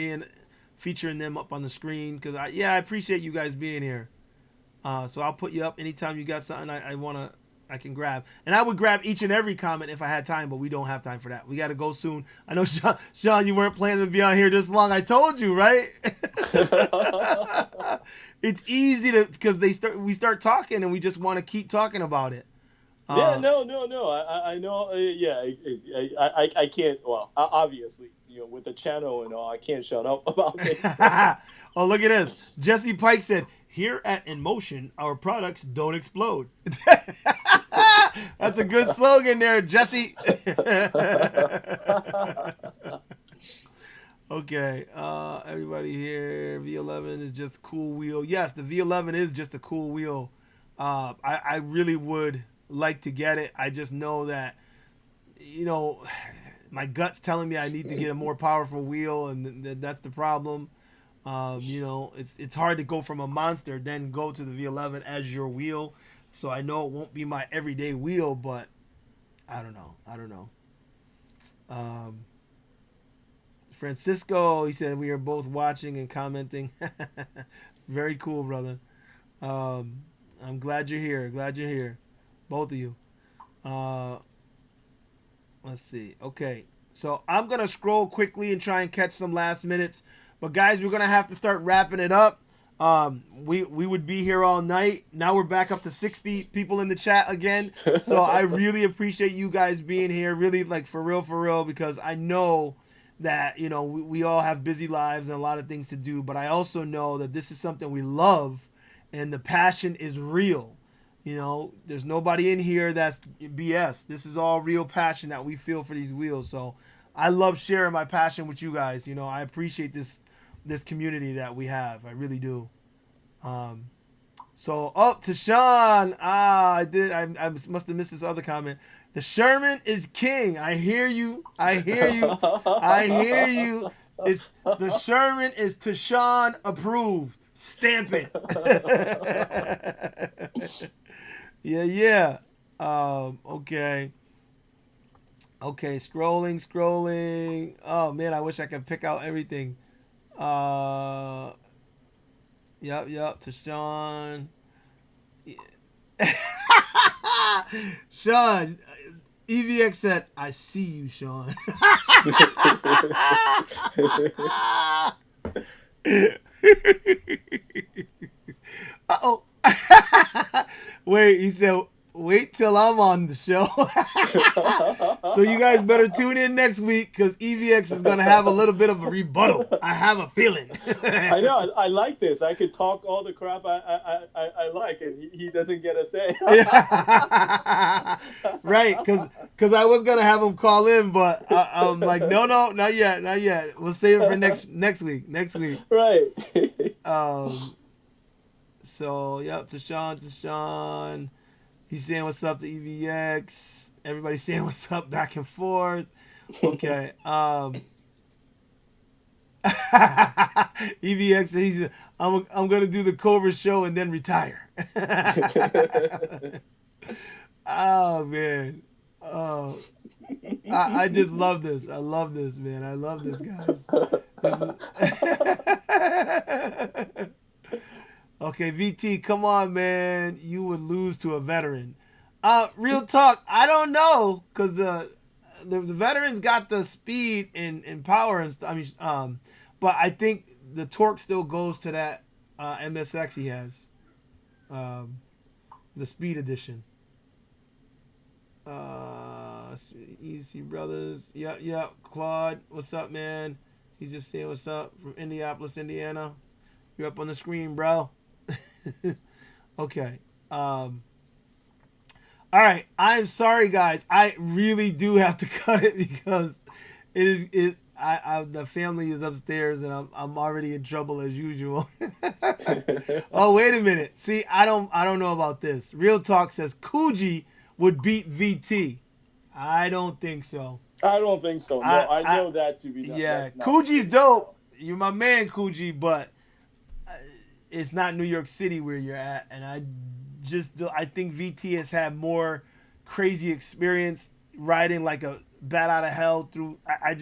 Speaker 1: featuring them up on the screen, because I appreciate you guys being here. So I'll put you up anytime you got something I can grab, and I would grab each and every comment if I had time, but we don't have time for that. We got to go soon. I know Sean, you weren't planning to be on here this long. I told you, right? It's easy because we start talking and we just want to keep talking about it.
Speaker 2: Yeah, no. I know. Yeah, I can't. Well, obviously, with the channel and all, I can't shut up about it.
Speaker 1: Oh, look at this. Jesse Pike said, "Here at In Motion, our products don't explode." That's a good slogan there, Jesse. Okay, everybody here, V11 is just a cool wheel. Yes, the V11 is just a cool wheel. I really would like to get it. I just know that, my gut's telling me I need to get a more powerful wheel, and that's the problem. It's hard to go from a monster then go to the V11 as your wheel. So I know it won't be my everyday wheel, but I don't know. Francisco, he said we are both watching and commenting. Very cool, brother. I'm glad you're here. Both of you. Let's see. Okay. So I'm going to scroll quickly and try and catch some last minutes. But guys, we're going to have to start wrapping it up. We would be here all night. Now we're back up to 60 people in the chat again. So I really appreciate you guys being here. Really, like, for real, because I know that, we all have busy lives and a lot of things to do. But I also know that this is something we love and the passion is real. There's nobody in here that's BS. This is all real passion that we feel for these wheels. So I love sharing my passion with you guys. I appreciate this community that we have. I really do. So up to Sean. I must have missed this other comment. The Sherman is king. I hear you. It's the Sherman is to Sean approved. Stamp it. Yeah. Okay. Scrolling. Oh man, I wish I could pick out everything. Yep. To Sean. Sean, EVX said, "I see you, Sean." Uh-oh. Wait, he said, Wait till I'm on the show. So you guys better tune in next week because EVX is gonna have a little bit of a rebuttal. I have a feeling.
Speaker 2: I know. I like this. I could talk all the crap I like, and he doesn't get a say.
Speaker 1: Right, because I was gonna have him call in, but I'm like, no, not yet, not yet. We'll save it for next week. Next week.
Speaker 2: Right.
Speaker 1: So yep, Tashawn. He's saying what's up to EVX. Everybody's saying what's up back and forth. Okay. EVX, he's I'm gonna do the Cobra show and then retire. Oh man. Oh, I just love this. I love this, man. I love this, guys. Okay, VT, come on, man. You would lose to a veteran. Real talk. I don't know, cause the veterans got the speed and power and stuff. I mean, but I think the torque still goes to that MSX he has, the Speed Edition. Easy Brothers. Yep. Claude, what's up, man? He's just saying what's up from Indianapolis, Indiana. You're up on the screen, bro. Okay. All right. I'm sorry, guys. I really do have to cut it because the family is upstairs and I'm already in trouble as usual. Oh, wait a minute. See, I don't know about this. Real Talk says Kuji would beat VT. I don't think so.
Speaker 2: I don't think so. No, I know that to be done.
Speaker 1: Yeah, Kuji's dope. You're my man, Kuji, but it's not New York City where you're at, and I think VT has had more crazy experience riding like a bat out of hell through. I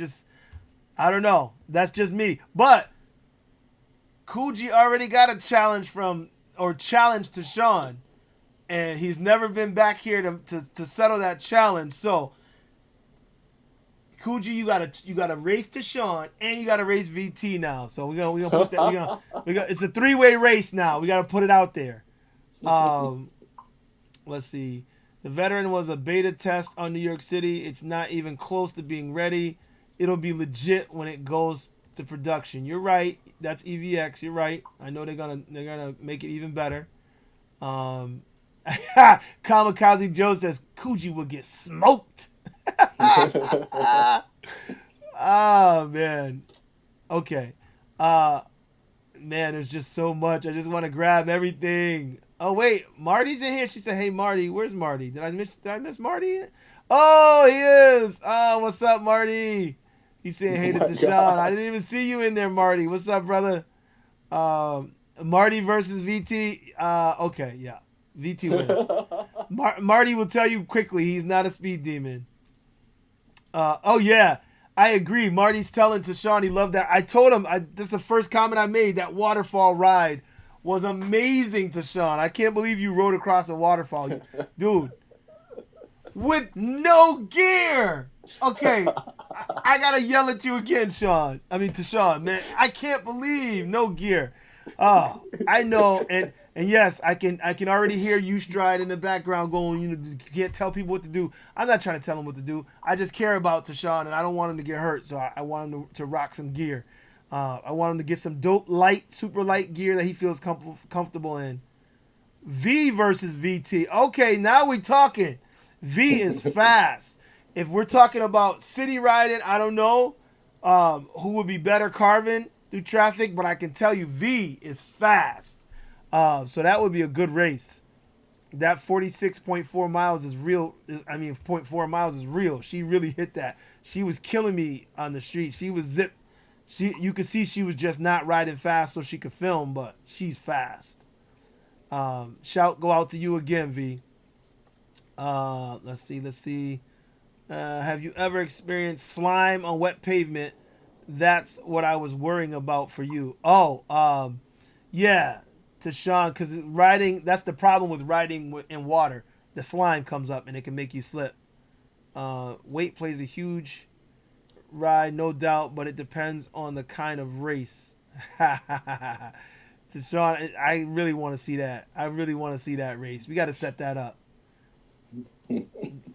Speaker 1: don't know. That's just me. But Kuji already got a challenge to Sean, and he's never been back here to settle that challenge. So Kuji, you gotta race to Sean, and you gotta race VT now. So we're gonna put that. It's a 3-way race now. We gotta put it out there. Let's see. The veteran was a beta test on New York City. It's not even close to being ready. It'll be legit when it goes to production. You're right. That's EVX. You're right. I know they're gonna make it even better. Kamikaze Joe says Kuji will get smoked. Oh man. Okay. Man, there's just so much. I just want to grab everything. Oh wait, Marty's in here. She said, "Hey Marty, where's Marty? Did I miss Marty? Oh, he is. Oh, what's up, Marty? He's saying hey to Tashawn. I didn't even see you in there, Marty. What's up, brother? Marty versus VT. Okay, yeah. VT wins. Marty will tell you quickly he's not a speed demon. Oh yeah, I agree. Marty's telling Tashawn he loved that. I told him this is the first comment I made. That waterfall ride was amazing, Tashawn. I can't believe you rode across a waterfall, dude. With no gear. Okay, I gotta yell at you again, Sean. I mean, Tashawn, man, I can't believe no gear. Oh, I know, and yes, I can already hear you stride in the background going, you can't tell people what to do. I'm not trying to tell him what to do. I just care about Tashawn, and I don't want him to get hurt, so I want him to rock some gear. I want him to get some dope, super light gear that he feels comfortable in. V versus VT. Okay, now we're talking. V is fast. If we're talking about city riding, I don't know who would be better carving through traffic, but I can tell you V is fast. So that would be a good race. That 46.4 miles is real. I mean, 0.4 miles is real. She really hit that. She was killing me on the street. She was zip. You could see she was just not riding fast so she could film, but she's fast. Shout go out to you again, V. Let's see. Have you ever experienced slime on wet pavement? That's what I was worrying about for you. Oh, yeah, Tashawn, because riding, that's the problem with riding in water. The slime comes up and it can make you slip. Weight plays a huge ride, no doubt, but it depends on the kind of race. Tashawn, I really want to see that. I really want to see that race. We got to set that up.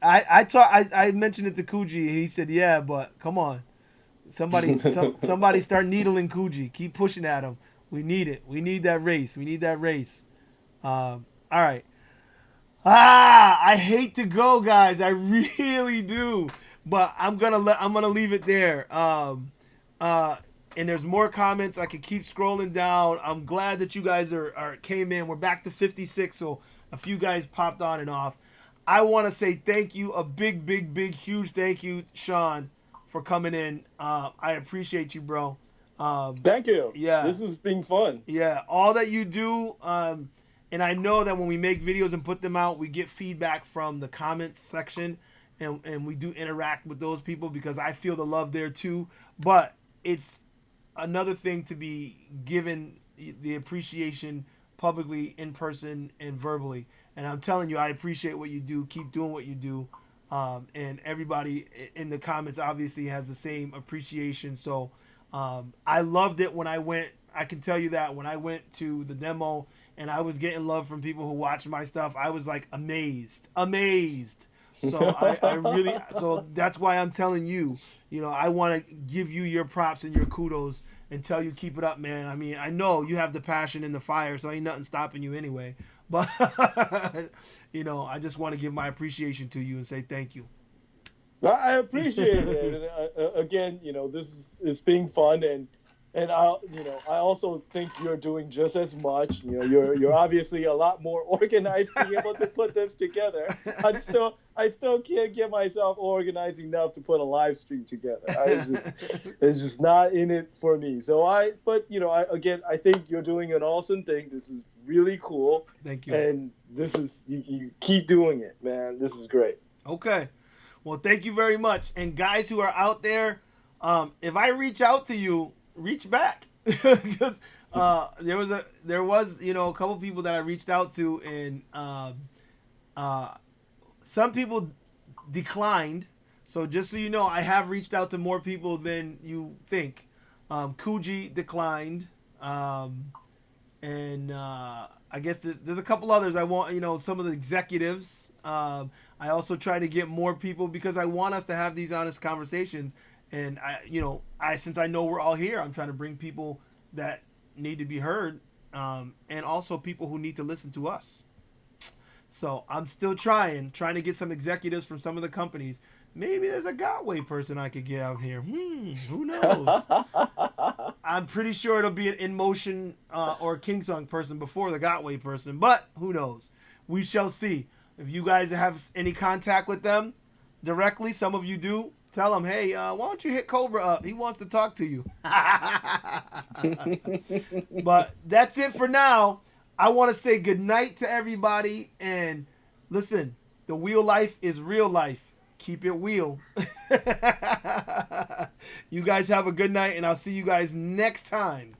Speaker 1: I mentioned it to Kuji. He said, "Yeah, but come on, somebody start needling Kuji. Keep pushing at him. We need it. We need that race. We need that race." All right. I hate to go, guys. I really do, but I'm gonna leave it there. And there's more comments. I can keep scrolling down. I'm glad that you guys are came in. We're back to 56, so a few guys popped on and off. I want to say thank you, a big, big, big, huge thank you, Sean, for coming in. I appreciate you, bro.
Speaker 2: Thank you.
Speaker 1: Yeah,
Speaker 2: This has been fun.
Speaker 1: yeah, all that you do. And I know that when we make videos and put them out, we get feedback from the comments section, and we do interact with those people because I feel the love there too. But it's another thing to be given the appreciation publicly, in person, and verbally. And I'm telling you, I appreciate what you do. Keep doing what you do. And everybody in the comments obviously has the same appreciation. So I loved it when I went. I can tell you that when I went to the demo and I was getting love from people who watched my stuff, I was like amazed. So I really, so that's why I'm telling you, I want to give you your props and your kudos and tell you keep it up, man. I mean, I know you have the passion and the fire, so ain't nothing stopping you anyway. But I just want to give my appreciation to you and say thank you.
Speaker 2: I appreciate it. And, again, this is being fun, and I also think you're doing just as much. You're obviously a lot more organized, being able to put this together. I still can't get myself organized enough to put a live stream together. It's just not in it for me. So I think you're doing an awesome thing. This is really cool.
Speaker 1: Thank you.
Speaker 2: And this is you keep doing it, man. This is great.
Speaker 1: Okay. Well, thank you very much. And guys who are out there, if I reach out to you, reach back because there was a couple people that I reached out to, and some people declined. So just so you know, I have reached out to more people than you think. Kuji declined, and I guess there's a couple others. I want some of the executives. I also try to get more people because I want us to have these honest conversations. And since I know we're all here, I'm trying to bring people that need to be heard, and also people who need to listen to us. So I'm still trying to get some executives from some of the companies. Maybe there's a Gotway person I could get out here. Who knows? I'm pretty sure it'll be an InMotion or Kingsong person before the Gotway person, but who knows? We shall see. If you guys have any contact with them directly, some of you do, tell him, hey, why don't you hit Cobra up? He wants to talk to you. But that's it for now. I want to say good night to everybody. And listen, the wheel life is real life. Keep it wheel. You guys have a good night, and I'll see you guys next time.